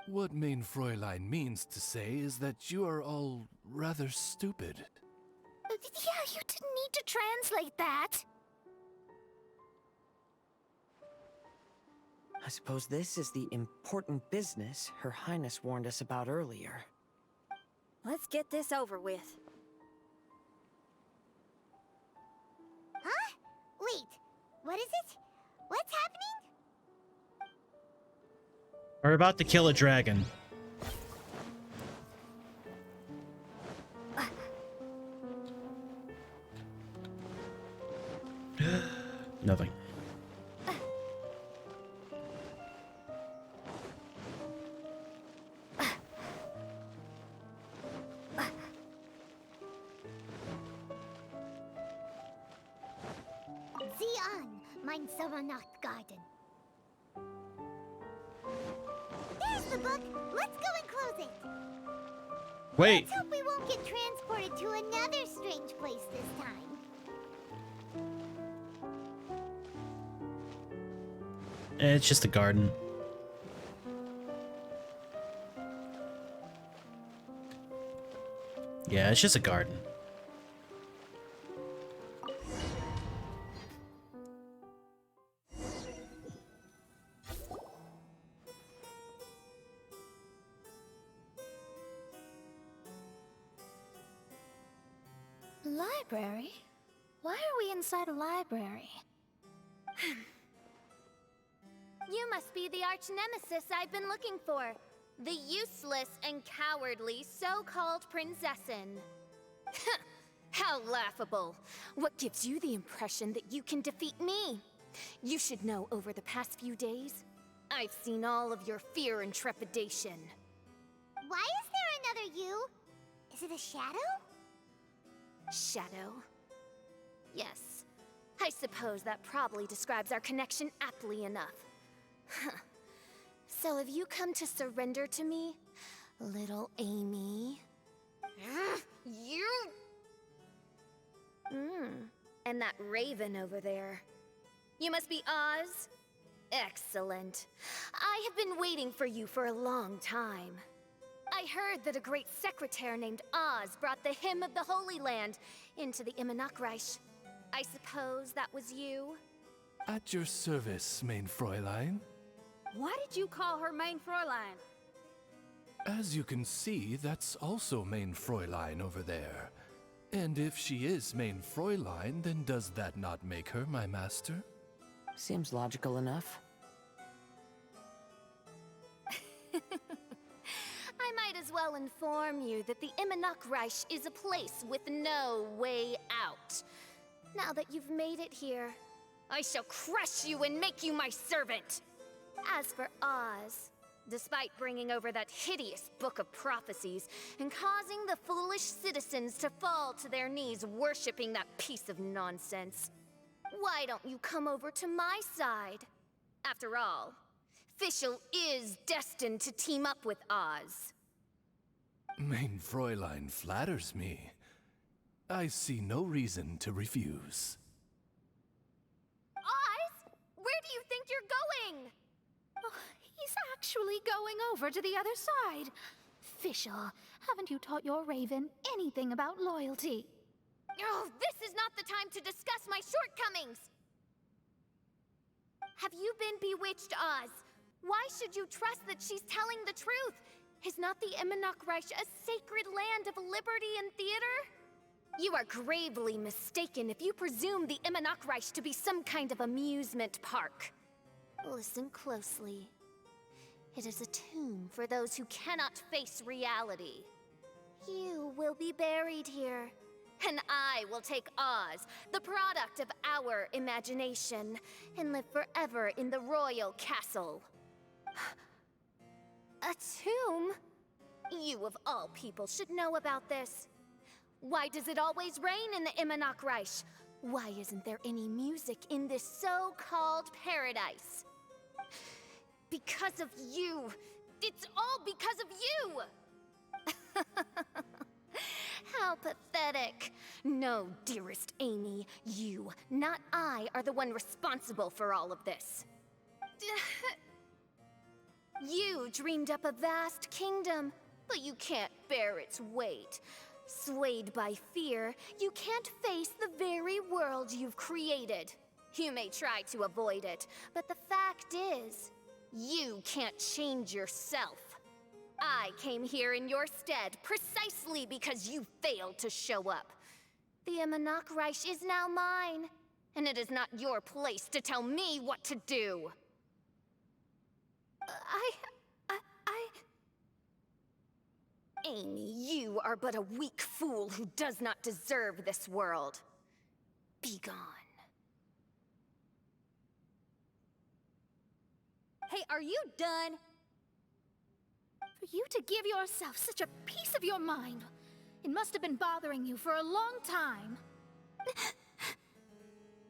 What Mein Fräulein means to say is that you are all rather stupid. Yeah, you didn't need to translate that. I suppose this is the important business Her Highness warned us about earlier. Let's get this over with. Huh? Wait, what is it? What's happening? We're about to kill a dragon. Nothing. Zian, mein Sommernachtgarten. There's the book. Let's go and close it. Wait. Let's hope we won't get transported to another strange place this time. It's just a garden. Yeah, it's just a garden. library? Why are we inside a library? You must be the arch nemesis I've been looking for. The useless and cowardly so-called Princessin. How laughable. What gives you the impression that you can defeat me? You should know over the past few days, I've seen all of your fear and trepidation. Why is there another you? Is it a shadow? Shadow? Yes. I suppose that probably describes our connection aptly enough. So have you come to surrender to me, little Amy? You... And that raven over there. You must be Oz? Excellent. I have been waiting for you for a long time. I heard that a great secretary named Oz brought the Hymn of the Holy Land into the Immernachtreich. I suppose that was you? At your service, main Fräulein. Why did you call her main Fräulein? As you can see, that's also main Fräulein over there. And if she is main Fräulein, then does that not make her my master? Seems logical enough. I might as well inform you that the Immernachtreich is a place with no way out. Now that you've made it here, I shall crush you and make you my servant. As for Oz, despite bringing over that hideous book of prophecies and causing the foolish citizens to fall to their knees worshipping that piece of nonsense, why don't you come over to my side? After all, Fischl is destined to team up with Oz. Main Fräulein flatters me. I see no reason to refuse. Oz? Where do you think you're going? Oh, he's actually going over to the other side. Fischl, haven't you taught your raven anything about loyalty? Oh, this is not the time to discuss my shortcomings! Have you been bewitched, Oz? Why should you trust that she's telling the truth? Is not the Immernachtreich a sacred land of liberty and theater? You are gravely mistaken if you presume the Immernachtreich to be some kind of amusement park. Listen closely. It is a tomb for those who cannot face reality. You will be buried here, and I will take Oz, the product of our imagination, and live forever in the royal castle. A tomb? You of all people should know about this. Why does it always rain in the Immernachtreich? Why isn't there any music in this so-called paradise? Because of you! It's all because of you! How pathetic. No, dearest Amy, you, not I, are the one responsible for all of this. You dreamed up a vast kingdom, but you can't bear its weight. Swayed by fear, you can't face the very world you've created. You may try to avoid it, but the fact is, you can't change yourself. I came here in your stead precisely because you failed to show up. The Immernachtreich is now mine, and it is not your place to tell me what to do. Amy, you are but a weak fool who does not deserve this world. Be gone. Hey, are you done? For you to give yourself such a piece of your mind, it must have been bothering you for a long time.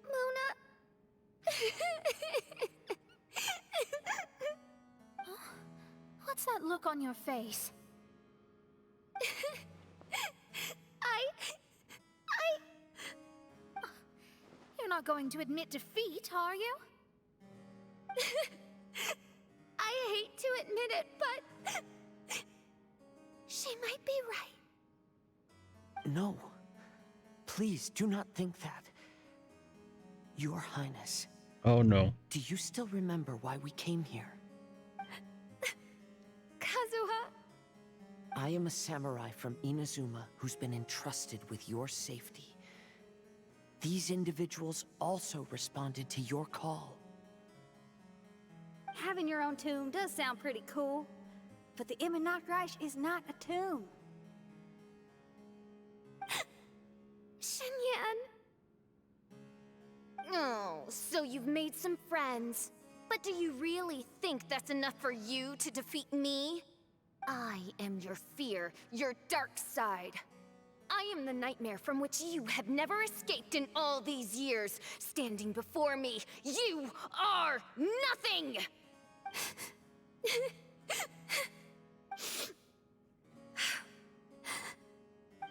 Mona... What's that look on your face? You're not going to admit defeat, are you? I hate to admit it, but... she might be right. No. Please, do not think that. Your Highness. Oh no. Do you still remember why we came here? Kazuha? I am a samurai from Inazuma who's been entrusted with your safety. These individuals also responded to your call. Having your own tomb does sound pretty cool, but the Immernachtreich is not a tomb. Shenyan! Oh, so you've made some friends. But do you really think that's enough for you to defeat me? I am your fear, your dark side. I am the nightmare from which you have never escaped in all these years. Standing before me, you are nothing!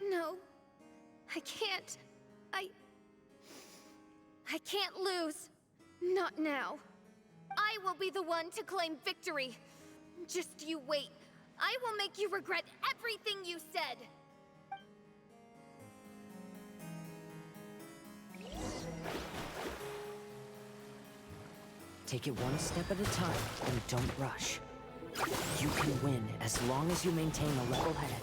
No, I can't. I can't lose. Not now. I will be the one to claim victory. Just you wait. I will make you regret everything you said. Take it one step at a time and don't rush. You can win as long as you maintain a level head.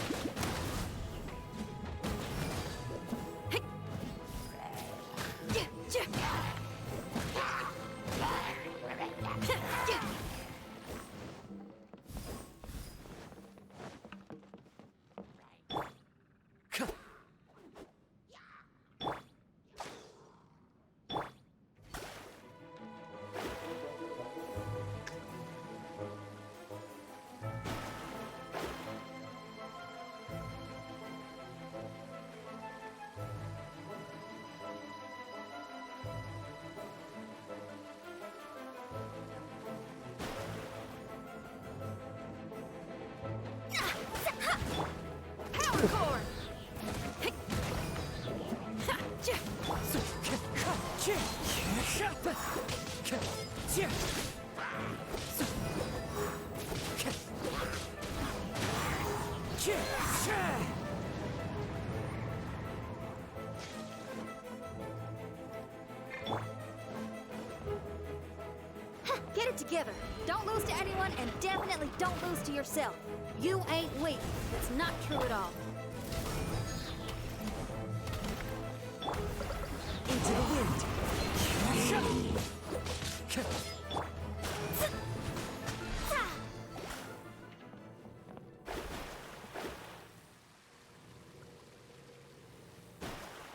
Get it together. Don't lose to anyone, and definitely don't lose to yourself. You ain't weak. That's not true at all. Into the wind.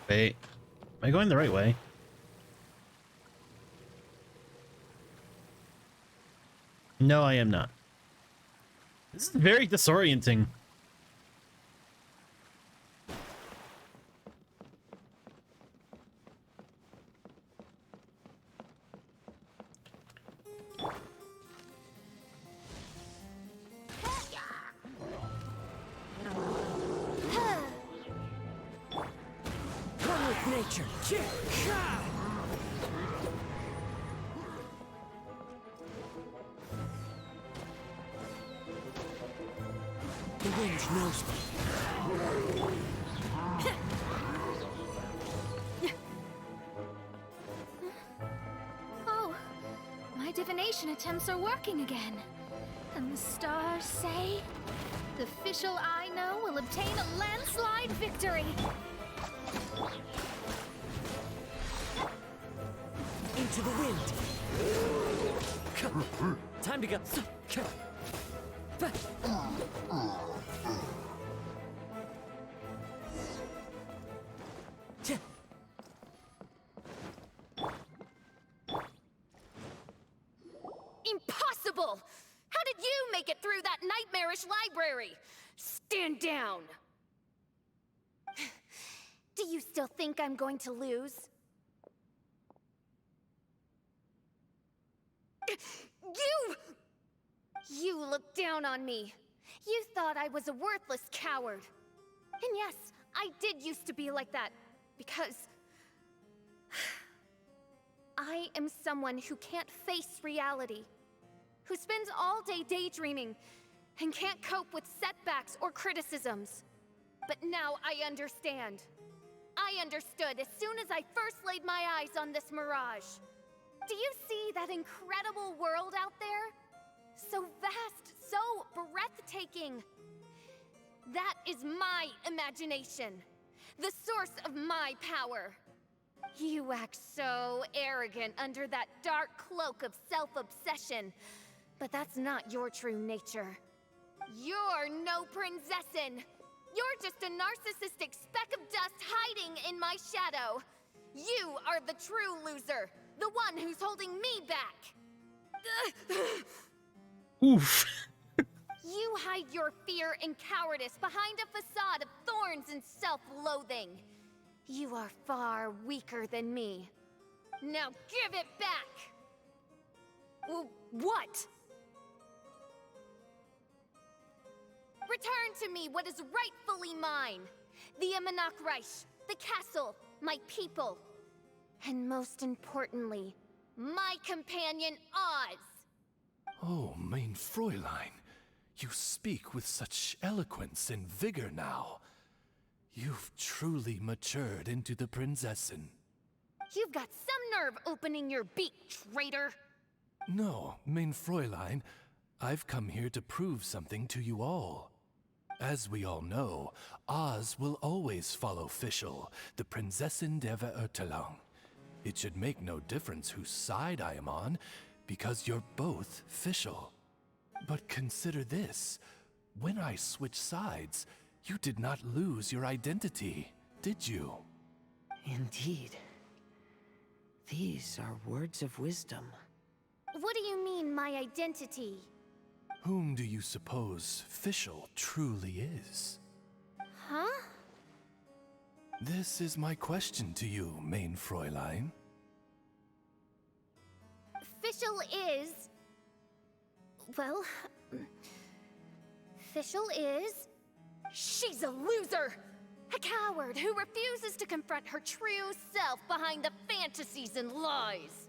Wait, am I going the right way? No, I am not. This is very disorienting. One with nature. The wind knows me. Oh, my divination attempts are working again. And the stars say the official I know will obtain a landslide victory. Into the wind. Time to go. Impossible! How did you make it through that nightmarish library? Stand down! Do you still think I'm going to lose? You looked down on me. You thought I was a worthless coward. And yes, I did used to be like that, because I am someone who can't face reality, who spends all day daydreaming and can't cope with setbacks or criticisms. But now I understand. I understood as soon as I first laid my eyes on this mirage. Do you see that incredible world out there? So vast, so breathtaking. That is my imagination, the source of my power. You act so arrogant under that dark cloak of self-obsession. But that's not your true nature. You're no princessin! You're just a narcissistic speck of dust hiding in my shadow! You are the true loser! The one who's holding me back! Oof. You hide your fear and cowardice behind a facade of thorns and self-loathing. You are far weaker than me. Now give it back! What? Return to me what is rightfully mine. The Imanok, the castle, my people. And most importantly, my companion Oz. Oh, mein Fräulein, you speak with such eloquence and vigor now. You've truly matured into the Prinzessin. You've got some nerve opening your beak, traitor! No, mein Fräulein, I've come here to prove something to you all. As we all know, Oz will always follow Fischl, the Prinzessin der Verurteilung. It should make no difference whose side I am on, because you're both Fischl. But consider this. When I switched sides, you did not lose your identity, did you? Indeed. These are words of wisdom. What do you mean, my identity? Whom do you suppose Fischl truly is? Huh? This is my question to you, mein Fräulein. Fischl is... Well... Fischl is... She's a loser! A coward who refuses to confront her true self behind the fantasies and lies!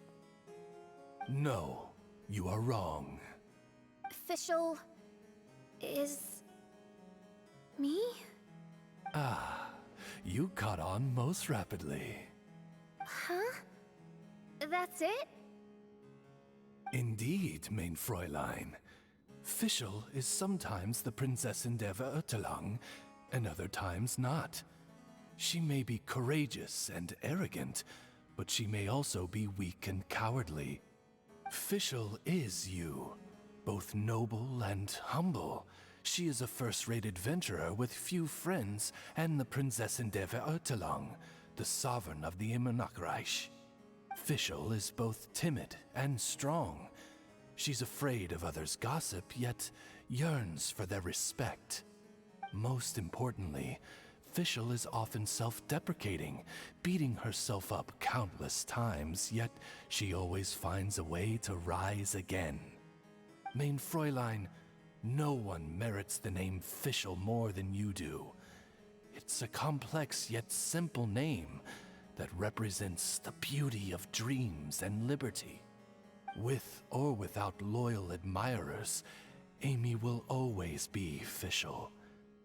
No, you are wrong. Fischl... is... me? Ah, you caught on most rapidly. Huh? That's it? Indeed, mein Fräulein. Fischl is sometimes the Prinzessin der Verurteilung, and other times not. She may be courageous and arrogant, but she may also be weak and cowardly. Fischl is you, both noble and humble. She is a first-rate adventurer with few friends and the Prinzessin der Verurteilung, the sovereign of the Imanok. Fischl is both timid and strong. She's afraid of others' gossip, yet yearns for their respect. Most importantly, Fischl is often self-deprecating, beating herself up countless times, yet she always finds a way to rise again. Mein Fräulein, no one merits the name Fischl more than you do. It's a complex yet simple name that represents the beauty of dreams and liberty. With or without loyal admirers, Amy will always be Fischl.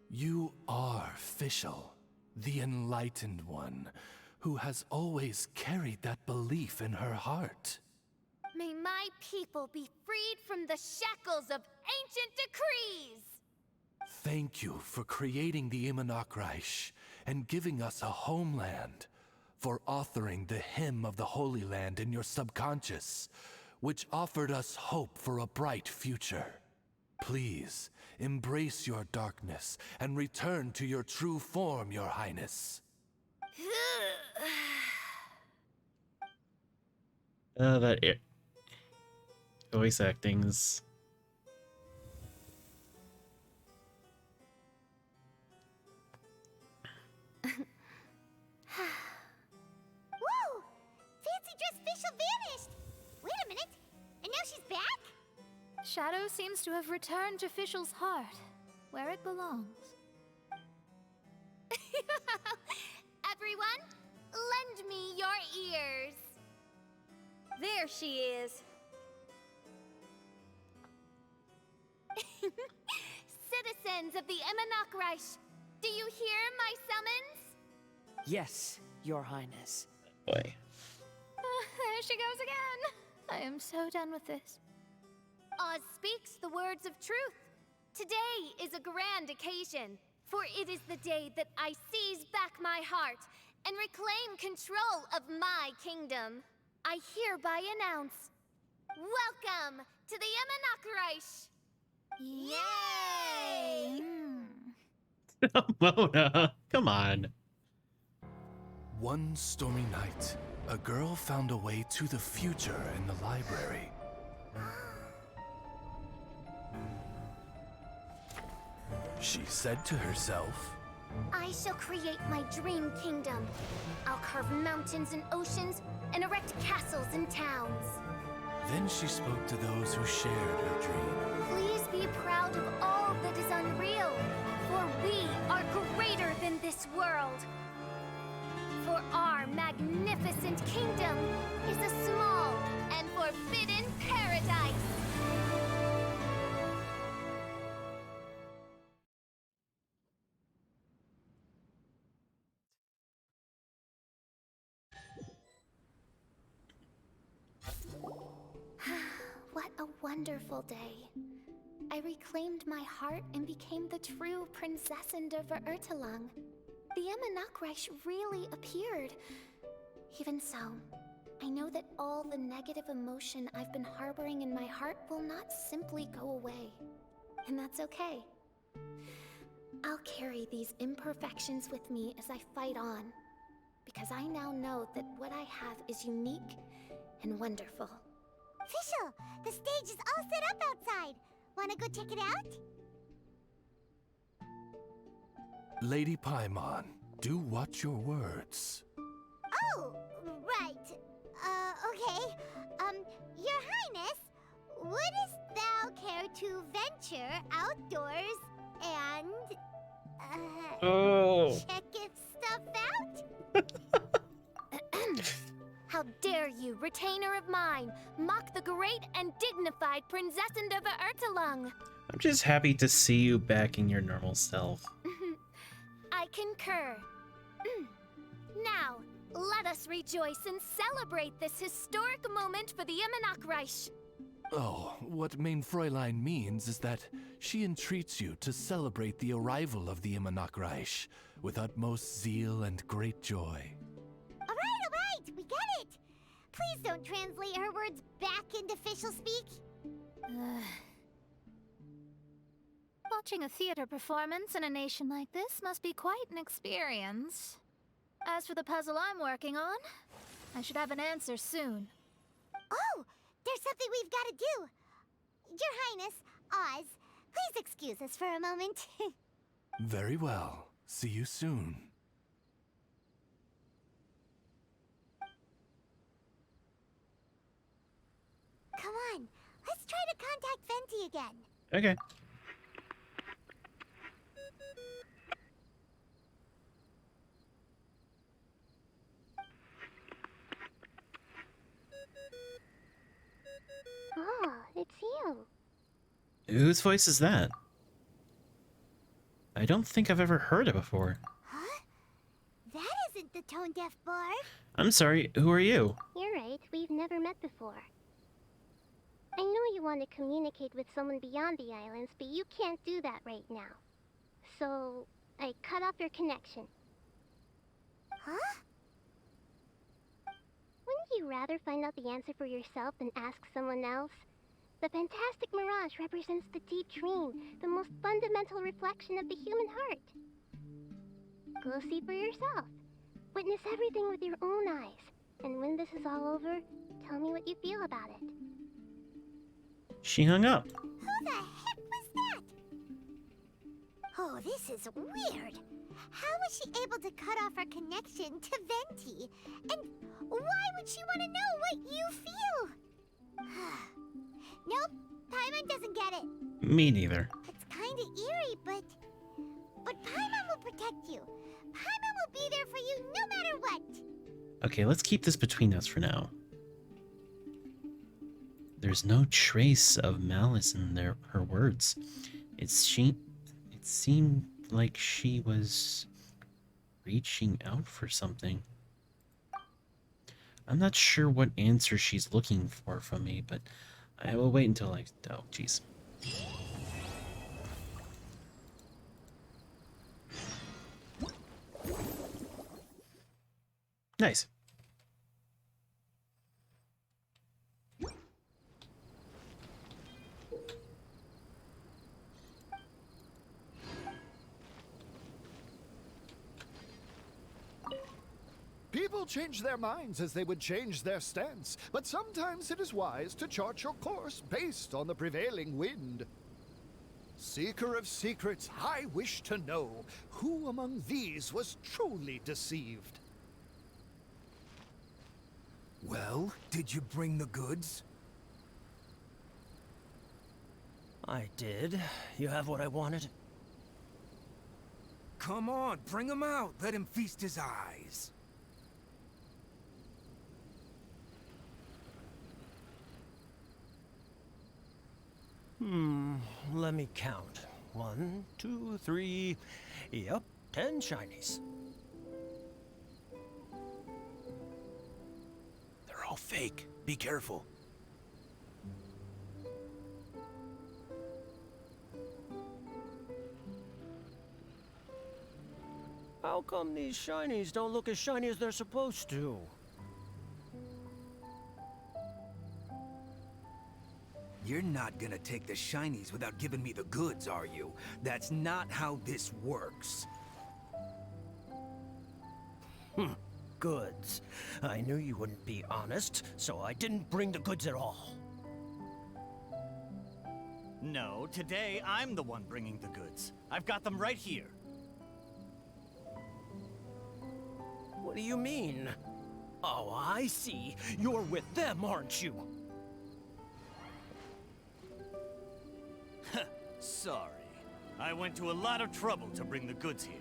You are Fischl, the enlightened one, who has always carried that belief in her heart. May my people be freed from the shackles of ancient decrees! Thank you for creating the Imanok and giving us a homeland, for authoring the hymn of the Holy Land in your subconscious, which offered us hope for a bright future. Please, embrace your darkness and return to your true form, Your Highness. Voice acting's... Whoa! Fancy dress Fischl vanished! Wait a minute, and now she's back? Shadow seems to have returned to Fischl's heart, where it belongs. Everyone, lend me your ears. There she is. Citizens of the Imanok, do you hear my summons? Yes, Your Highness. Boy. There she goes again. I am so done with this. Oz speaks the words of truth. Today is a grand occasion, for it is the day that I seize back my heart and reclaim control of my kingdom, I hereby announce, welcome to the Imanok Reich! Yay! Mona, come on. One stormy night, a girl found a way to the future in the library. She said to herself, I shall create my dream kingdom. I'll carve mountains and oceans and erect castles and towns. Then she spoke to those who shared her dream. Please be proud of all that is unreal, for we are greater than this world. For our magnificent kingdom is a small and forbidden paradise. What a wonderful day. I reclaimed my heart and became the true Prinzessin der Verurteilung. The Imanok Reich really appeared. Even so, I know that all the negative emotion I've been harboring in my heart will not simply go away. And that's okay. I'll carry these imperfections with me as I fight on, because I now know that what I have is unique and wonderful. Official, the stage is all set up outside. Wanna go check it out? Lady Paimon, do watch your words. Oh, right. Okay. Your Highness, wouldst thou care to venture outdoors and, check if stuff out? How dare you, retainer of mine, mock the great and dignified Prinzessin der Verurteilung! I'm just happy to see you back in your normal self. I concur. Now, let us rejoice and celebrate this historic moment for the Imanok Reich. Oh, what Main Fräulein means is that she entreats you to celebrate the arrival of the Imanok Reich with utmost zeal and great joy. All right, we get it. Please don't translate her words back into official speak. Watching a theater performance in a nation like this must be quite an experience. As for the puzzle I'm working on, I should have an answer soon. Oh, there's something we've got to do. Your Highness, Oz, please excuse us for a moment. Very well. See you soon. Come on, let's try to contact Venti again. Okay. Oh, it's you. Whose voice is that? I don't think I've ever heard it before. Huh? That isn't the tone-deaf bard. I'm sorry, who are you? You're right, we've never met before. I know you want to communicate with someone beyond the islands, but you can't do that right now. So, I cut off your connection. Huh? Wouldn't you rather find out the answer for yourself than ask someone else? The fantastic mirage represents the deep dream, the most fundamental reflection of the human heart. Go see for yourself. Witness everything with your own eyes. And when this is all over, tell me what you feel about it. She hung up. Who the heck was that? Oh, this is weird. How was she able to cut off her connection to Venti? And why would she want to know what you feel? Nope, Paimon doesn't get it. Me neither. It's kinda eerie, but Paimon will protect you. Paimon will be there for you no matter what. Okay, let's keep this between us for now. There's no trace of malice in her words. It seemed like she was reaching out for something. I'm not sure what answer she's looking for from me, but I will wait until oh, jeez. Nice. People change their minds as they would change their stance, but sometimes it is wise to chart your course based on the prevailing wind. Seeker of secrets, I wish to know who among these was truly deceived. Well, did you bring the goods? I did. You have what I wanted? Come on, bring him out. Let him feast his eyes. Let me count. 1, 2, 3. Yep, 10 shinies. They're all fake. Be careful. How come these shinies don't look as shiny as they're supposed to? You're not gonna take the shinies without giving me the goods, are you? That's not how this works. Goods. I knew you wouldn't be honest, so I didn't bring the goods at all. No, today I'm the one bringing the goods. I've got them right here. What do you mean? Oh, I see. You're with them, aren't you? Sorry. I went to a lot of trouble to bring the goods here.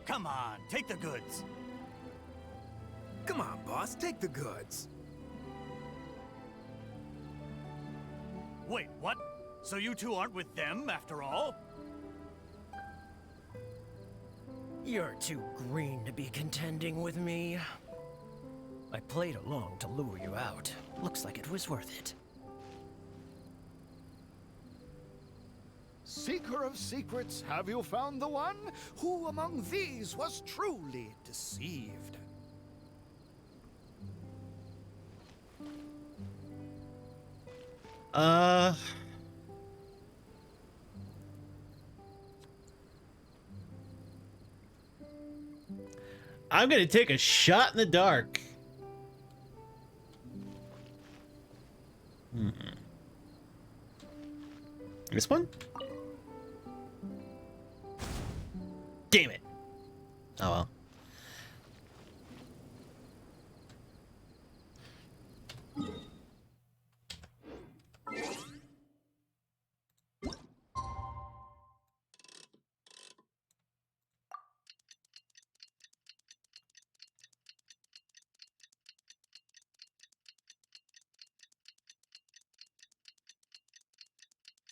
Come on, take the goods. Come on, boss, take the goods. Wait, what? So you two aren't with them after all? You're too green to be contending with me. I played along to lure you out. Looks like it was worth it. Seeker of secrets, have you found the one? Who among these was truly deceived? I'm gonna take a shot in the dark. This one? Damn it. Oh well.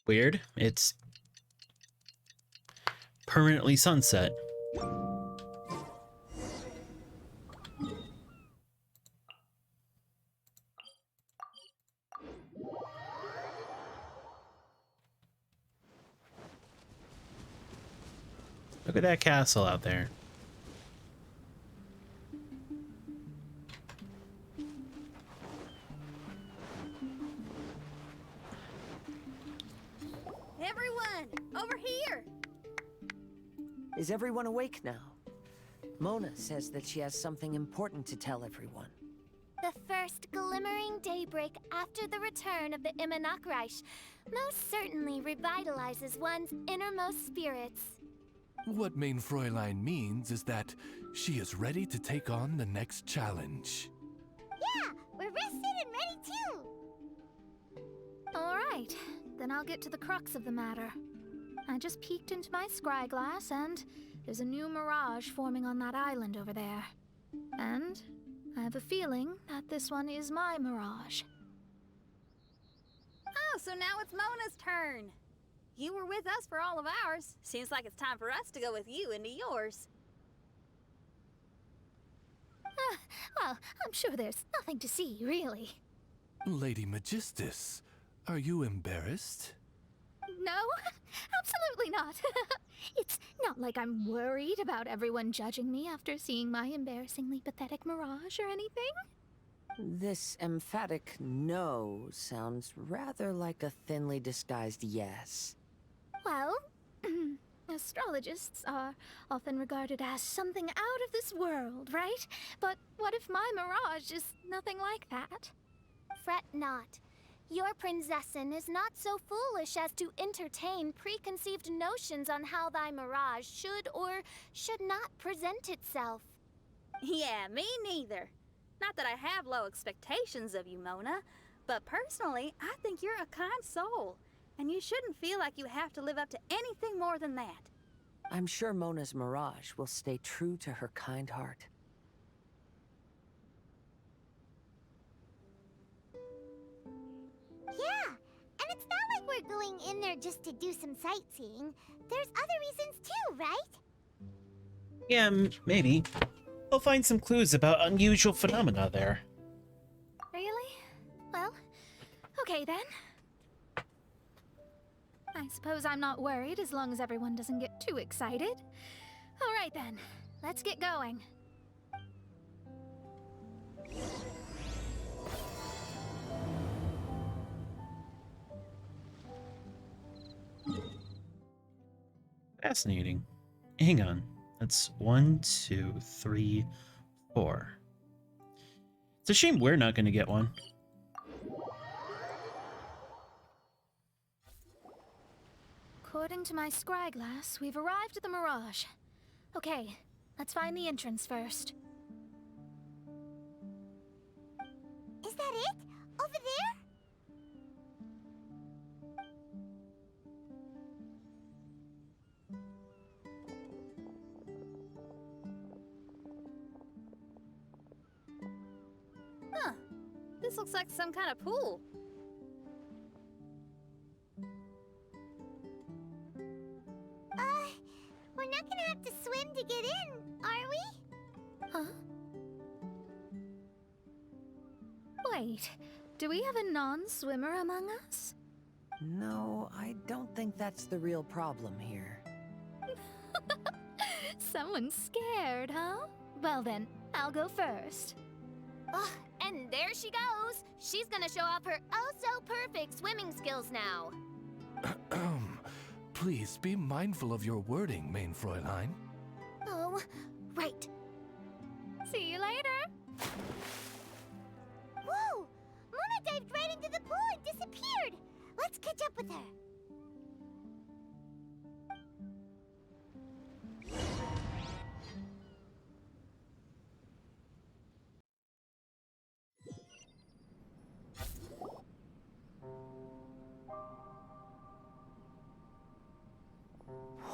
Weird. It's permanently sunset. Look at that castle out there. Everyone, over here! Is everyone awake now? Mona says that she has something important to tell everyone. The first glimmering daybreak after the return of the Imanakraish most certainly revitalizes one's innermost spirits. What Main Fräulein means is that she is ready to take on the next challenge. Yeah, we're rested and ready too. All right, then I'll get to the crux of the matter. I just peeked into my scry glass and there's a new mirage forming on that island over there. And I have a feeling that this one is my mirage. Oh, so now it's Mona's turn. You were with us for all of ours. Seems like it's time for us to go with you into yours. Well, I'm sure there's nothing to see, really. Lady Magistus, are you embarrassed? No, absolutely not. It's not like I'm worried about everyone judging me after seeing my embarrassingly pathetic mirage or anything. This emphatic no sounds rather like a thinly disguised yes. Well, astrologists are often regarded as something out of this world, right? But what if my mirage is nothing like that? Fret not. Your Princessin is not so foolish as to entertain preconceived notions on how thy mirage should or should not present itself. Yeah, me neither. Not that I have low expectations of you, Mona, but personally, I think you're a kind soul, and you shouldn't feel like you have to live up to anything more than that. I'm sure Mona's mirage will stay true to her kind heart. Yeah, and it's not like we're going in there just to do some sightseeing. There's other reasons too, right? Yeah, maybe. We'll find some clues about unusual phenomena there. Really? Well, okay then. I suppose I'm not worried as long as everyone doesn't get too excited. All right then, let's get going. Fascinating. Hang on. That's 1, 2, 3, 4. It's a shame we're not going to get one. According to my scryglass, we've arrived at the Mirage. Okay, let's find the entrance first. Is that it? Over there? Huh. This looks like some kind of pool. We're not gonna have to swim to get in, are we? Huh? Wait, do we have a non-swimmer among us? No, I don't think that's the real problem here. Someone's scared, huh? Well then, I'll go first. Ugh, and there she goes. She's gonna show off her oh-so-perfect swimming skills now. Please be mindful of your wording, main Fräulein. Oh, right. See you later. Whoa! Mona dived right into the pool and disappeared. Let's catch up with her.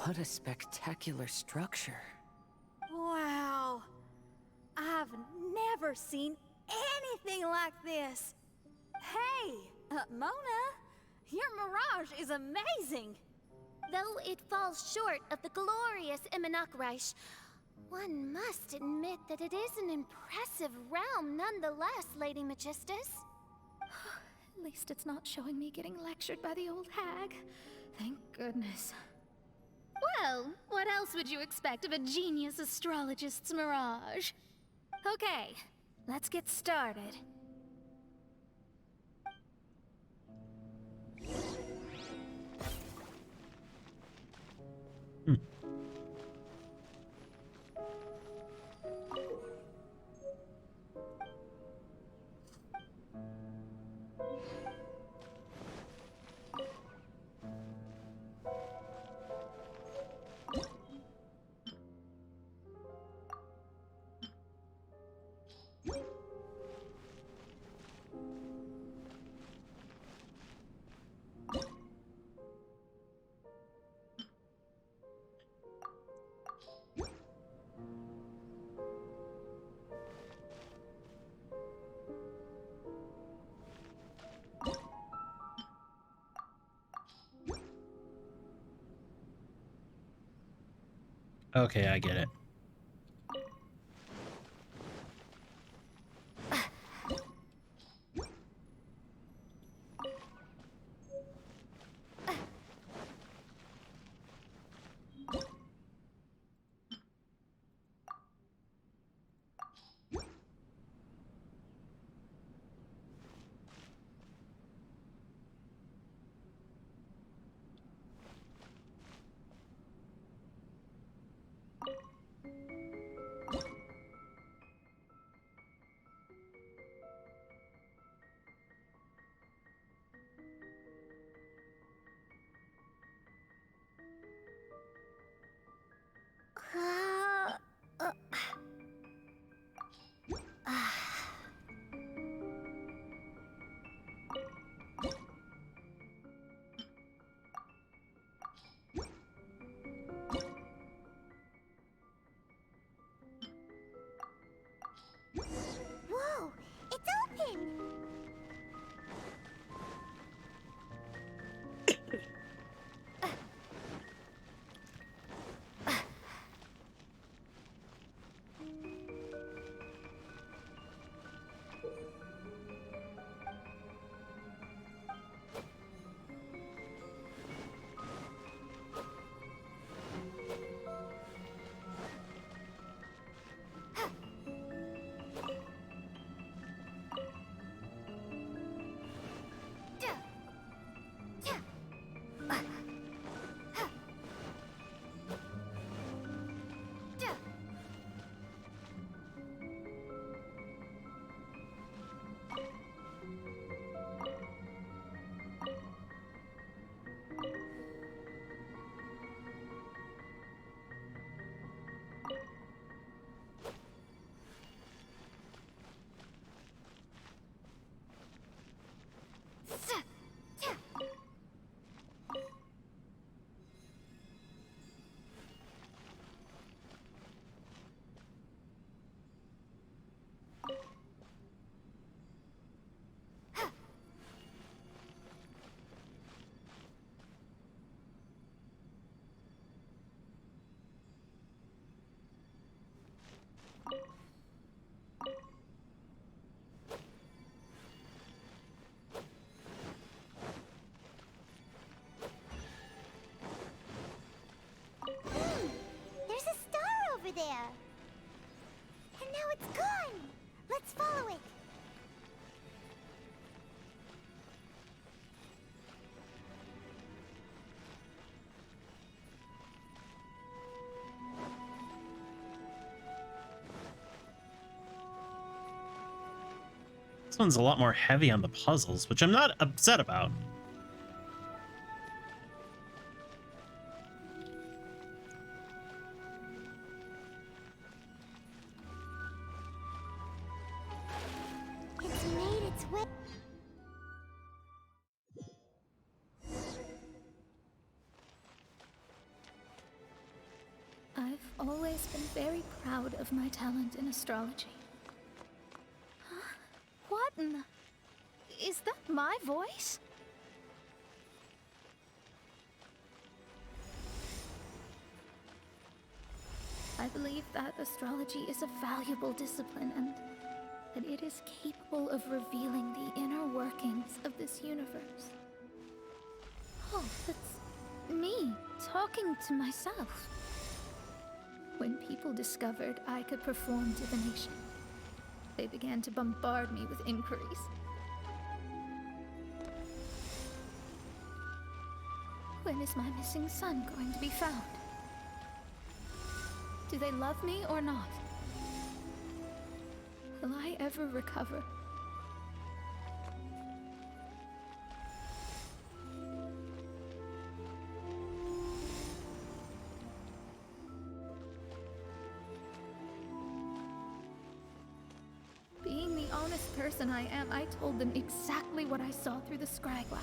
What a spectacular structure. Wow. I've never seen anything like this. Hey, Mona, your mirage is amazing. Though it falls short of the glorious Immernachtreich, one must admit that it is an impressive realm nonetheless, Lady Magistus. At least it's not showing me getting lectured by the old hag. Thank goodness. Well, what else would you expect of a genius astrologist's mirage? Okay, let's get started. Okay, I get it. This one's a lot more heavy on the puzzles, which I'm not upset about. It's made its way. I've always been very proud of my talent in astrology. Huh? What in the... Is that my voice? I believe that astrology is a valuable discipline and that it is capable of revealing the inner workings of this universe. Oh, that's me talking to myself. When people discovered I could perform divination, they began to bombard me with inquiries. When is my missing son going to be found? Do they love me or not? Will I ever recover? Being the honest person I am, I told them exactly what I saw through the scryglass.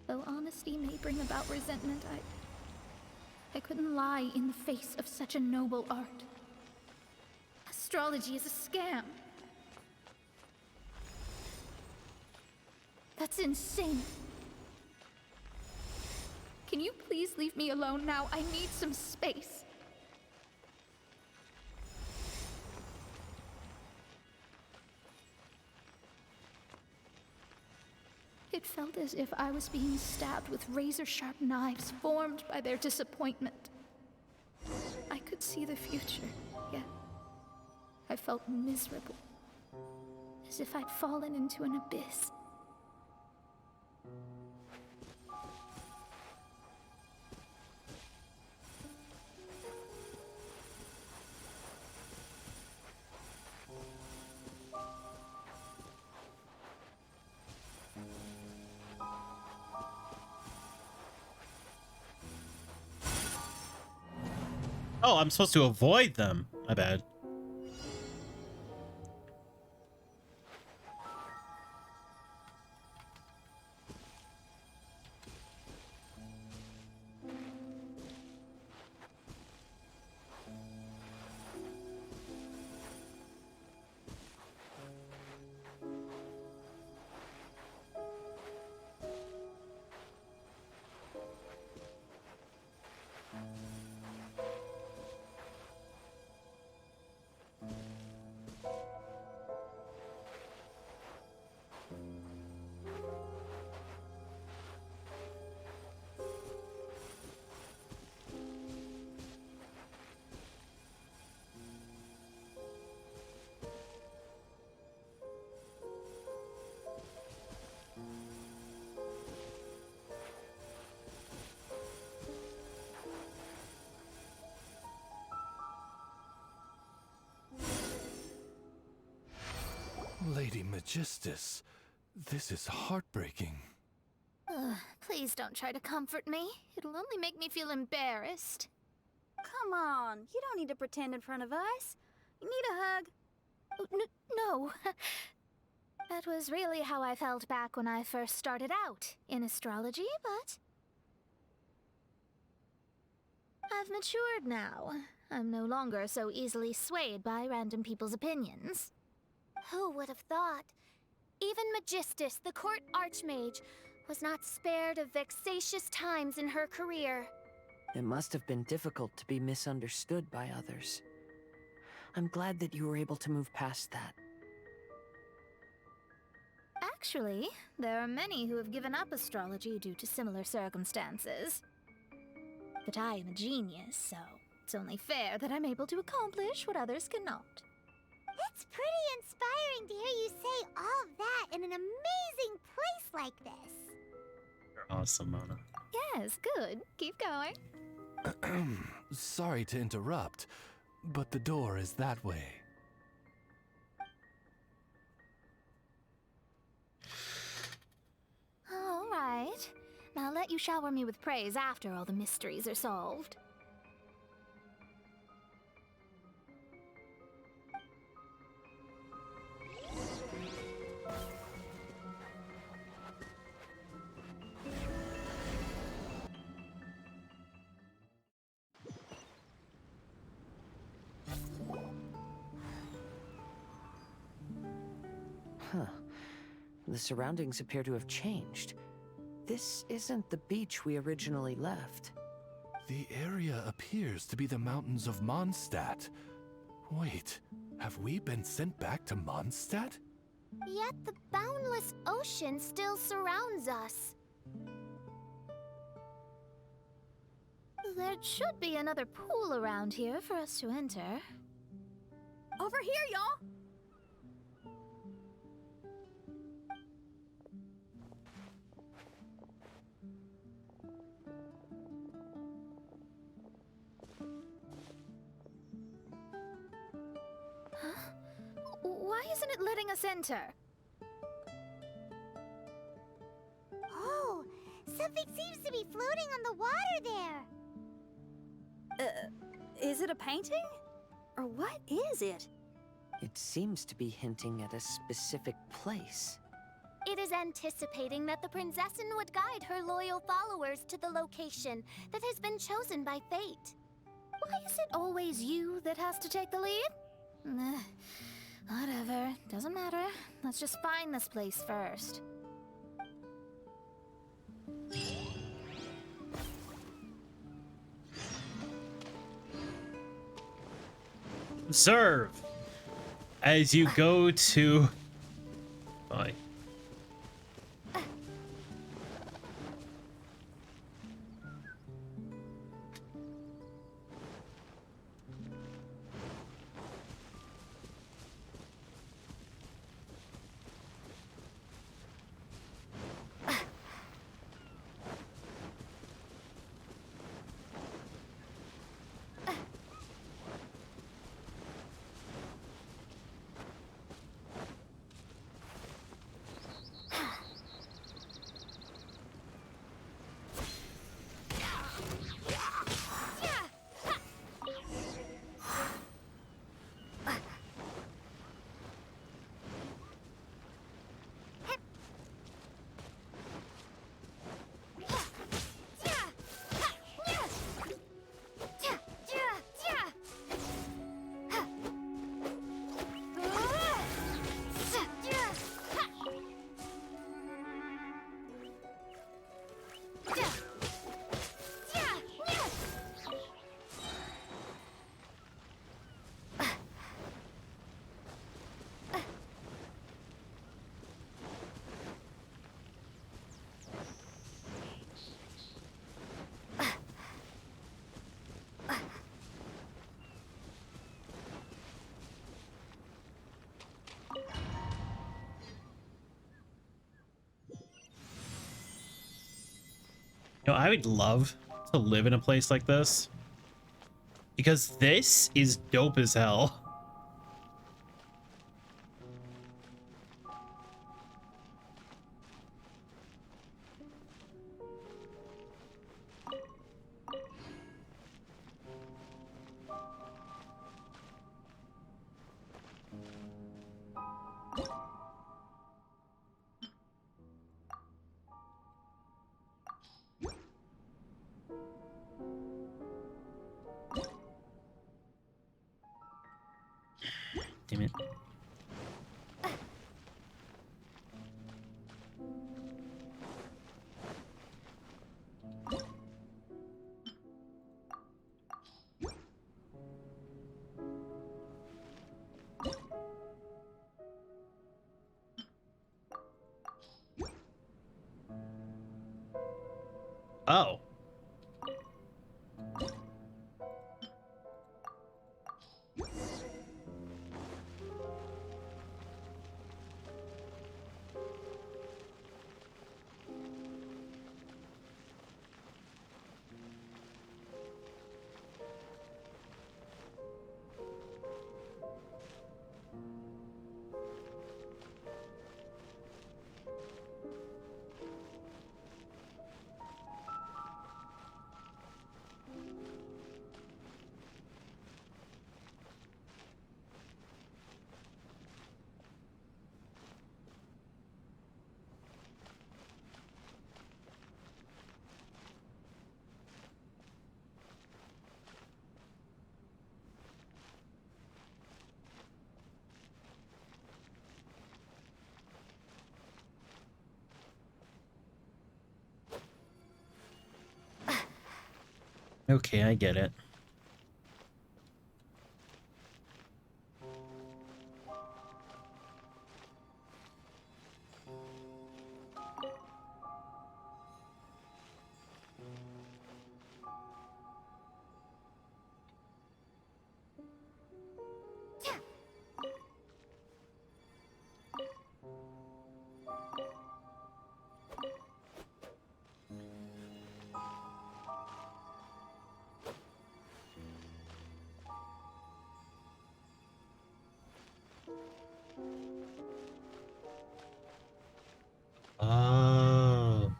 Though honesty may bring about resentment, I couldn't lie in the face of such a noble art. Astrology is a scam. That's insane. Can you please leave me alone now? I need some space. It felt as if I was being stabbed with razor-sharp knives formed by their disappointment. I could see the future, yet I felt miserable, as if I'd fallen into an abyss. Oh, I'm supposed to avoid them. My bad. Lady Magistus, this is heartbreaking. Please don't try to comfort me. It'll only make me feel embarrassed. Come on, you don't need to pretend in front of us. You need a hug. No. That was really how I felt back when I first started out in astrology, but I've matured now. I'm no longer so easily swayed by random people's opinions. Who would have thought? Even Magistus, the court archmage, was not spared of vexatious times in her career. It must have been difficult to be misunderstood by others. I'm glad that you were able to move past that. Actually, there are many who have given up astrology due to similar circumstances. But I am a genius, so it's only fair that I'm able to accomplish what others cannot. It's pretty inspiring to hear you say all that in an amazing place like this. You're awesome, Mona. Yes, good. Keep going. Sorry to interrupt, but the door is that way. All right. Now I'll let you shower me with praise after all the mysteries are solved. Huh. The surroundings appear to have changed. This isn't the beach we originally left. The area appears to be the mountains of Mondstadt. Wait, have we been sent back to Mondstadt? Yet the boundless ocean still surrounds us. There should be another pool around here for us to enter. Over here, y'all! Why isn't it letting us enter? Oh, something seems to be floating on the water there. Is it a painting? Or what is it? It seems to be hinting at a specific place. It is anticipating that the Princessin would guide her loyal followers to the location that has been chosen by fate. Why is it always you that has to take the lead? Whatever, doesn't matter. Let's just find this place first. Observe as you go to. Fine. You know, I would love to live in a place like this because this is dope as hell. Damn it. Oh. Okay, I get it. Oh.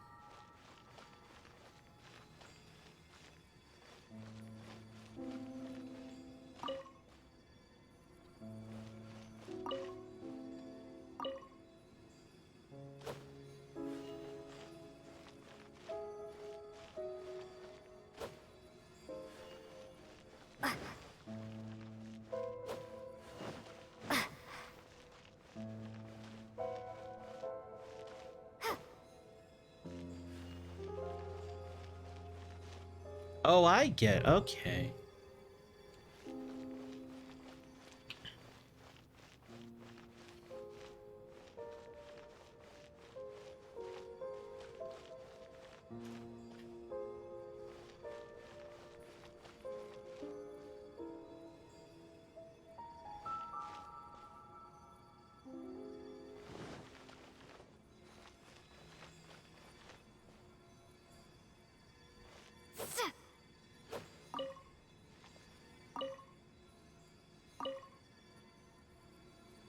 Oh, I get. Okay.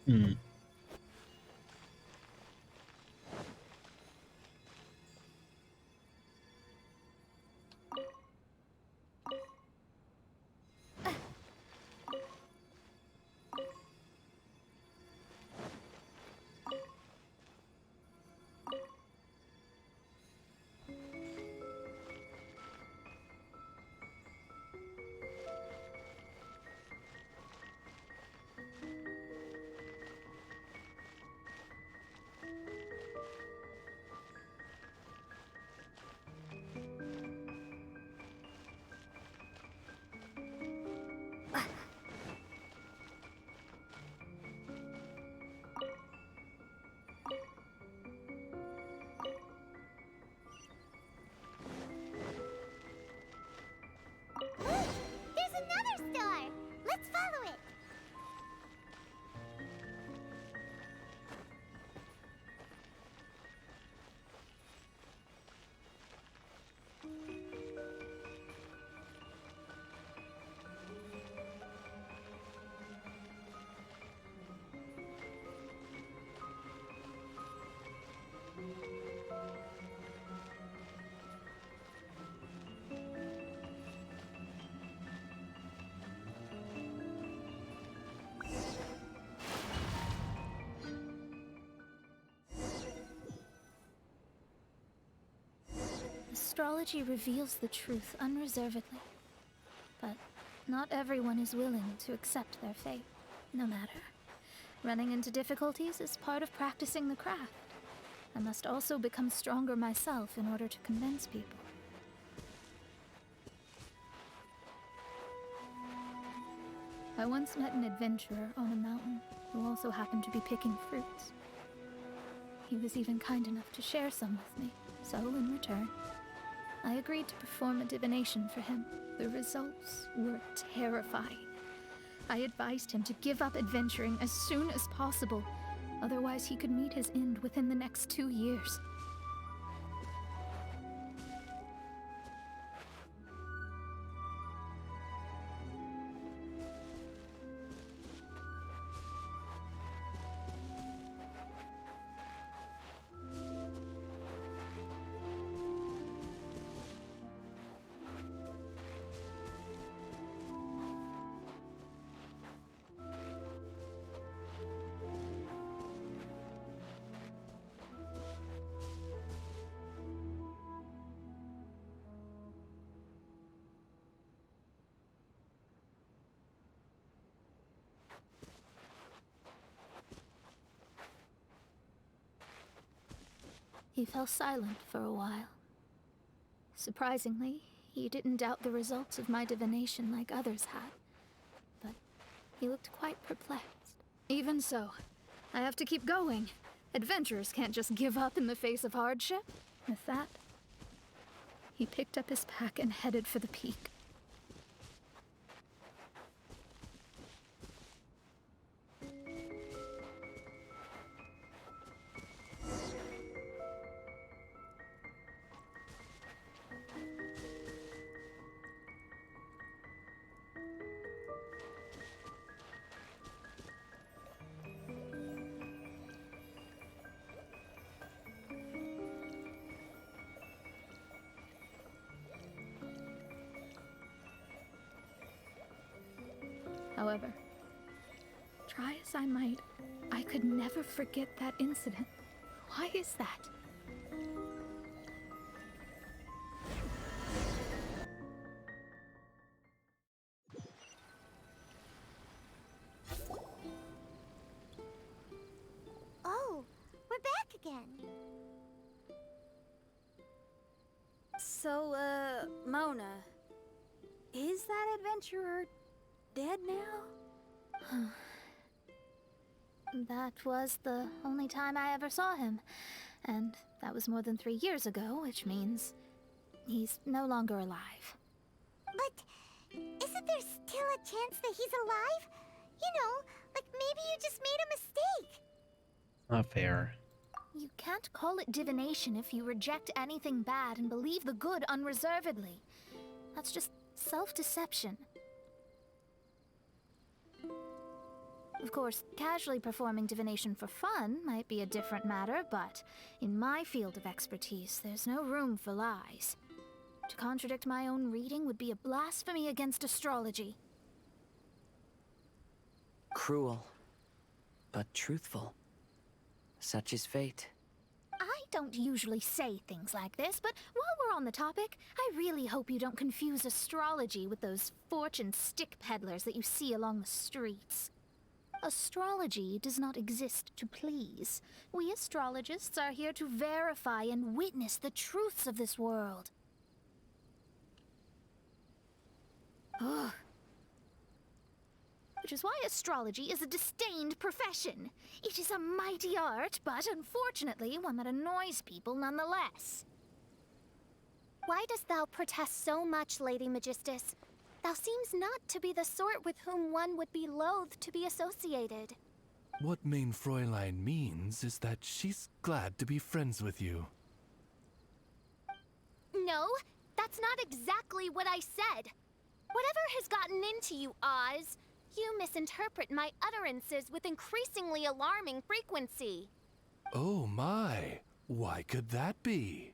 Hmm. There's another star! Let's follow it! Astrology reveals the truth unreservedly. But not everyone is willing to accept their fate, no matter. Running into difficulties is part of practicing the craft. I must also become stronger myself in order to convince people. I once met an adventurer on a mountain who also happened to be picking fruits. He was even kind enough to share some with me, so in return, I agreed to perform a divination for him. The results were terrifying. I advised him to give up adventuring as soon as possible, otherwise he could meet his end within the next 2 years. He fell silent for a while. Surprisingly, He didn't doubt the results of my divination like others had, but he looked quite perplexed. Even so, I have to keep going. Adventurers can't just give up in the face of hardship. With that, he picked up his pack and headed for the peak. However, try as I might, I could never forget that incident. Why is that? Oh, we're back again. So, Mona, is that adventurer dead now? That was the only time I ever saw him, and that was more than 3 years ago, which means he's no longer alive. But isn't there still a chance that he's alive? You know, like maybe you just made a mistake. Not fair. You can't call it divination if you reject anything bad and believe the good unreservedly. That's just self-deception. Of course, casually performing divination for fun might be a different matter, but in my field of expertise, there's no room for lies. To contradict my own reading would be a blasphemy against astrology. Cruel, but truthful. Such is fate. I don't usually say things like this, but while we're on the topic, I really hope you don't confuse astrology with those fortune stick peddlers that you see along the streets. Astrology does not exist to please. We astrologists are here to verify and witness the truths of this world. Ugh. Which is why astrology is a disdained profession. It is a mighty art, but unfortunately one that annoys people nonetheless. Why dost thou protest so much, Lady Magistus? Thou seems not to be the sort with whom one would be loath to be associated. What Main Fräulein means is that she's glad to be friends with you. No, that's not exactly what I said. Whatever has gotten into you, Oz, you misinterpret my utterances with increasingly alarming frequency. Oh my, why could that be?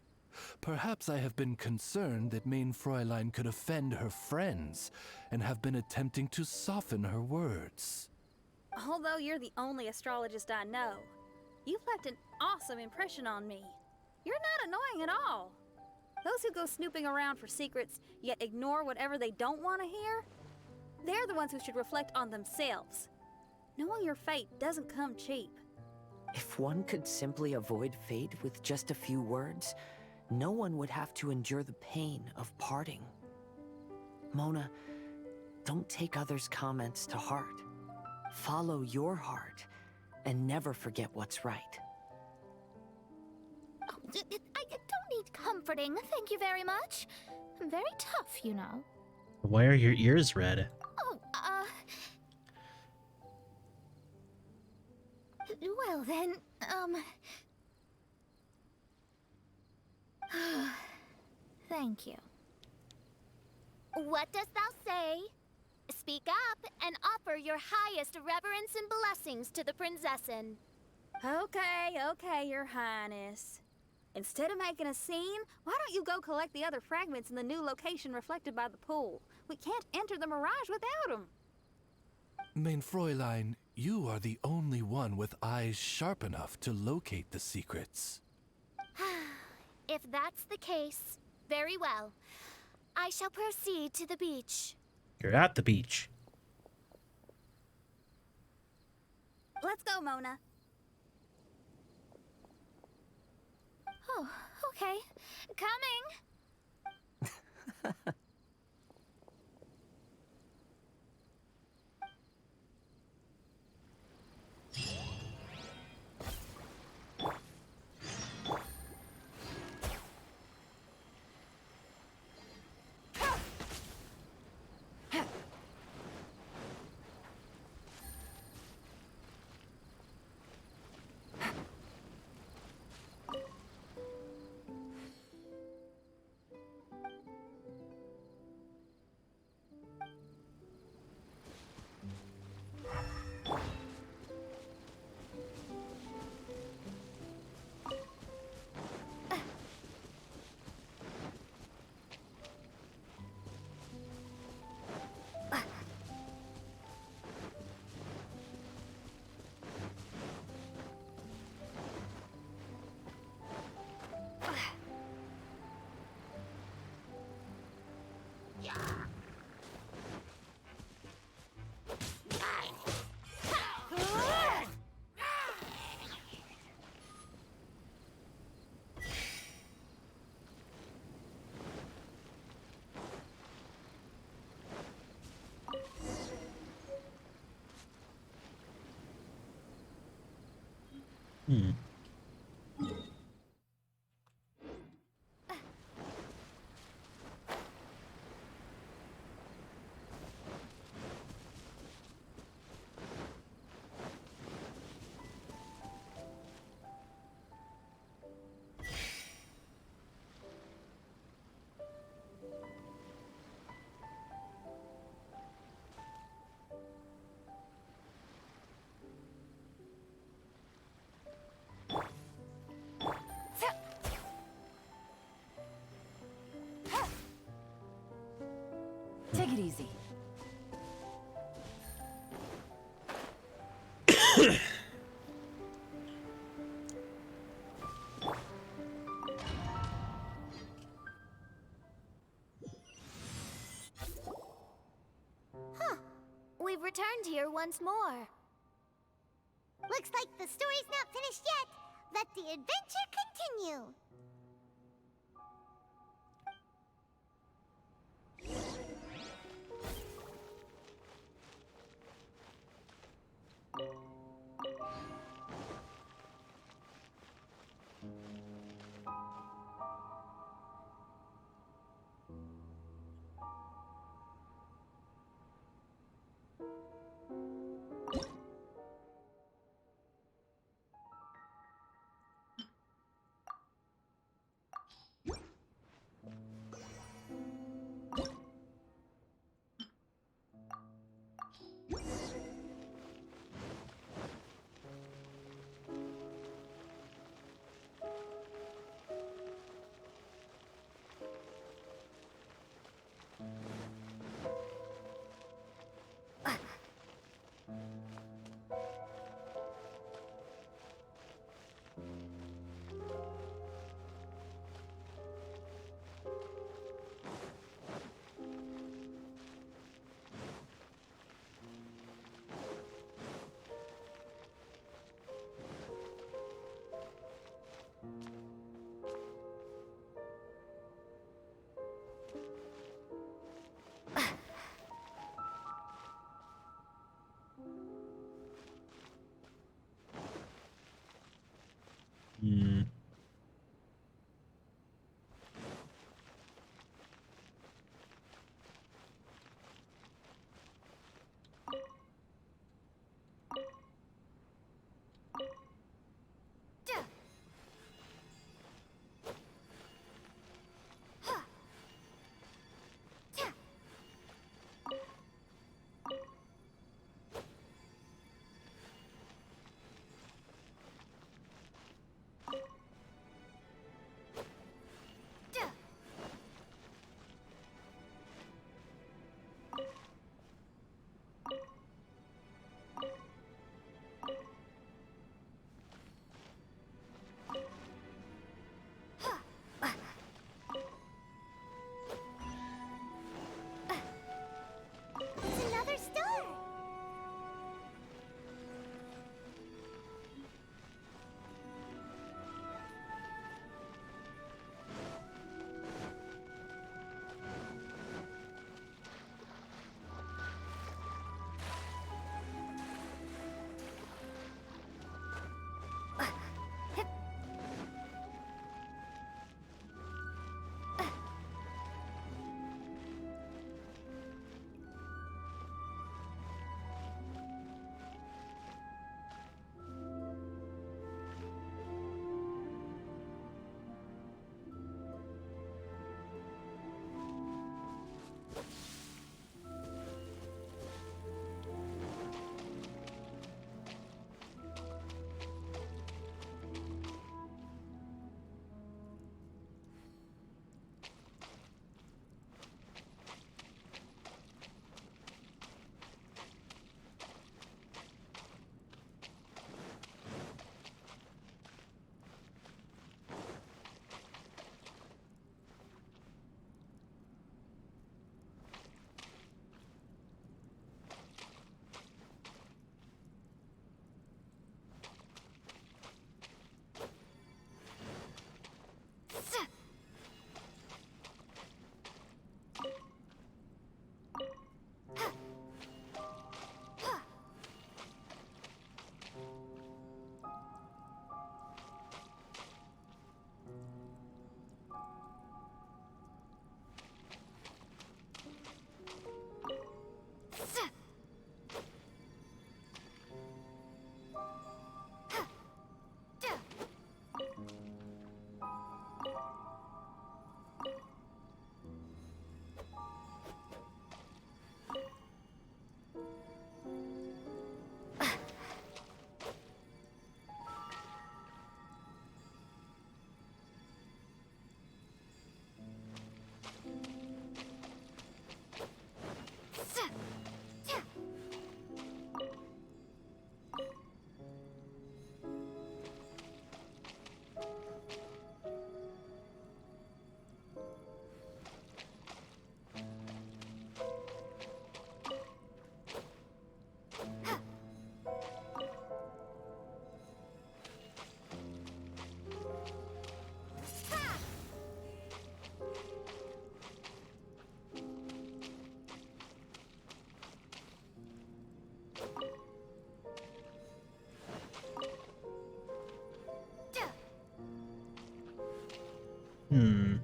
Perhaps I have been concerned that Main Fräulein could offend her friends, and have been attempting to soften her words. Although you're the only astrologist I know, you've left an awesome impression on me. You're not annoying at all. Those who go snooping around for secrets, yet ignore whatever they don't want to hear, they're the ones who should reflect on themselves. Knowing your fate doesn't come cheap. If one could simply avoid fate with just a few words, no one would have to endure the pain of parting. Mona, don't take others' comments to heart. Follow your heart, and never forget what's right. Oh, I don't need comforting, thank you very much. I'm very tough, you know. Why are your ears red? Oh, well then, thank you. What dost thou say? Speak up and offer your highest reverence and blessings to the Prinzessin. Okay, Your Highness. Instead of making a scene, why don't you go collect the other fragments in the new location reflected by the pool? We can't enter the mirage without them. Main Fräulein, you are the only one with eyes sharp enough to locate the secrets. If that's the case, very well. I shall proceed to the beach. You're at the beach. Let's go, Mona. Oh, okay. Coming! Hmm. Take it easy. Huh. We've returned here once more. Looks like the story's not finished yet. Let the adventure continue. Hmm. Hmm.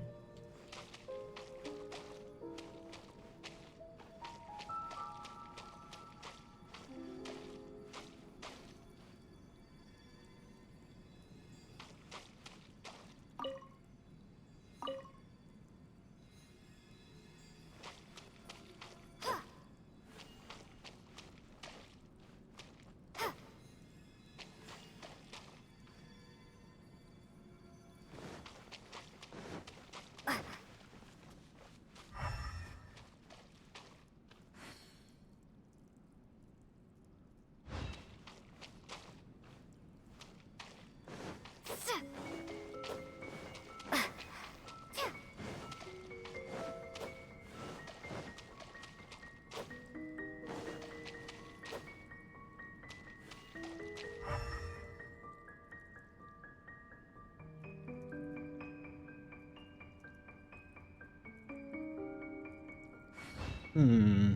Hmm.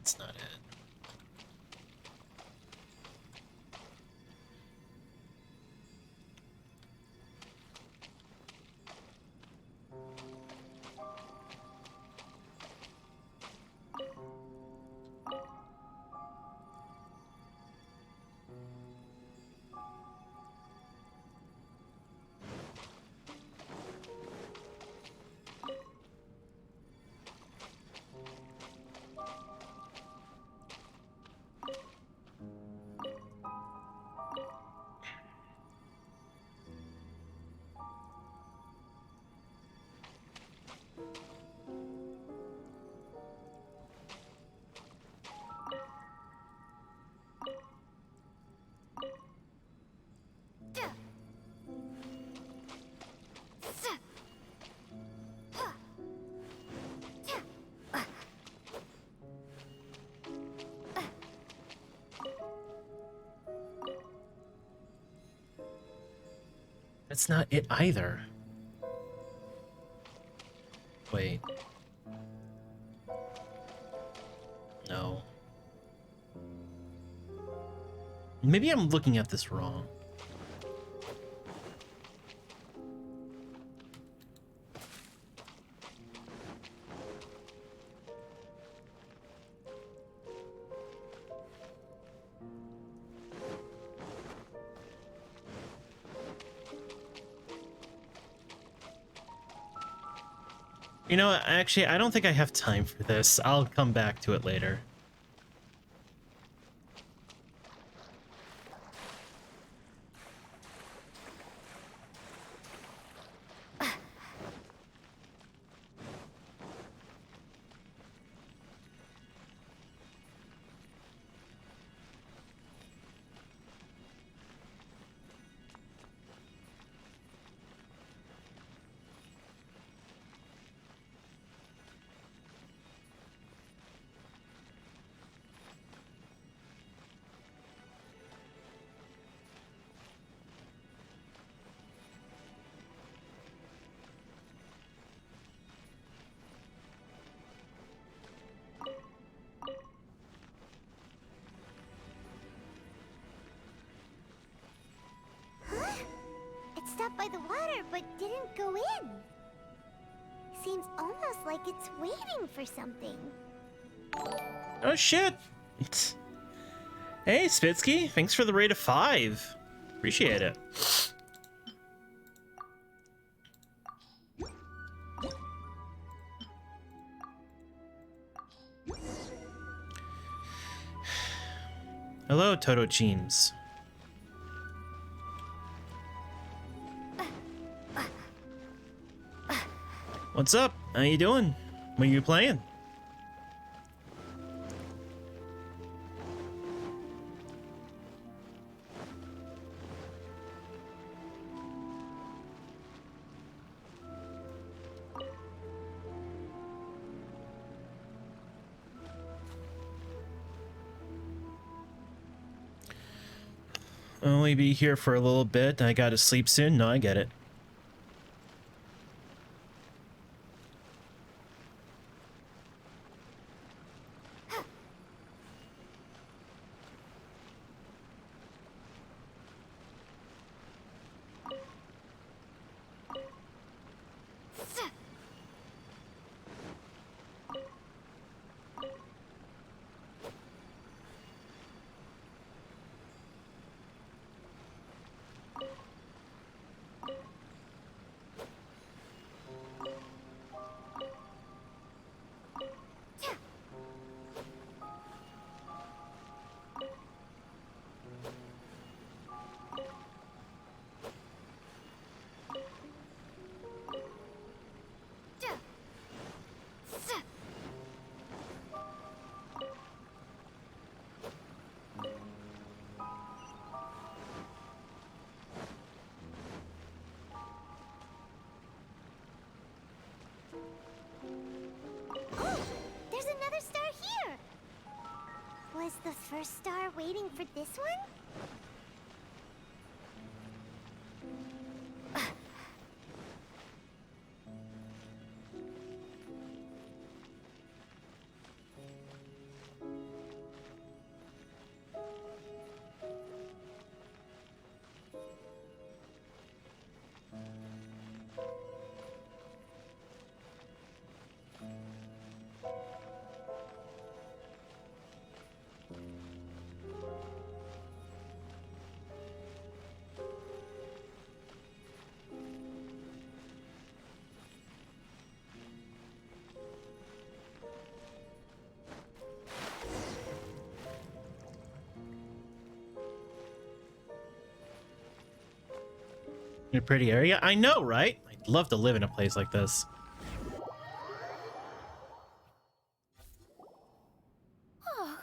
That's not it. That's not it either. Wait. No. Maybe I'm looking at this wrong. You know, actually, I don't think I have time for this. I'll come back to it later. seems almost like it's waiting for something. Oh shit! Hey Spitsky, thanks for the rate of 5. Appreciate it. Hello, Toto Jeans. What's up? How you doing? What are you playing? I'll only be here for a little bit. I gotta sleep soon. No, I get it. There's another star here! Was the first star waiting for this one? A pretty area. I know, right? I'd love to live in a place like this. Oh,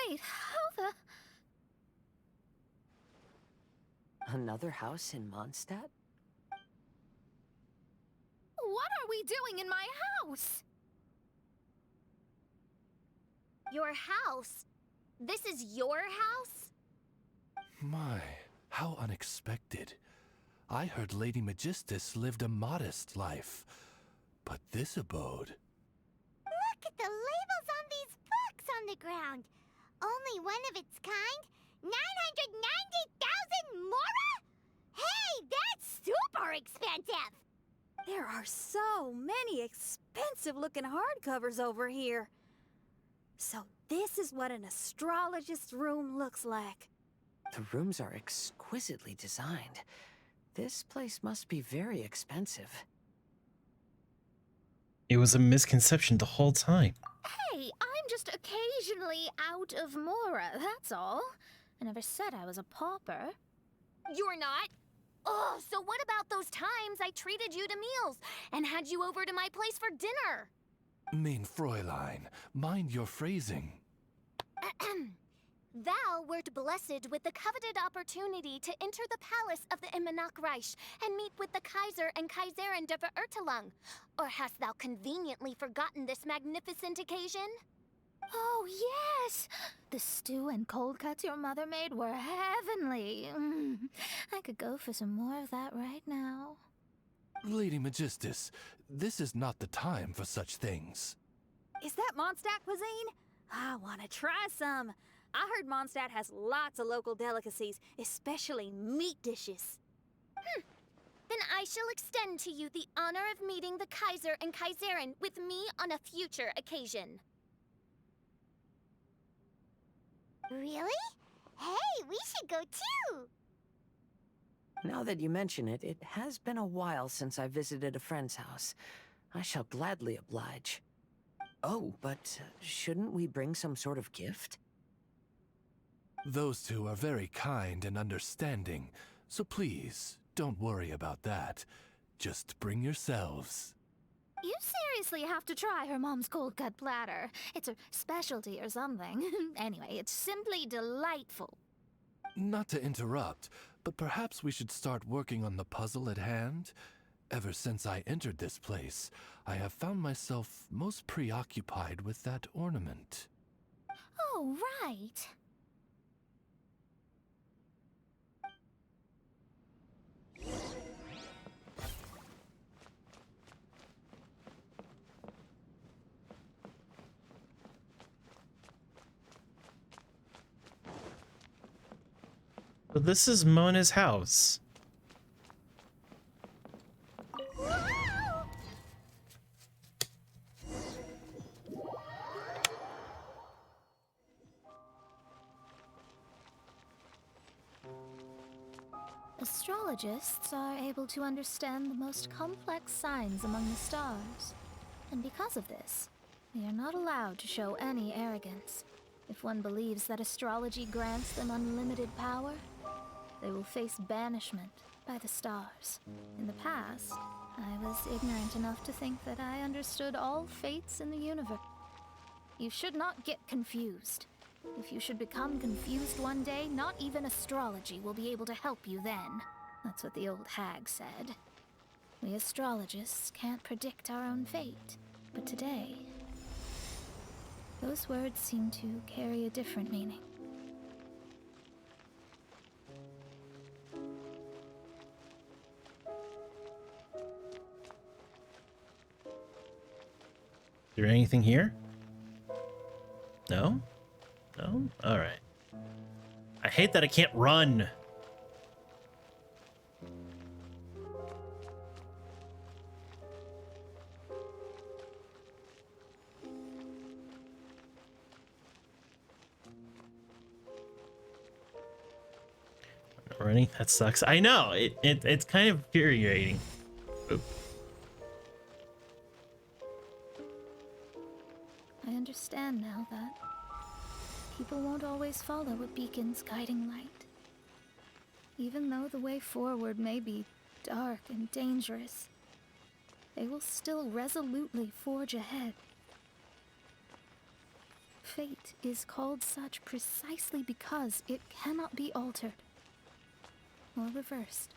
wait, how the... Another house in Mondstadt? What are we doing in my house? Your house? This is your house? My, how unexpected. I heard Lady Magistus lived a modest life, but this abode... Look at the labels on these books on the ground. Only one of its kind? 990,000 mora? Hey, that's super expensive! There are so many expensive-looking hardcovers over here. So this is what an astrologist's room looks like. The rooms are exquisitely designed. This place must be very expensive. It was a misconception the whole time. Hey, I'm just occasionally out of mora, that's all. I never said I was a pauper. You're not? Oh, so what about those times I treated you to meals and had you over to my place for dinner? Mein Fräulein, mind your phrasing. Thou wert blessed with the coveted opportunity to enter the palace of the Immanok Reich and meet with the Kaiser and Kaiserin der Verurteilung. Or hast thou conveniently forgotten this magnificent occasion? Oh, yes! The stew and cold cuts your mother made were heavenly. I could go for some more of that right now. Lady Magistus, this is not the time for such things. Is that Mondstadt cuisine? I want to try some. I heard Mondstadt has lots of local delicacies, especially meat dishes. Then I shall extend to you the honor of meeting the Kaiser and Kaiserin with me on a future occasion. Really? Hey, we should go too! Now that you mention it, it has been a while since I visited a friend's house. I shall gladly oblige. Oh, but shouldn't we bring some sort of gift? Those two are very kind and understanding, so please, don't worry about that. Just bring yourselves. You seriously have to try her mom's cold cut platter. It's her specialty or something. Anyway, it's simply delightful. Not to interrupt, but perhaps we should start working on the puzzle at hand? Ever since I entered this place, I have found myself most preoccupied with that ornament. Oh, right. So this is Mona's house. Astrologists are able to understand the most complex signs among the stars. And because of this, they are not allowed to show any arrogance. If one believes that astrology grants them unlimited power, they will face banishment by the stars. In the past, I was ignorant enough to think that I understood all fates in the universe. You should not get confused. If you should become confused one day, not even astrology will be able to help you then. That's what the old hag said. We astrologists can't predict our own fate, but today, those words seem to carry a different meaning. Is there anything here? No? No? Alright. I hate that I can't run. Running? That sucks. I know. It's kind of infuriating. Oop. I understand now that people won't always follow a beacon's guiding light. Even though the way forward may be dark and dangerous, they will still resolutely forge ahead. Fate is called such precisely because it cannot be altered or reversed.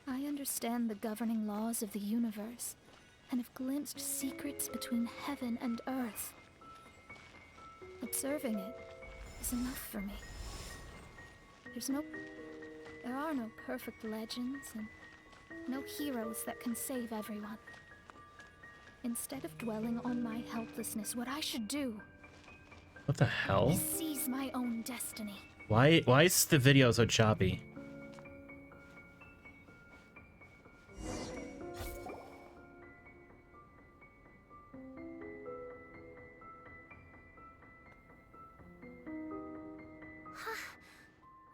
I understand the governing laws of the universe and have glimpsed secrets between heaven and earth. Observing it is enough for me. There are no perfect legends and no heroes that can save everyone. Instead of dwelling on my helplessness, what I should do What the hell? is seize my own destiny. Why is the video so choppy?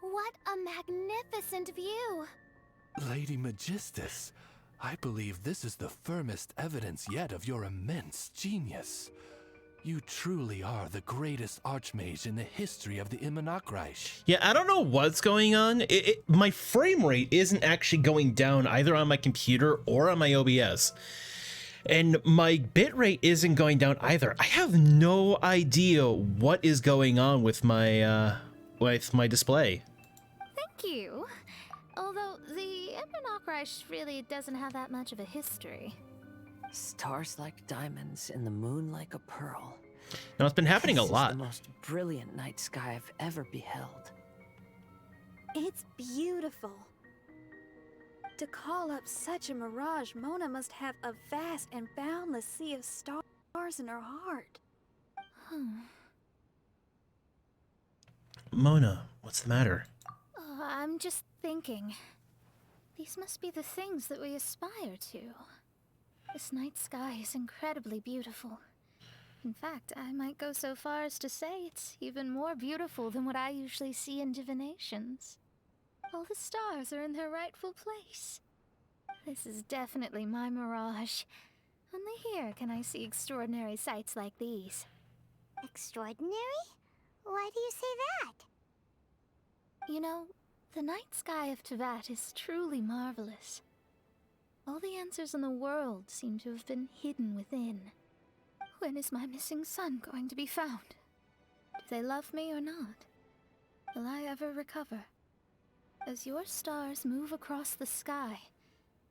What a magnificent view! Lady Magistus, I believe this is the firmest evidence yet of your immense genius. You truly are the greatest archmage in the history of the Immonocreich. Yeah, I don't know what's going on. My frame rate isn't actually going down either on my computer or on my OBS. And my bitrate isn't going down either. I have no idea what is going on with my display. Thank you. Although the Immonocreich really doesn't have that much of a history. Stars like diamonds and the moon like a pearl. Now, it's been happening a lot. This is the most brilliant night sky I've ever beheld. It's beautiful. To call up such a mirage, Mona must have a vast and boundless sea of stars in her heart. Mona, what's the matter? Oh, I'm just thinking. These must be the things that we aspire to. This night sky is incredibly beautiful. In fact, I might go so far as to say it's even more beautiful than what I usually see in divinations. All the stars are in their rightful place. This is definitely my mirage. Only here can I see extraordinary sights like these. Extraordinary? Why do you say that? You know, the night sky of Tevat is truly marvelous. All the answers in the world seem to have been hidden within. When is my missing son going to be found? Do they love me or not? Will I ever recover? As your stars move across the sky,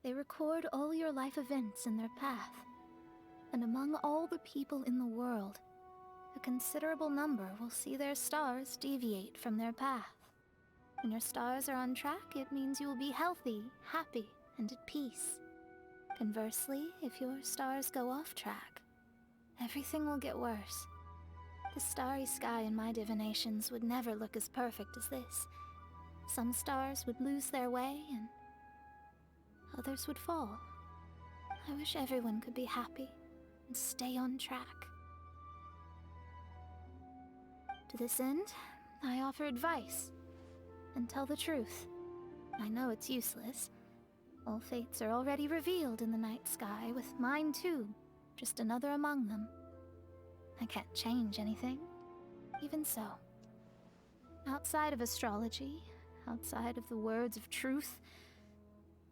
they record all your life events in their path. And among all the people in the world, a considerable number will see their stars deviate from their path. When your stars are on track, it means you will be healthy, happy, and at peace. Conversely, if your stars go off track, everything will get worse. The starry sky in my divinations would never look as perfect as this. Some stars would lose their way, and others would fall. I wish everyone could be happy and stay on track. To this end, I offer advice and tell the truth. I know it's useless. All fates are already revealed in the night sky, with mine too, just another among them. I can't change anything. Even so, outside of astrology, outside of the words of truth,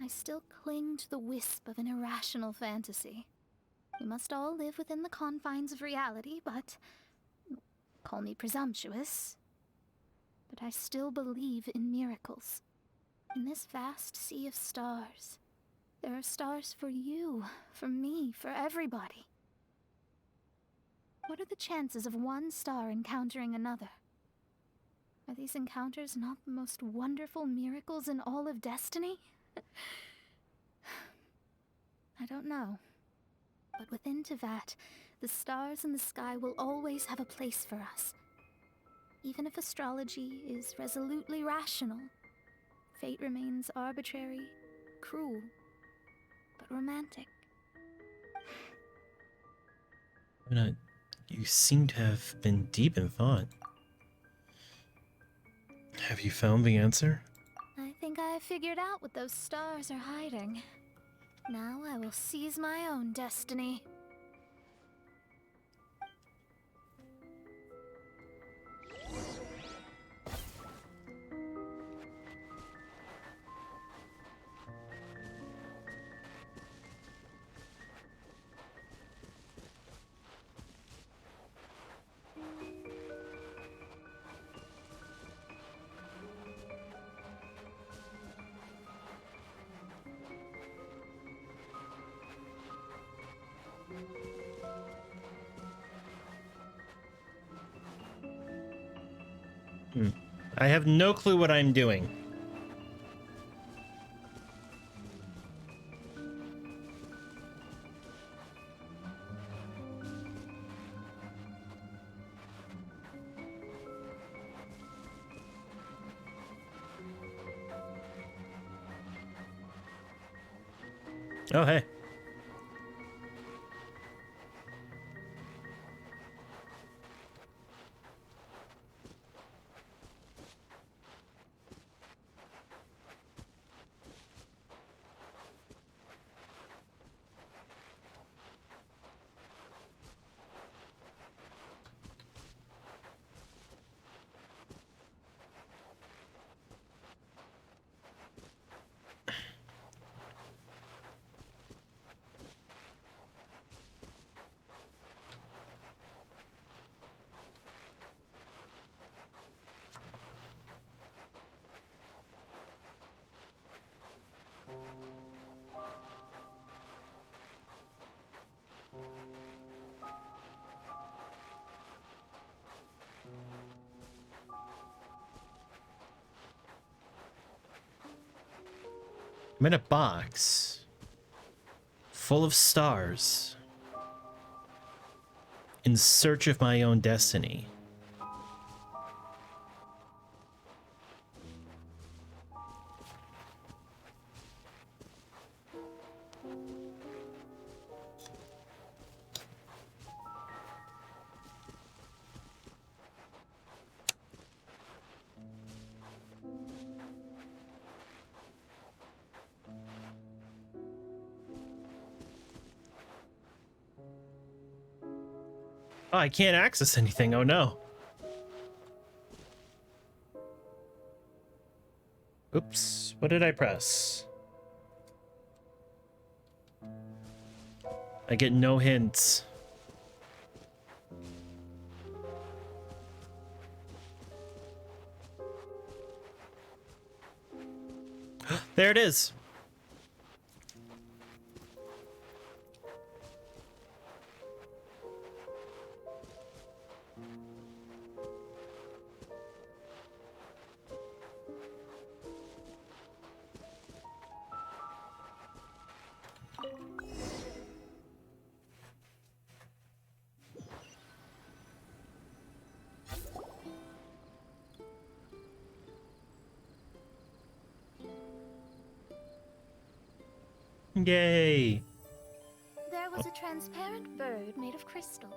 I still cling to the wisp of an irrational fantasy. We must all live within the confines of reality, but call me presumptuous. But I still believe in miracles. In this vast sea of stars, there are stars for you, for me, for everybody. What are the chances of one star encountering another? Are these encounters not the most wonderful miracles in all of destiny? I don't know. But within Tevat, the stars in the sky will always have a place for us. Even if astrology is resolutely rational, fate remains arbitrary, cruel, but romantic. Mona, you seem to have been deep in thought. Have you found the answer? I think I have figured out what those stars are hiding. Now I will seize my own destiny. I have no clue what I'm doing. Oh, hey. I'm in a box full of stars in search of my own destiny. Oh, I can't access anything. Oh no. Oops. What did I press? I get no hints. There it is. Yay! There was a transparent bird made of crystal.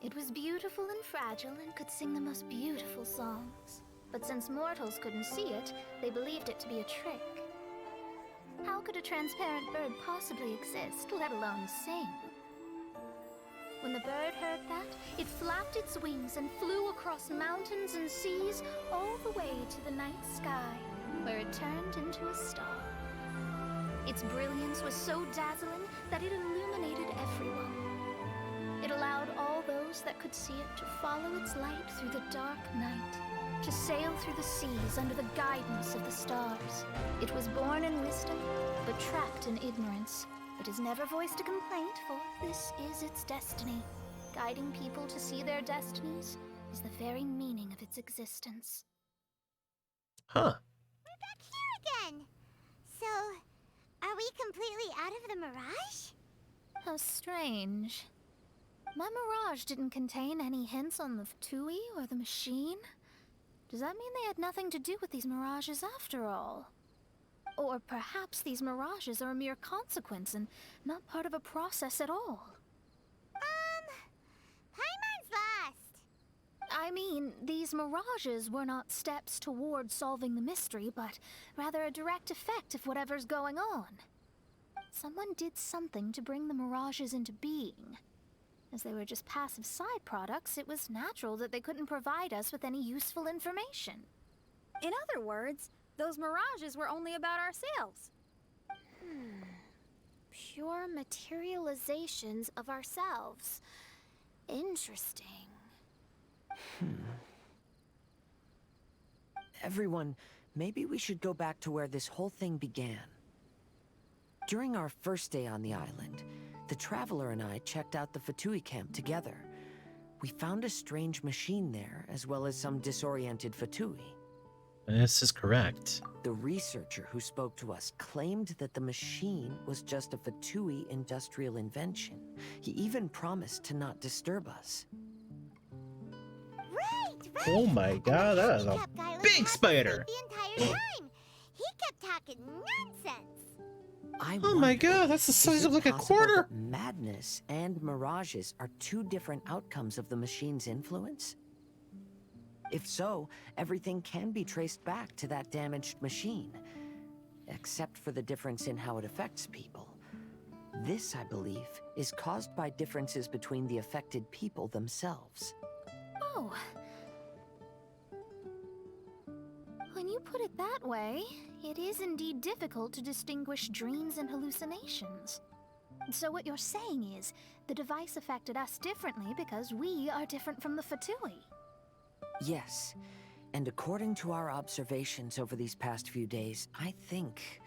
It was beautiful and fragile and could sing the most beautiful songs. But since mortals couldn't see it, they believed it to be a trick. How could a transparent bird possibly exist, let alone sing? When the bird heard that, it flapped its wings and flew across mountains and seas all the way to the night sky, where it turned into a star. Its brilliance was so dazzling that it illuminated everyone. It allowed all those that could see it to follow its light through the dark night, to sail through the seas under the guidance of the stars. It was born in wisdom, but trapped in ignorance. It has never voiced a complaint, for this is its destiny. Guiding people to see their destinies is the very meaning of its existence. Huh. We're back here again. So, are we completely out of the mirage? How strange. My mirage didn't contain any hints on the Fatui or the machine. Does that mean they had nothing to do with these mirages after all? Or perhaps these mirages are a mere consequence and not part of a process at all? Paimon's lost. I mean, these mirages were not steps toward solving the mystery, but rather a direct effect of whatever's going on. Someone did something to bring the mirages into being. As they were just passive side products, it was natural that they couldn't provide us with any useful information. In other words, those mirages were only about ourselves. Pure materializations of ourselves. Interesting. Everyone, maybe we should go back to where this whole thing began. During our first day on the island, the Traveler and I checked out the Fatui camp together. We found a strange machine there, as well as some disoriented Fatui. This is correct. The researcher who spoke to us claimed that the machine was just a Fatui industrial invention. He even promised to not disturb us. Right. Oh my god, that is a big spider! The entire time. He kept talking nonsense. Oh my god, that's the size of like a quarter! Madness and mirages are two different outcomes of the machine's influence? If so, everything can be traced back to that damaged machine, except for the difference in how it affects people. This, I believe, is caused by differences between the affected people themselves. Oh. When you put it that way, it is indeed difficult to distinguish dreams and hallucinations. So what you're saying is, the device affected us differently because we are different from the Fatui. Yes, and according to our observations over these past few days, I think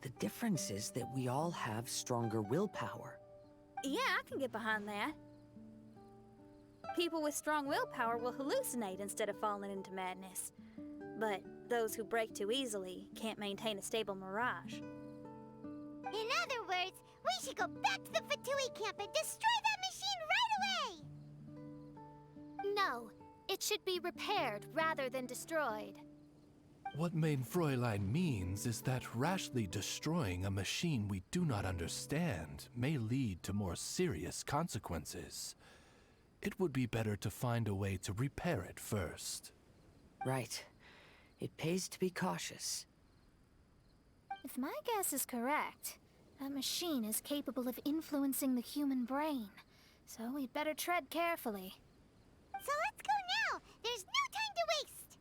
the difference is that we all have stronger willpower. Yeah, I can get behind that. People with strong willpower will hallucinate instead of falling into madness. But those who break too easily can't maintain a stable mirage. In other words, we should go back to the Fatui camp and destroy that machine right away! No, it should be repaired rather than destroyed. What Main Fräulein means is that rashly destroying a machine we do not understand may lead to more serious consequences. It would be better to find a way to repair it first. Right. It pays to be cautious. If my guess is correct, that machine is capable of influencing the human brain. So we'd better tread carefully. So let's go now! There's no time to waste!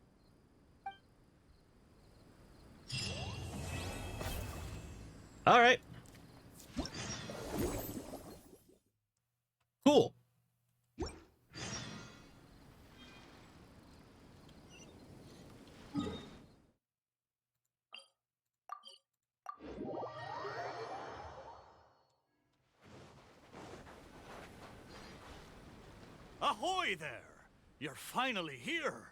All right. Cool. Ahoy there! You're finally here.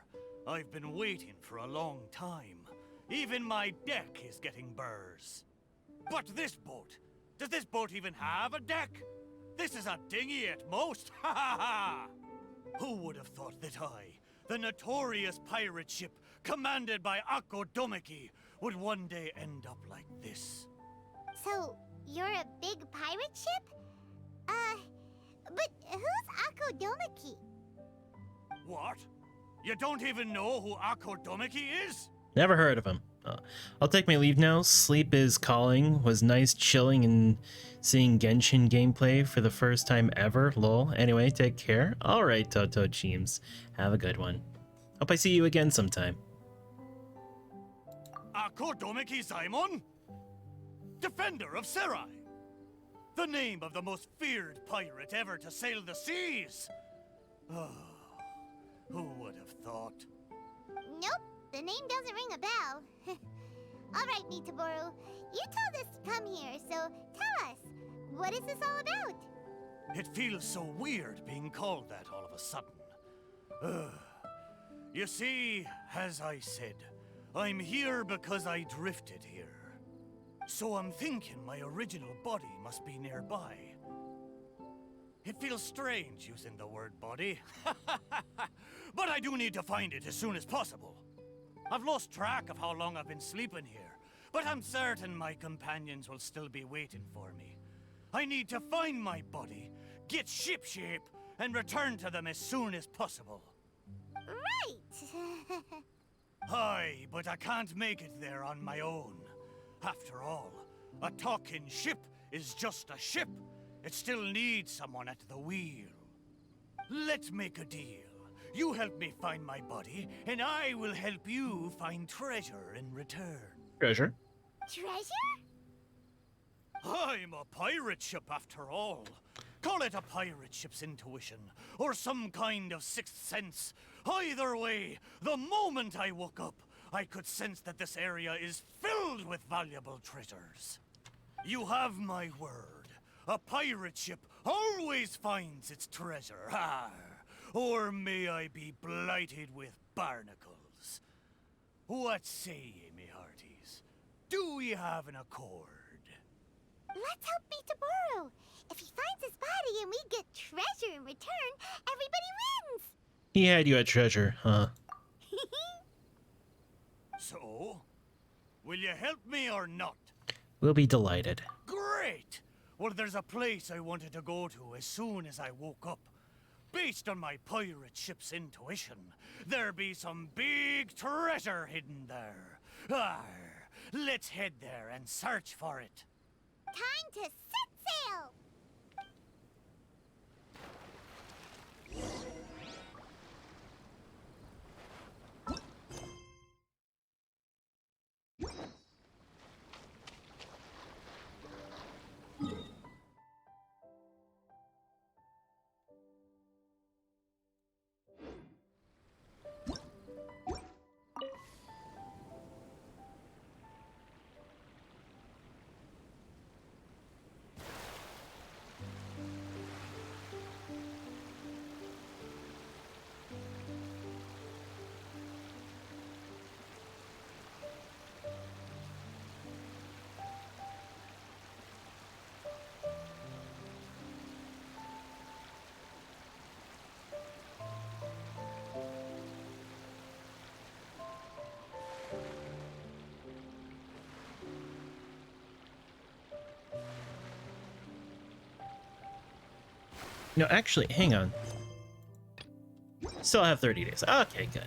I've been waiting for a long time. Even my deck is getting burrs. But this boat, does this boat even have a deck? This is a dinghy at most, ha ha ha! Who would have thought that I, the notorious pirate ship commanded by Akko Domeki, would one day end up like this? So, you're a big pirate ship? But who's Akko Domeki? What? You don't even know who Akko Domeki is? Never heard of him. I'll take my leave now. Sleep is calling. Was nice chilling and seeing Genshin gameplay for the first time ever. Lol. Anyway, take care. Alright, Toto Cheems. Have a good one. Hope I see you again sometime. Akko Domeki Zaimon? Defender of Serai! The name of the most feared pirate ever to sail the seas! Oh, who would have thought? Nope, the name doesn't ring a bell. Alright, Nitaboru, you told us to come here, so tell us, what is this all about? It feels so weird being called that all of a sudden. You see, as I said, I'm here because I drifted here. So I'm thinking my original body must be nearby. It feels strange using the word body. But I do need to find it as soon as possible. I've lost track of how long I've been sleeping here, but I'm certain my companions will still be waiting for me. I need to find my body, get shipshape, and return to them as soon as possible. Right! Aye, but I can't make it there on my own. After all, a talking ship is just a ship. It still needs someone at the wheel. Let's make a deal. You help me find my body, and I will help you find treasure in return. Treasure? Treasure? I'm a pirate ship after all. Call it a pirate ship's intuition, or some kind of sixth sense. Either way, the moment I woke up, I could sense that this area is filled with valuable treasures. You have my word. A pirate ship always finds its treasure. Ah, or may I be blighted with barnacles. What say ye, me hearties? Do we have an accord? Let's help Nitaboru. If he finds his body and we get treasure in return, everybody wins! He had you at treasure, huh? So, will you help me or not? We'll be delighted. Great! Well, there's a place I wanted to go to as soon as I woke up. Based on my pirate ship's intuition, there be some big treasure hidden there. Arr, let's head there and search for it. Time to set sail! No, actually, hang on. Still have 30 days. Okay, good.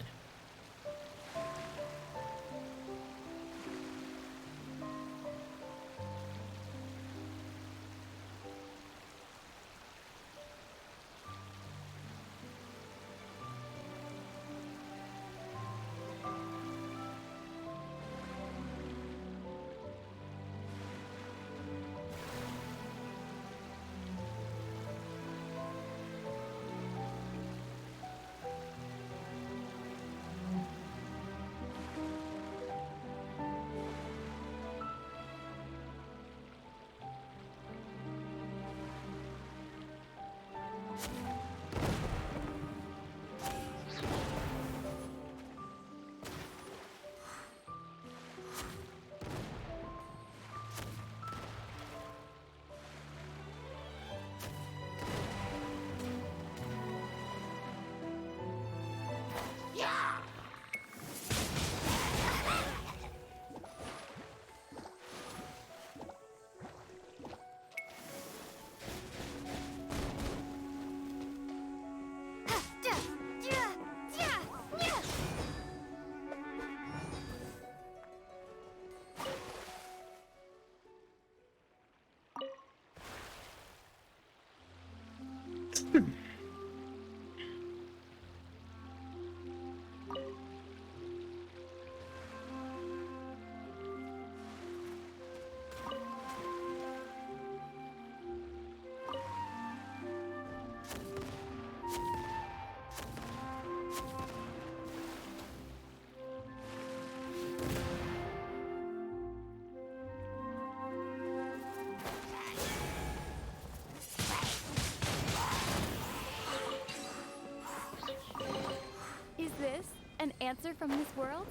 Is this an answer from this world?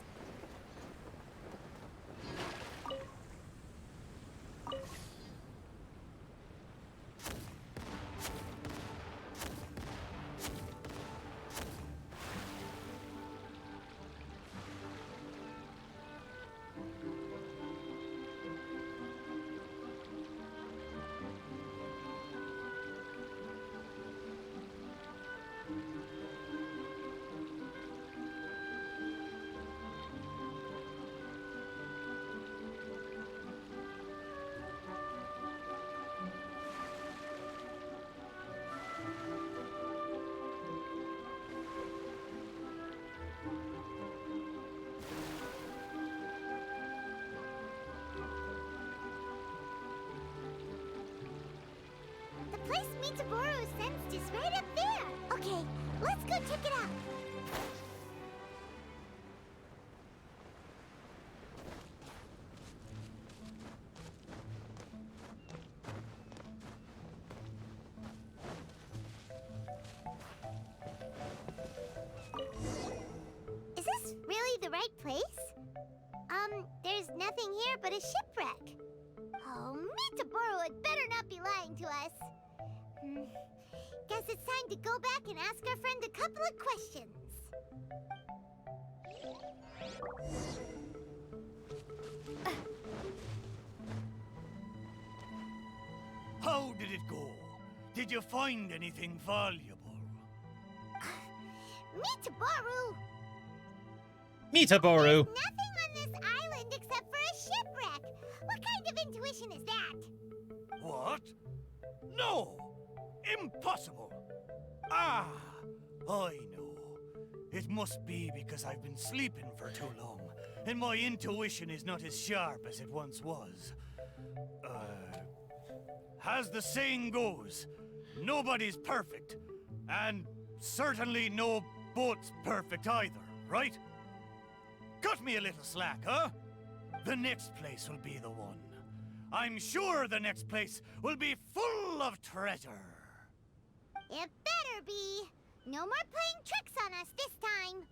The place Mitaboru sensed is right up there. Okay, let's go check it out. Is this really the right place? There's nothing here but a shipwreck. Oh, Mitaboru had better not be lying to us. Guess it's time to go back and ask our friend a couple of questions. How did it go? Did you find anything valuable? Mitaboru! Mitaboru! Nothing on this island except for a shipwreck. What kind of intuition is that? What? No! Impossible! Ah, I know. It must be because I've been sleeping for too long, and my intuition is not as sharp as it once was. As the saying goes, nobody's perfect, and certainly no boat's perfect either, right? Cut me a little slack, huh? The next place will be the one. I'm sure the next place will be full of treasure. It better be. No more playing tricks on us this time.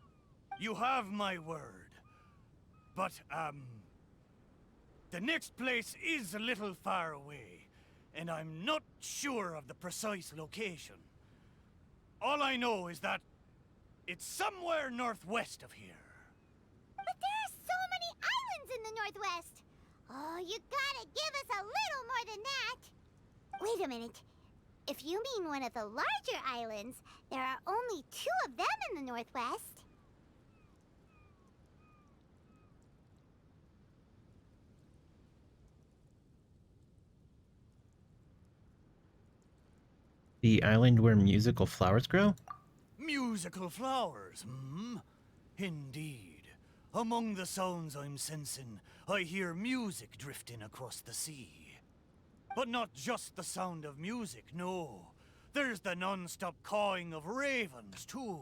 You have my word. But, the next place is a little far away, and I'm not sure of the precise location. All I know is that it's somewhere northwest of here. But there are so many islands in the northwest. Oh, you gotta give us a little more than that. Wait a minute. If you mean one of the larger islands, there are only 2 of them in the northwest. The island where musical flowers grow? Musical flowers, hmm? Indeed. Among the sounds I'm sensing, I hear music drifting across the sea. But not just the sound of music, no. There's the non-stop cawing of ravens, too.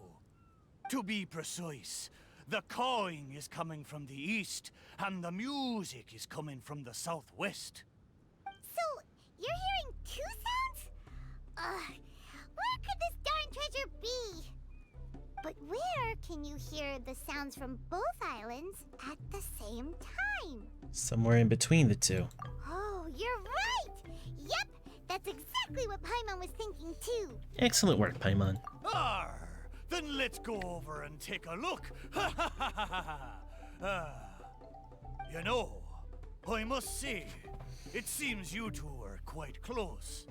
To be precise, the cawing is coming from the east, and the music is coming from the southwest. So, you're hearing 2 sounds? Where could this darn treasure be? But where can you hear the sounds from both islands at the same time? Somewhere in between the two. Oh, you're right! Yep, that's exactly what Paimon was thinking too. Excellent work, Paimon. Arr! Then let's go over and take a look. Ha ha ha ha ha! You know, I must say, it seems you two are quite close.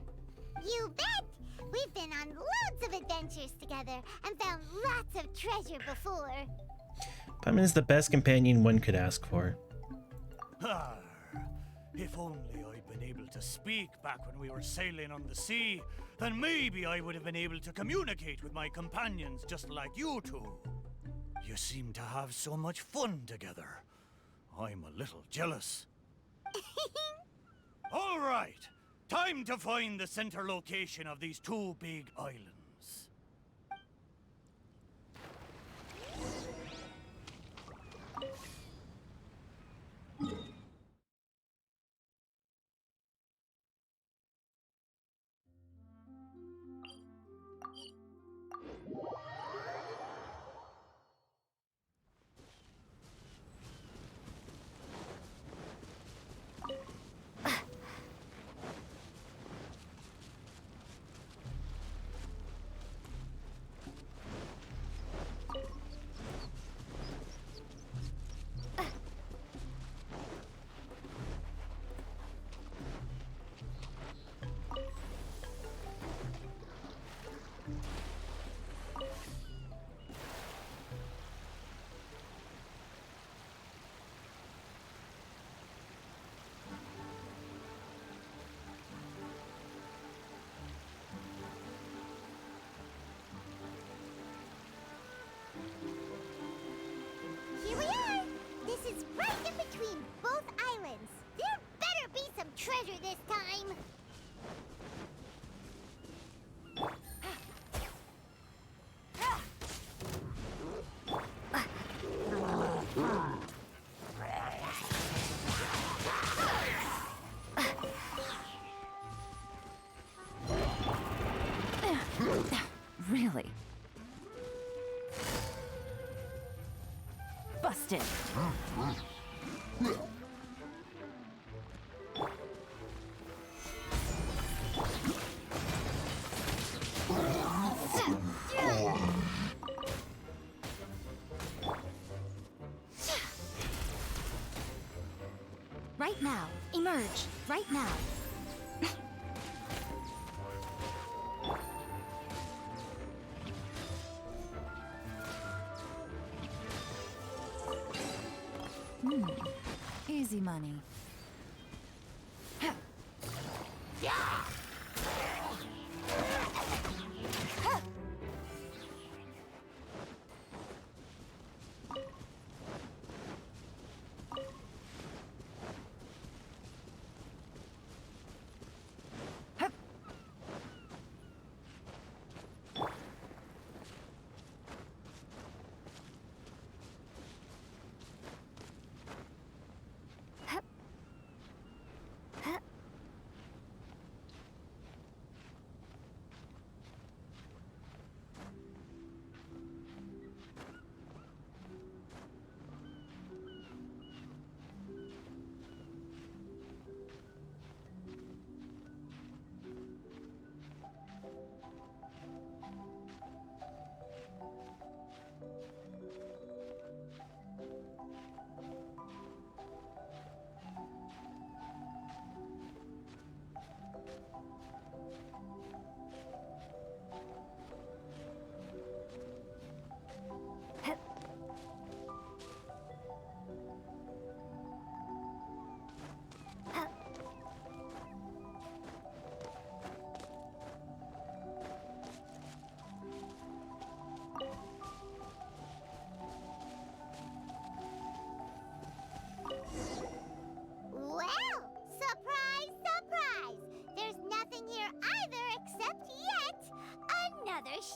You bet! We've been on loads of adventures together and found lots of treasure before. Paimon is the best companion one could ask for. Ah, if only I'd been able to speak back when we were sailing on the sea, then maybe I would have been able to communicate with my companions just like you two. You seem to have so much fun together. I'm a little jealous. All right. Time to find the center location of these 2 big islands. Here we are! This is right in between both islands. There better be some treasure this time! Really? Busted. Right now. Emerge. Right now. Easy money.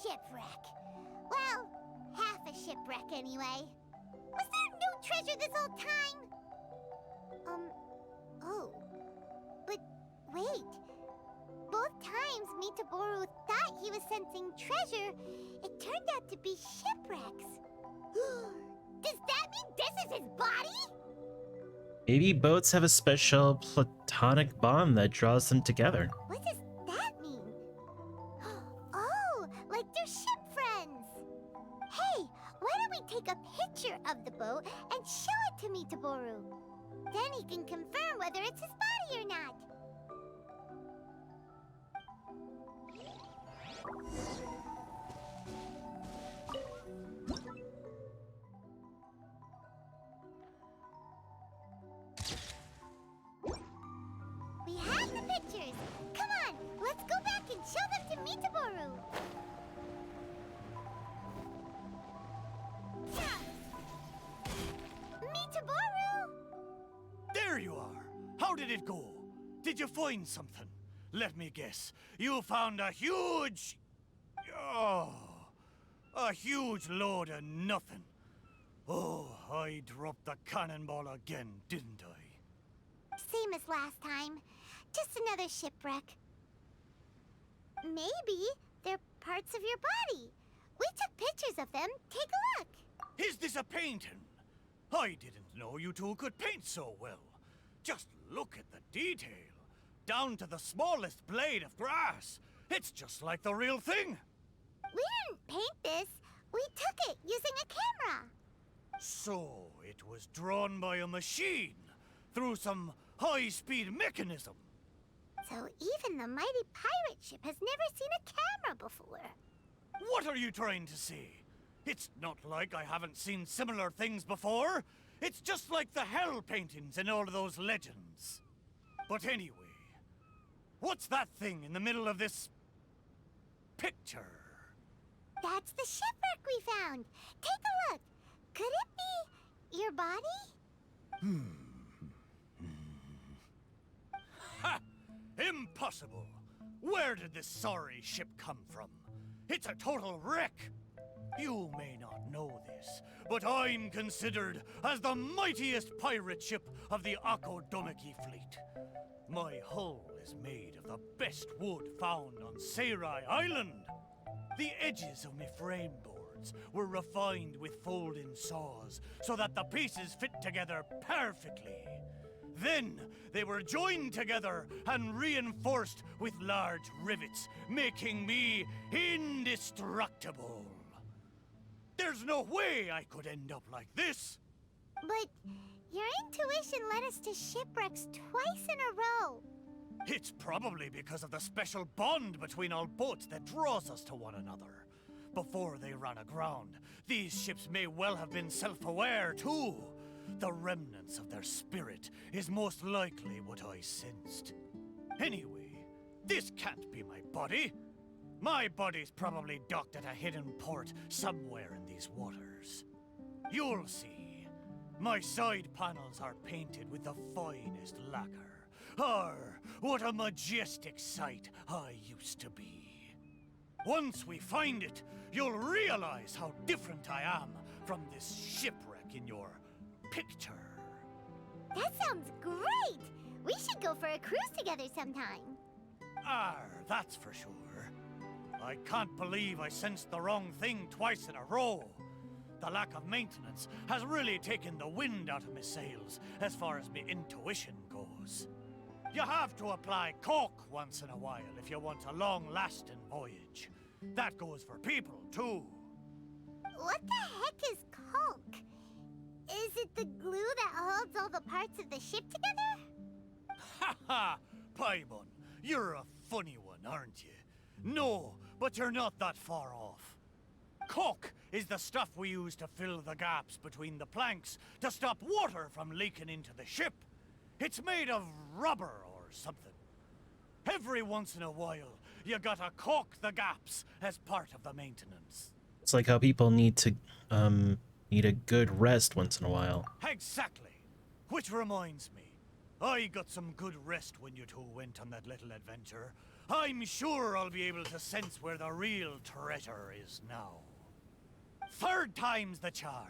shipwreck. Well, half a shipwreck anyway. Was there no treasure this whole time? Oh. But wait. Both times Mitaboru thought he was sensing treasure, it turned out to be shipwrecks. Does that mean this is his body? Maybe boats have a special platonic bond that draws them together. What does that mean? Oh, like they're ship friends. Hey, why don't we take a picture of the boat and show it to Mitaboru? Then he can confirm whether it's his body or not. We have the pictures. Come on, let's go back and show them to Mitaboru. Mitaboru! There you are. How did it go? Did you find something? Let me guess. You found a huge... Oh, a huge load of nothing. Oh, I dropped the cannonball again, didn't I? Same as last time. Just another shipwreck. Maybe they're parts of your body. We took pictures of them. Take a look. Is this a painting? I didn't know you two could paint so well. Just look at the detail. Down to the smallest blade of grass. It's just like the real thing. We didn't paint this. We took it using a camera. So, it was drawn by a machine through some high-speed mechanism. So even the mighty pirate ship has never seen a camera before. What are you trying to say? It's not like I haven't seen similar things before. It's just like the hell paintings in all of those legends. But anyway, what's that thing in the middle of this picture? That's the shipwreck we found. Take a look. Could it be your body? Ha! Impossible! Where did this sorry ship come from? It's a total wreck! You may not know this, but I'm considered as the mightiest pirate ship of the Akodomiki fleet. My hull is made of the best wood found on Khaenri'ah Island. The edges of my frame boards were refined with folding saws so that the pieces fit together perfectly. Then they were joined together and reinforced with large rivets, making me indestructible. There's no way I could end up like this. But your intuition led us to shipwrecks twice in a row. It's probably because of the special bond between our boats that draws us to one another. Before they ran aground, these ships may well have been self-aware too. The remnants of their spirit is most likely what I sensed. Anyway, this can't be my body. My body's probably docked at a hidden port somewhere in these waters. You'll see. My side panels are painted with the finest lacquer. What a majestic sight I used to be. Once we find it, you'll realize how different I am from this shipwreck in your picture. That sounds great! We should go for a cruise together sometime. That's for sure. I can't believe I sensed the wrong thing twice in a row. The lack of maintenance has really taken the wind out of my sails as far as my intuition goes. You have to apply cork once in a while if you want a long-lasting voyage. That goes for people, too. What the heck is caulk? Is it the glue that holds all the parts of the ship together? Ha ha! Paimon, you're a funny one, aren't you? No, but you're not that far off. Caulk is the stuff we use to fill the gaps between the planks to stop water from leaking into the ship. It's made of rubber or something. Every once in a while, you gotta caulk the gaps as part of the maintenance. It's like how people need a good rest once in a while. Exactly. Which reminds me, I got some good rest when you two went on that little adventure. I'm sure I'll be able to sense where the real treasure is now. Third time's the charm.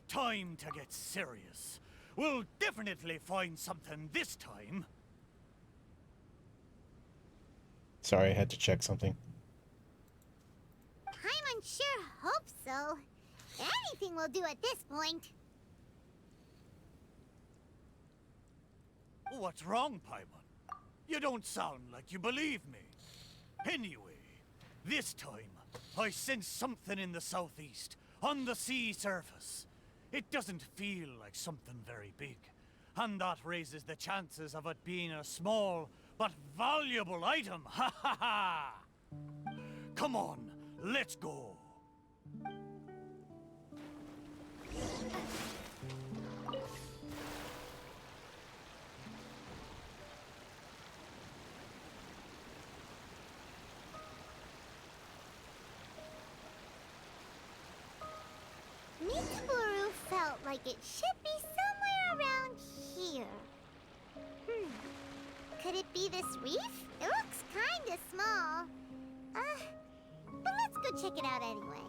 Time to get serious. We'll definitely find something this time. Sorry, I had to check something. Paimon sure hopes so. Anything will do at this point. What's wrong, Paimon? You don't sound like you believe me. Anyway, this time, I sense something in the southeast, on the sea surface. It doesn't feel like something very big, and that raises the chances of it being a small but valuable item. Ha ha ha! Come on, let's go. Mitsuburu felt like it should be somewhere around here. Could it be this reef? It looks kinda small. But let's go check it out anyway.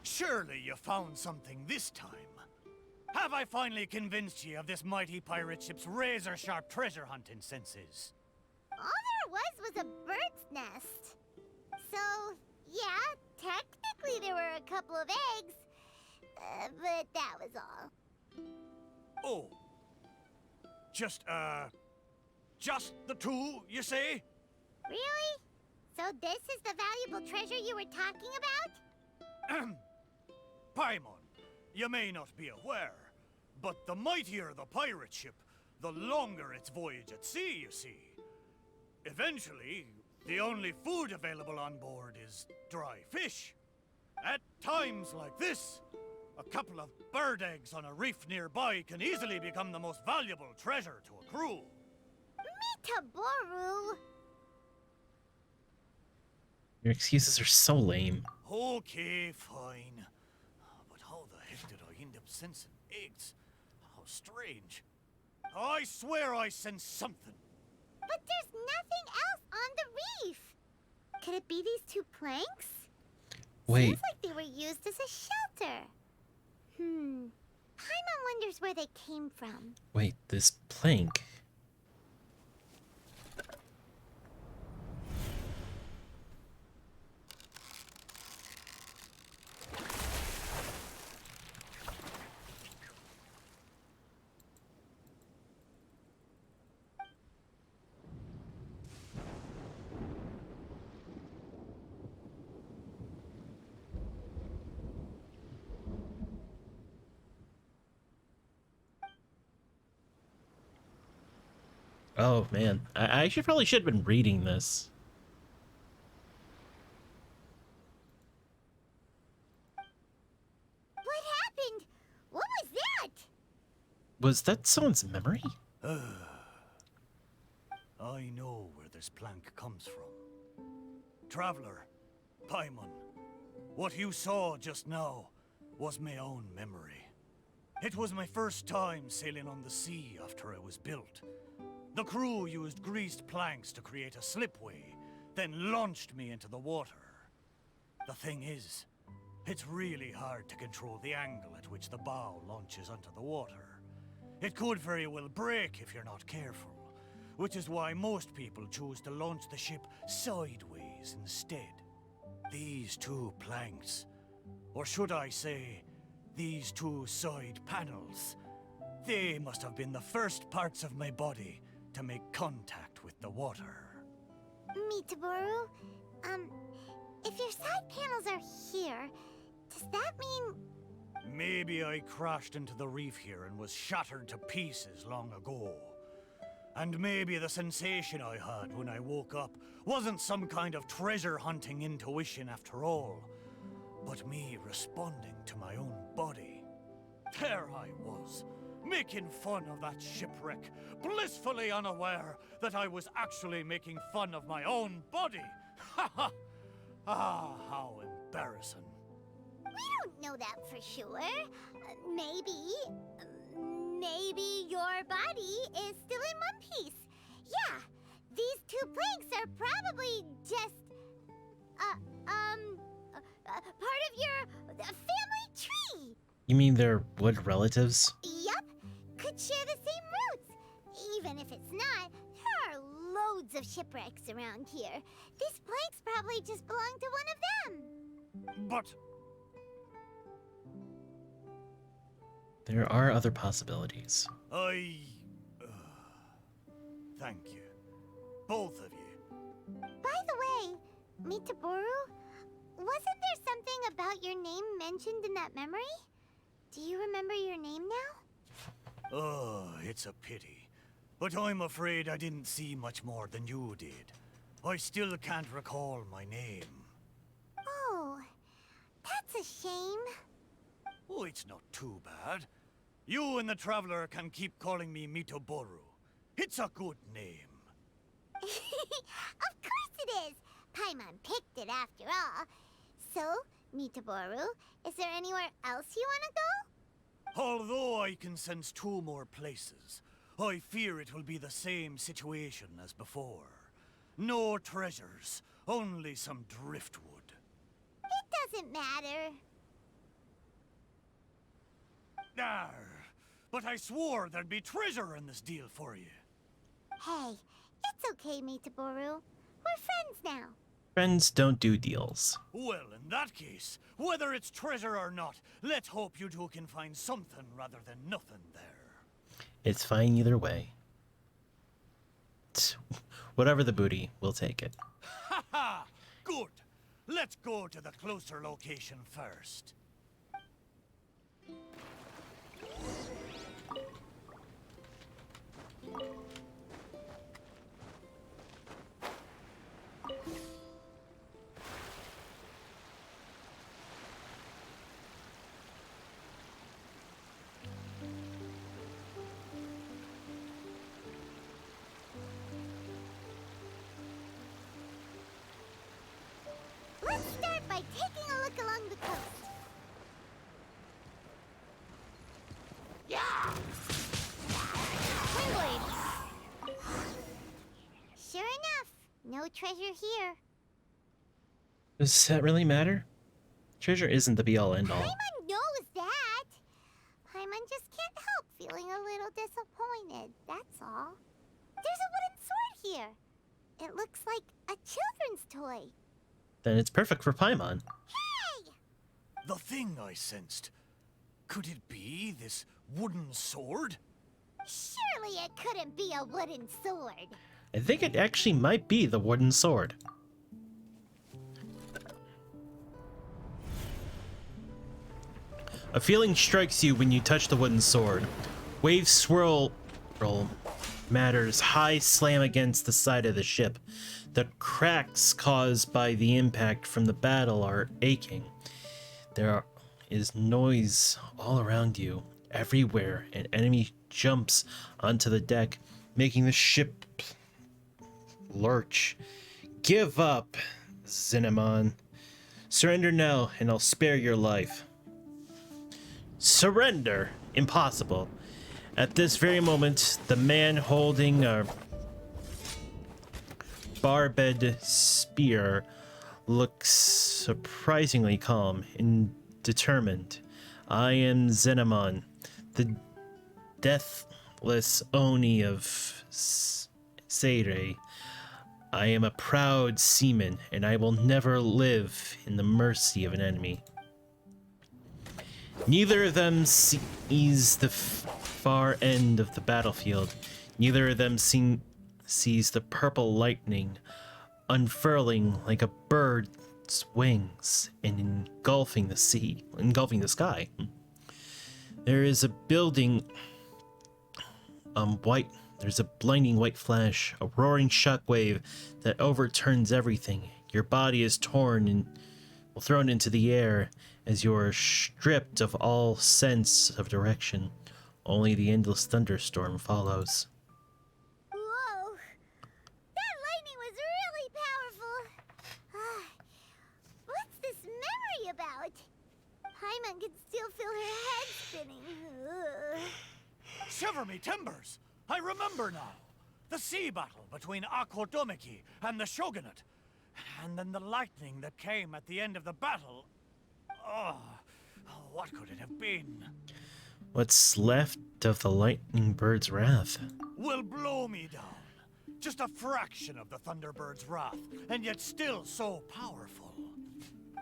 Surely you found something this time. Have I finally convinced you of this mighty pirate ship's razor-sharp treasure hunting senses? All there was a bird's nest. So, yeah, technically there were a couple of eggs. But that was all. Oh. Just the two, you say? Really? So this is the valuable treasure you were talking about? Paimon, you may not be aware, but the mightier the pirate ship, the longer its voyage at sea, you see. Eventually, the only food available on board is dry fish. At times like this, a couple of bird eggs on a reef nearby can easily become the most valuable treasure to a crew. Mitaboru! Your excuses are so lame. Okay, fine. But how the heck did I end up sensing eggs? How strange. I swear I sense something. But there's nothing else on the reef. Could it be these two planks? Wait. Seems like they were used as a shelter. Paimon wonders where they came from. Wait, this plank. Oh man, I actually probably should have been reading this. What happened? What was that? Was that someone's memory? I know where this plank comes from. Traveler, Paimon, what you saw just now was my own memory. It was my first time sailing on the sea after it was built. The crew used greased planks to create a slipway, then launched me into the water. The thing is, it's really hard to control the angle at which the bow launches onto the water. It could very well break if you're not careful, which is why most people choose to launch the ship sideways instead. These two planks, or should I say, these two side panels, they must have been the first parts of my body to make contact with the water. Mitaboru, if your side panels are here, does that mean... Maybe I crashed into the reef here and was shattered to pieces long ago. And maybe the sensation I had when I woke up wasn't some kind of treasure-hunting intuition after all, but me responding to my own body. There I was, making fun of that shipwreck, blissfully unaware that I was actually making fun of my own body. Ha ha! Ah, how embarrassing. We don't know that for sure. Maybe your body is still in one piece. Yeah, these two planks are probably just, part of your family tree. You mean they're blood relatives? Yup, could share the same roots. Even if it's not, there are loads of shipwrecks around here. These planks probably just belong to one of them. But There are other possibilities. Thank you. Both of you. By the way, Mitaboru, wasn't there something about your name mentioned in that memory? Do you remember your name now? Oh, it's a pity. But I'm afraid I didn't see much more than you did. I still can't recall my name. Oh, that's a shame. Oh, it's not too bad. You and the Traveler can keep calling me Mitoboru. It's a good name. Of course it is! Paimon picked it after all. So, Mitoboru, is there anywhere else you want to go? Although I can sense 2 more places, I fear it will be the same situation as before. No treasures, only some driftwood. It doesn't matter. But I swore there'd be treasure in this deal for you. Hey, it's okay, Mitaboru. We're friends now. Friends don't do deals. Well, in that case, whether it's treasure or not, let's hope you two can find something rather than nothing there. It's fine either way. Whatever the booty, we'll take it. Ha ha! Good! Let's go to the closer location first. Let's start by taking a look along the coast. Windblade! Sure enough, no treasure here. Does that really matter? Treasure isn't the be-all end-all. Paimon knows that. Paimon just can't help feeling a little disappointed, that's all. There's a wooden sword here. It looks like a children's toy. Then it's perfect for Paimon. Hey! The thing I sensed. Could it be this wooden sword? Surely it couldn't be a wooden sword. I think it actually might be the wooden sword. A feeling strikes you when you touch the wooden sword. Waves swirl matters high slam against the side of the ship. The cracks caused by the impact from the battle are aching. There is noise all around you, everywhere. An enemy jumps onto the deck, making the ship lurch. Give up, Zenimon. Surrender now, and I'll spare your life. Surrender? Impossible. At this very moment, the man holding a barbed spear looks surprisingly calm and determined. I am Zenimon, the deathless Oni of Seirei. I am a proud seaman, and I will never live in the mercy of an enemy. Neither of them sees the far end of the battlefield. Neither of them sees the purple lightning unfurling like a bird's wings and engulfing the sky. There is a building, there's a blinding white flash, a roaring shockwave that overturns everything. Your body is torn and thrown into the air as you are stripped of all sense of direction. Only the endless thunderstorm follows. Whoa! That lightning was really powerful. What's this memory about? Paimon can still feel her head spinning. Ugh. Shiver me timbers! I remember now. The sea battle between Akodomiki and the Shogunate. And then the lightning that came at the end of the battle. Oh, what could it have been? What's left of the lightning bird's wrath? Will blow me down. Just a fraction of the Thunderbird's wrath, and yet still so powerful.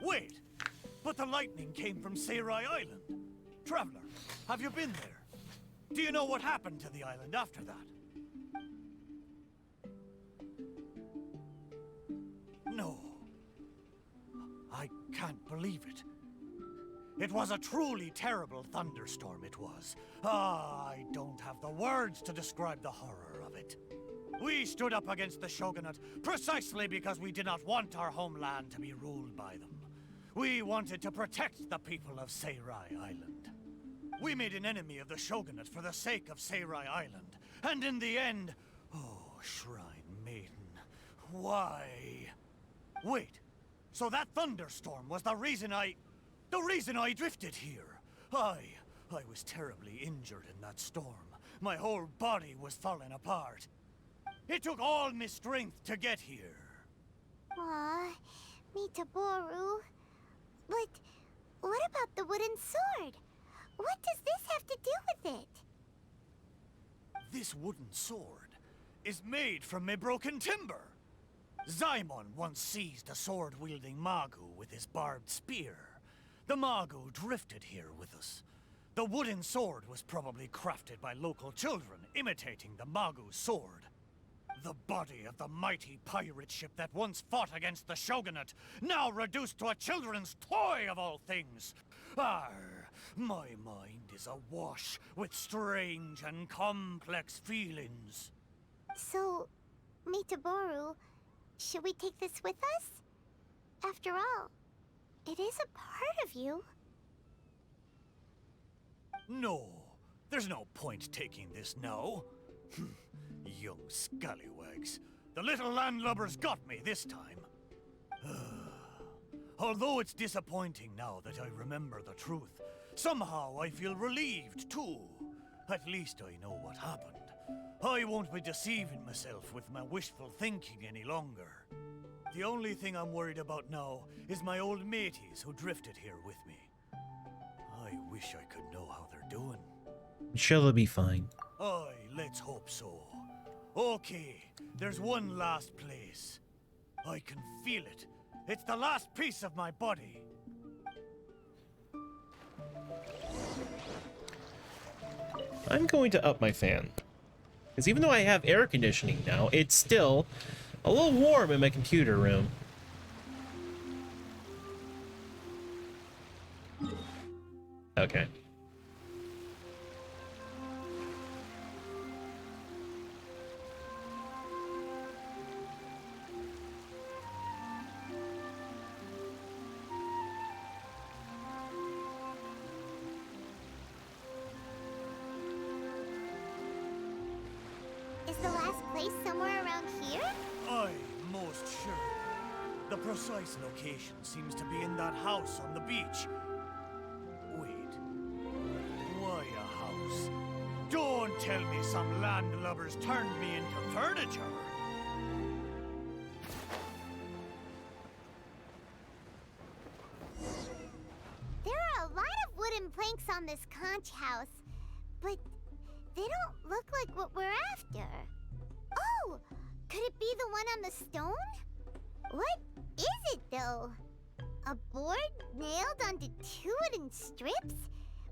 Wait, but the lightning came from Khaenri'ah Island. Traveler, have you been there? Do you know what happened to the island after that? No. I can't believe it. It was a truly terrible thunderstorm, it was. I don't have the words to describe the horror of it. We stood up against the Shogunate precisely because we did not want our homeland to be ruled by them. We wanted to protect the people of Khaenri'ah Island. We made an enemy of the Shogunate for the sake of Khaenri'ah Island. And in the end... Oh, Shrine Maiden, why? Wait, so that thunderstorm was the reason I drifted here. I was terribly injured in that storm. My whole body was falling apart. It took all my strength to get here. Aw, Mitaboru. But what about the wooden sword? What does this have to do with it? This wooden sword is made from my broken timber. Zaimon once seized a sword-wielding Magu with his barbed spear. The Magu drifted here with us. The wooden sword was probably crafted by local children, imitating the Magu's sword. The body of the mighty pirate ship that once fought against the Shogunate, now reduced to a children's toy of all things. Arr, my mind is awash with strange and complex feelings. So, Mitaboru, should we take this with us? After all, it is a part of you. No, there's no point taking this now. Young scallywags. The little landlubbers got me this time. Although it's disappointing now that I remember the truth, somehow I feel relieved too. At least I know what happened. I won't be deceiving myself with my wishful thinking any longer. The only thing I'm worried about now is my old mateys who drifted here with me. I wish I could know how they're doing. I'm sure they'll be fine. Aye, let's hope so. Okay, there's one last place. I can feel it. It's the last piece of my body. I'm going to up my fan. Because even though I have air conditioning now, it's still a little warm in my computer room. Okay. Is the last place somewhere around here? I'm most sure. The precise location seems to be in that house on the beach. Wait. Why a house? Don't tell me some landlubbers turned me into furniture. There are a lot of wooden planks on this conch house, but they don't look like what we're after. Oh! Could it be the one on the stone? What is it, though? A board nailed onto two wooden strips?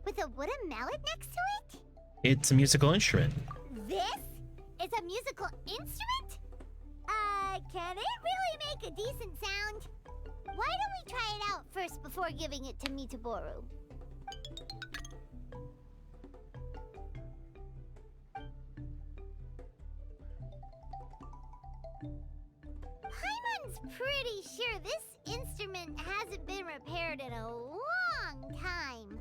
With a wooden mallet next to it? It's a musical instrument. This is a musical instrument? Can it really make a decent sound? Why don't we try it out first before giving it to Mitaboru? Paimon's pretty sure this instrument hasn't been repaired in a long time.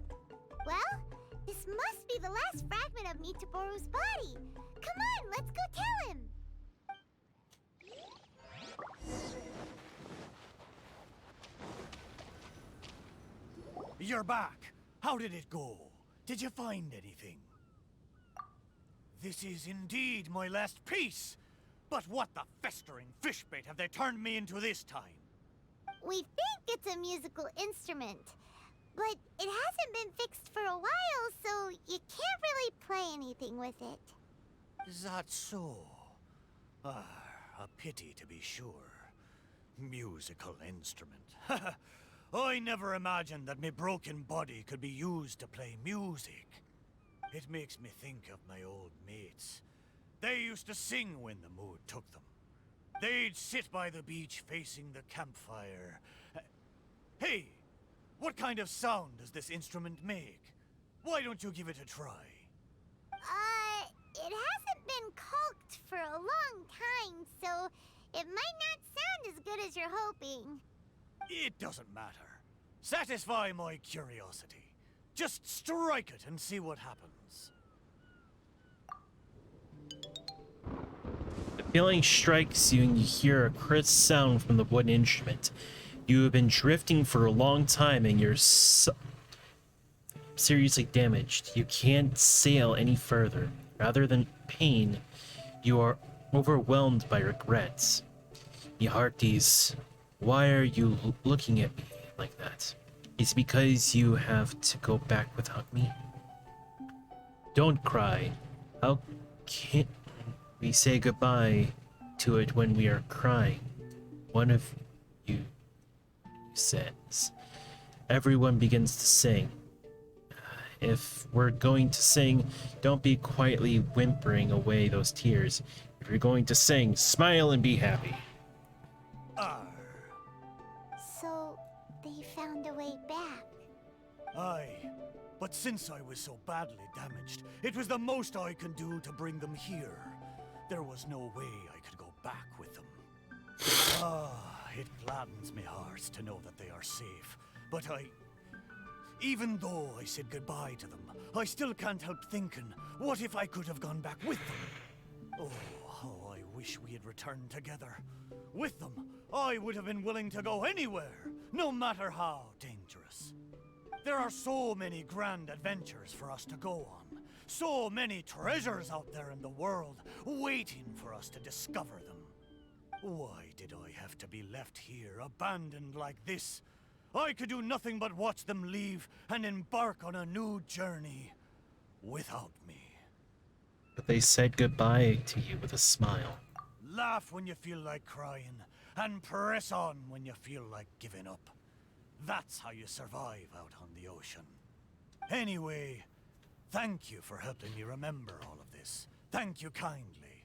Well, this must be the last fragment of Mitaboru's body. Come on, let's go tell him. You're back. How did it go? Did you find anything? This is indeed my last piece. But what the festering fishbait have they turned me into this time? We think it's a musical instrument, but it hasn't been fixed for a while, so you can't really play anything with it. Is that so? Ah, a pity to be sure. Musical instrument. I never imagined that my broken body could be used to play music. It makes me think of my old mates. They used to sing when the mood took them. They'd sit by the beach facing the campfire. Hey, what kind of sound does this instrument make? Why don't you give it a try? It hasn't been caulked for a long time, so it might not sound as good as you're hoping. It doesn't matter. Satisfy my curiosity. Just strike it and see what happens. The feeling strikes you and you hear a crisp sound from the wooden instrument. You have been drifting for a long time and you're seriously damaged. You can't sail any further. Rather than pain, you are overwhelmed by regrets. Yahartes, why are you looking at me like that? It's because you have to go back without me. Don't cry. How can we say goodbye to it when we are crying? One of you says. Everyone begins to sing. If we're going to sing, don't be quietly whimpering away those tears. If you're going to sing, smile and be happy. So, they found a way back. Aye, but since I was so badly damaged, it was the most I can do to bring them here. There was no way I could go back with them. It gladdens me heart to know that they are safe, but even though I said goodbye to them, I still can't help thinking, what if I could have gone back with them? Oh, how I wish we had returned together. With them, I would have been willing to go anywhere, no matter how dangerous. There are so many grand adventures for us to go on. So many treasures out there in the world, waiting for us to discover them. Why did I have to be left here, abandoned like this? I could do nothing but watch them leave and embark on a new journey without me. But they said goodbye to you with a smile. Laugh when you feel like crying, and press on when you feel like giving up. That's how you survive out on the ocean. Anyway, thank you for helping me remember all of this. Thank you kindly.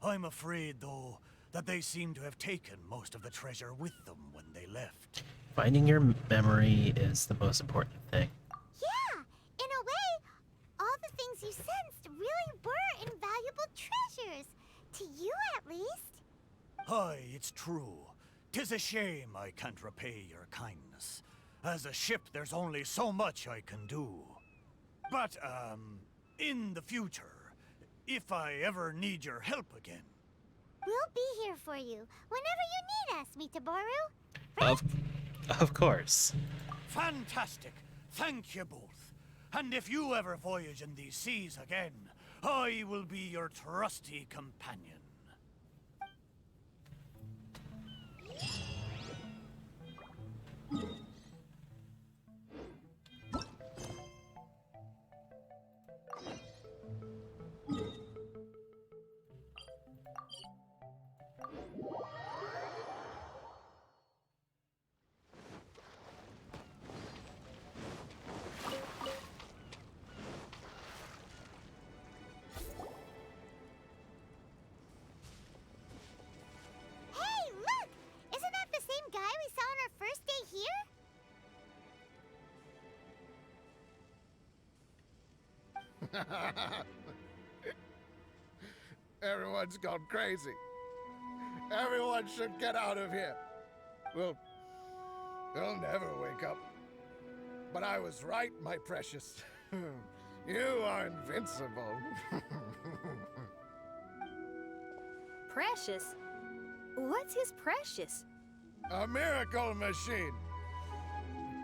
I'm afraid, though, that they seem to have taken most of the treasure with them when they left. Finding your memory is the most important thing. Yeah, in a way, all the things you sensed really were invaluable treasures. To you, at least. Aye, it's true. 'Tis a shame I can't repay your kindness. As a ship, there's only so much I can do. But, in the future, if I ever need your help again... We'll be here for you, whenever you need us, Mitaboru. Of course. Fantastic. Thank you both. And if you ever voyage in these seas again, I will be your trusty companion. Everyone's gone crazy. Everyone should get out of here. We'll never wake up. But I was right, my precious. You are invincible. Precious? What's his precious? A miracle machine.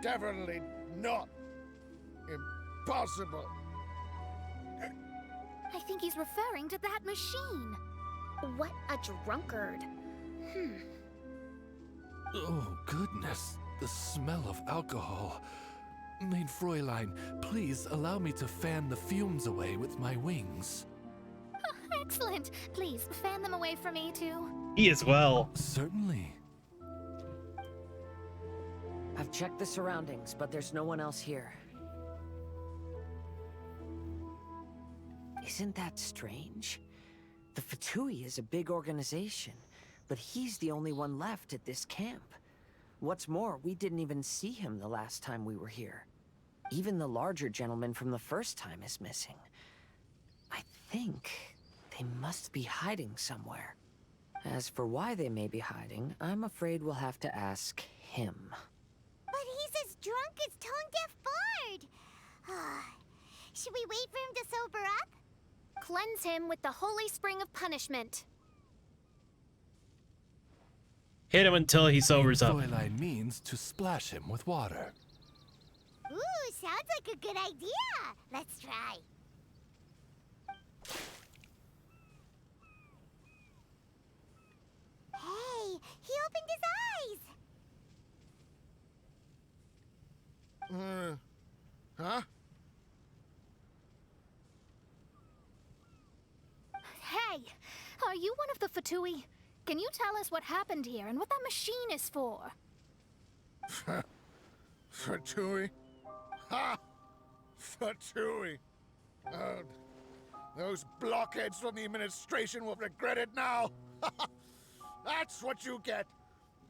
Definitely not Impossible. I think he's referring to that machine. What a drunkard. Oh, goodness. The smell of alcohol. Maid Fräulein, please allow me to fan the fumes away with my wings. Oh, excellent. Please, fan them away from me, too. He as well. Certainly. I've checked the surroundings, but there's no one else here. Isn't that strange? The Fatui is a big organization, but he's the only one left at this camp. What's more, we didn't even see him the last time we were here. Even the larger gentleman from the first time is missing. I think they must be hiding somewhere. As for why they may be hiding, I'm afraid we'll have to ask him. But he's as drunk as Tone-Deaf Bard. Should we wait for him to sober up? Cleanse him with the holy spring of punishment. Hit him until he sobers up. Fräulein means to splash him with water. Ooh, sounds like a good idea. Let's try. Hey, he opened his eyes. Huh? Hey, are you one of the Fatui? Can you tell us what happened here and what that machine is for? Fatui? Ha! Fatui! Those blockheads from the administration will regret it now. That's what you get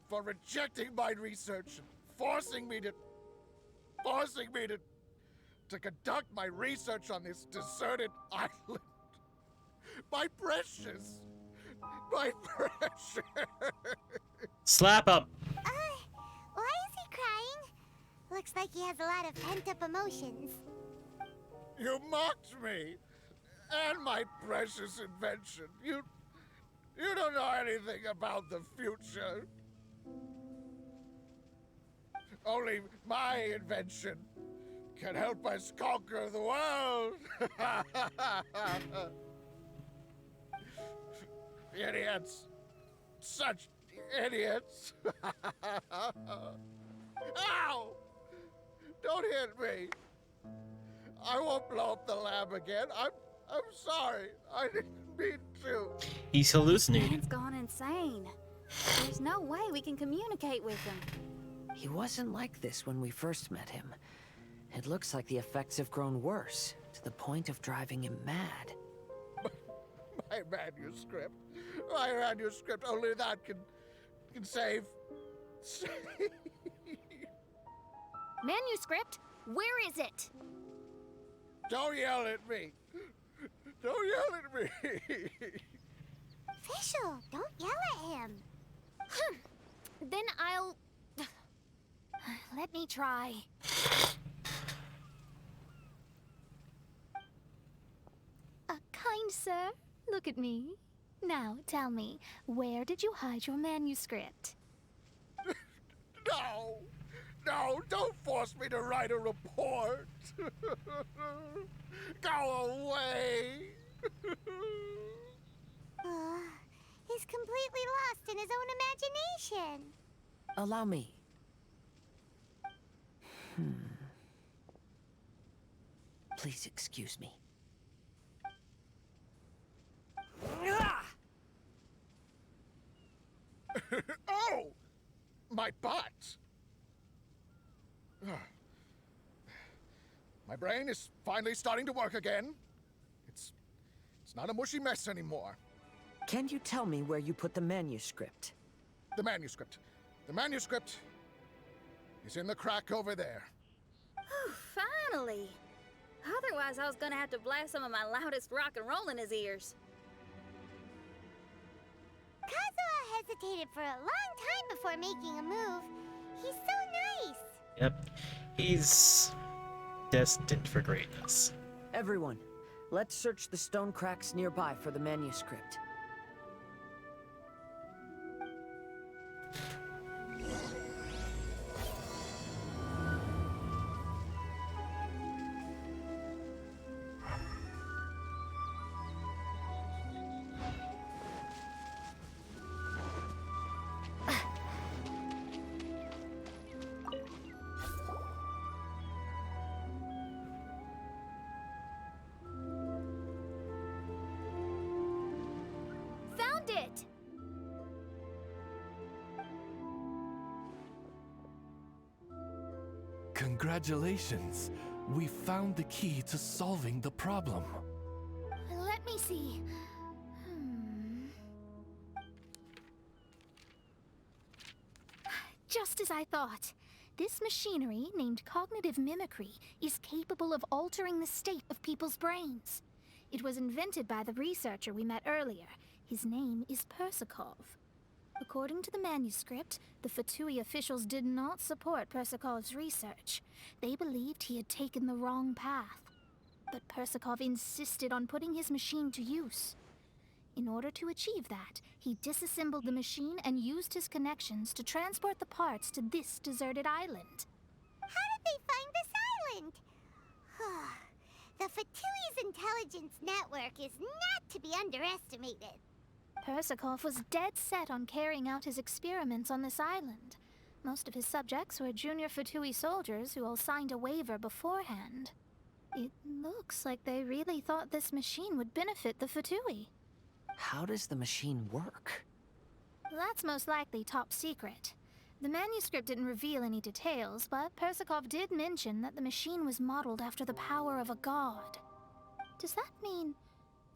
for rejecting my research and forcing me to conduct my research on this deserted island. My precious! My precious! Slap him! Why is he crying? Looks like he has a lot of pent-up emotions. You mocked me! And my precious invention. You don't know anything about the future. Only my invention can help us conquer the world! Idiots! Such idiots! Ow! Don't hit me! I won't blow up the lab again. I'm sorry. I didn't mean to. He's hallucinating. Man's gone insane. There's no way we can communicate with him. He wasn't like this when we first met him. It looks like the effects have grown worse, to the point of driving him mad. My manuscript. My manuscript. Only that can save. Manuscript? Where is it? Don't yell at me. Don't yell at me. Fischl, don't yell at him. Then I'll... Let me try. Kind sir, look at me. Now, tell me, where did you hide your manuscript? No! No, don't force me to write a report! Go away! He's completely lost in his own imagination. Allow me. Please excuse me. Oh! My butt! My brain is finally starting to work again. It's not a mushy mess anymore. Can you tell me where you put the manuscript? The manuscript. The manuscript is in the crack over there. Finally! Otherwise, I was gonna have to blast some of my loudest rock and roll in his ears. Kazuha hesitated for a long time before making a move. He's so nice. Yep. He's destined for greatness. Everyone, let's search the stone cracks nearby for the manuscript. Congratulations. We found the key to solving the problem. Let me see. Just as I thought. This machinery, named cognitive mimicry, is capable of altering the state of people's brains. It was invented by the researcher we met earlier. His name is Persikov. According to the manuscript, the Fatui officials did not support Persikov's research. They believed he had taken the wrong path. But Persikov insisted on putting his machine to use. In order to achieve that, he disassembled the machine and used his connections to transport the parts to this deserted island. How did they find this island? The Fatui's intelligence network is not to be underestimated. Persikov was dead set on carrying out his experiments on this island. Most of his subjects were junior Fatui soldiers who all signed a waiver beforehand. It looks like they really thought this machine would benefit the Fatui. How does the machine work? That's most likely top secret. The manuscript didn't reveal any details, but Persikov did mention that the machine was modeled after the power of a god. Does that mean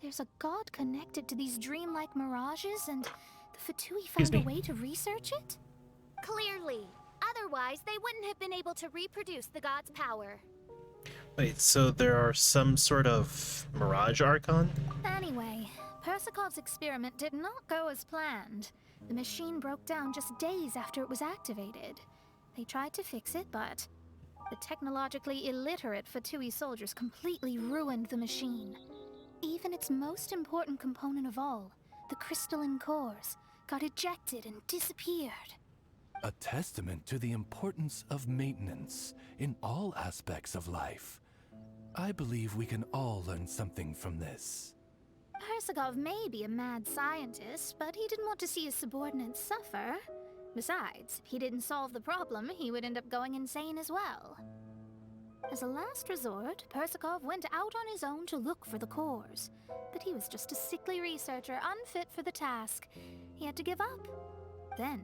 there's a god connected to these dreamlike mirages and the Fatui found a way to research it? Clearly. Otherwise, they wouldn't have been able to reproduce the god's power. Wait, so there are some sort of Mirage Archon? Anyway, Persikov's experiment did not go as planned. The machine broke down just days after it was activated. They tried to fix it, but the technologically illiterate Fatui soldiers completely ruined the machine. Even its most important component of all, the crystalline cores, got ejected and disappeared. A testament to the importance of maintenance in all aspects of life. I believe we can all learn something from this. Persikov may be a mad scientist, but he didn't want to see his subordinates suffer. Besides, if he didn't solve the problem, he would end up going insane as well. As a last resort, Persikov went out on his own to look for the cores. But he was just a sickly researcher, unfit for the task. He had to give up. Then,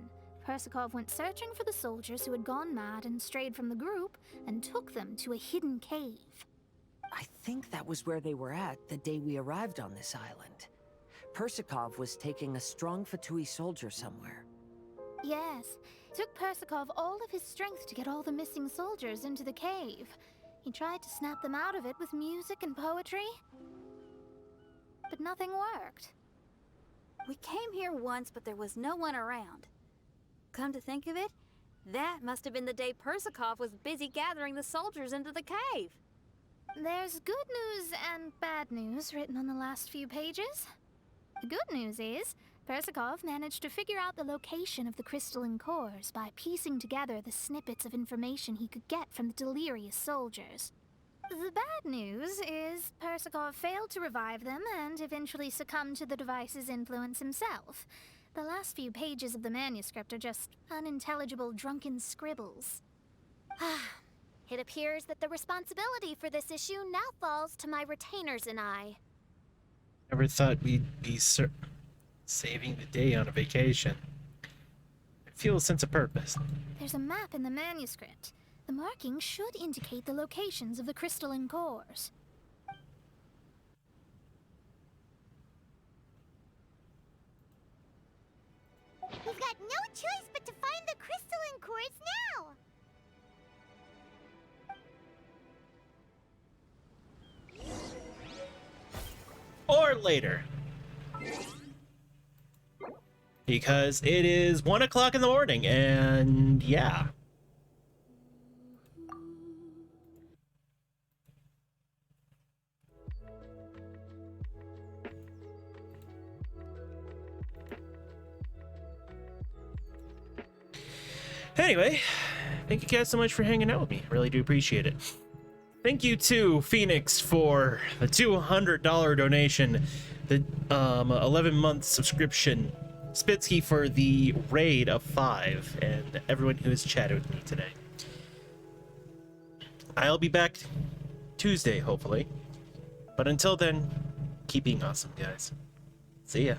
Persikov went searching for the soldiers who had gone mad and strayed from the group, and took them to a hidden cave. I think that was where they were at the day we arrived on this island. Persikov was taking a strong Fatui soldier somewhere. Yes, it took Persikov all of his strength to get all the missing soldiers into the cave. He tried to snap them out of it with music and poetry, but nothing worked. We came here once, but there was no one around. Come to think of it, that must have been the day Persikov was busy gathering the soldiers into the cave. There's good news and bad news written on the last few pages. The good news is, Persikov managed to figure out the location of the crystalline cores by piecing together the snippets of information he could get from the delirious soldiers. The bad news is Persikov failed to revive them and eventually succumbed to the device's influence himself. The last few pages of the manuscript are just unintelligible drunken scribbles. It appears that the responsibility for this issue now falls to my retainers and I. Never thought we'd be saving the day on a vacation. I feel a sense of purpose. There's a map in the manuscript. The markings should indicate the locations of the crystalline cores. We've got no choice but to find the crystalline cores now! Or later. Because it is 1 o'clock in the morning, and yeah. Anyway, thank you guys so much for hanging out with me. Really do appreciate it. Thank you to Phoenix for the $200 donation, the 11-month subscription, Spitsky for the raid of 5, and everyone who has chatted with me today. I'll be back Tuesday, hopefully. But until then, keep being awesome, guys. See ya.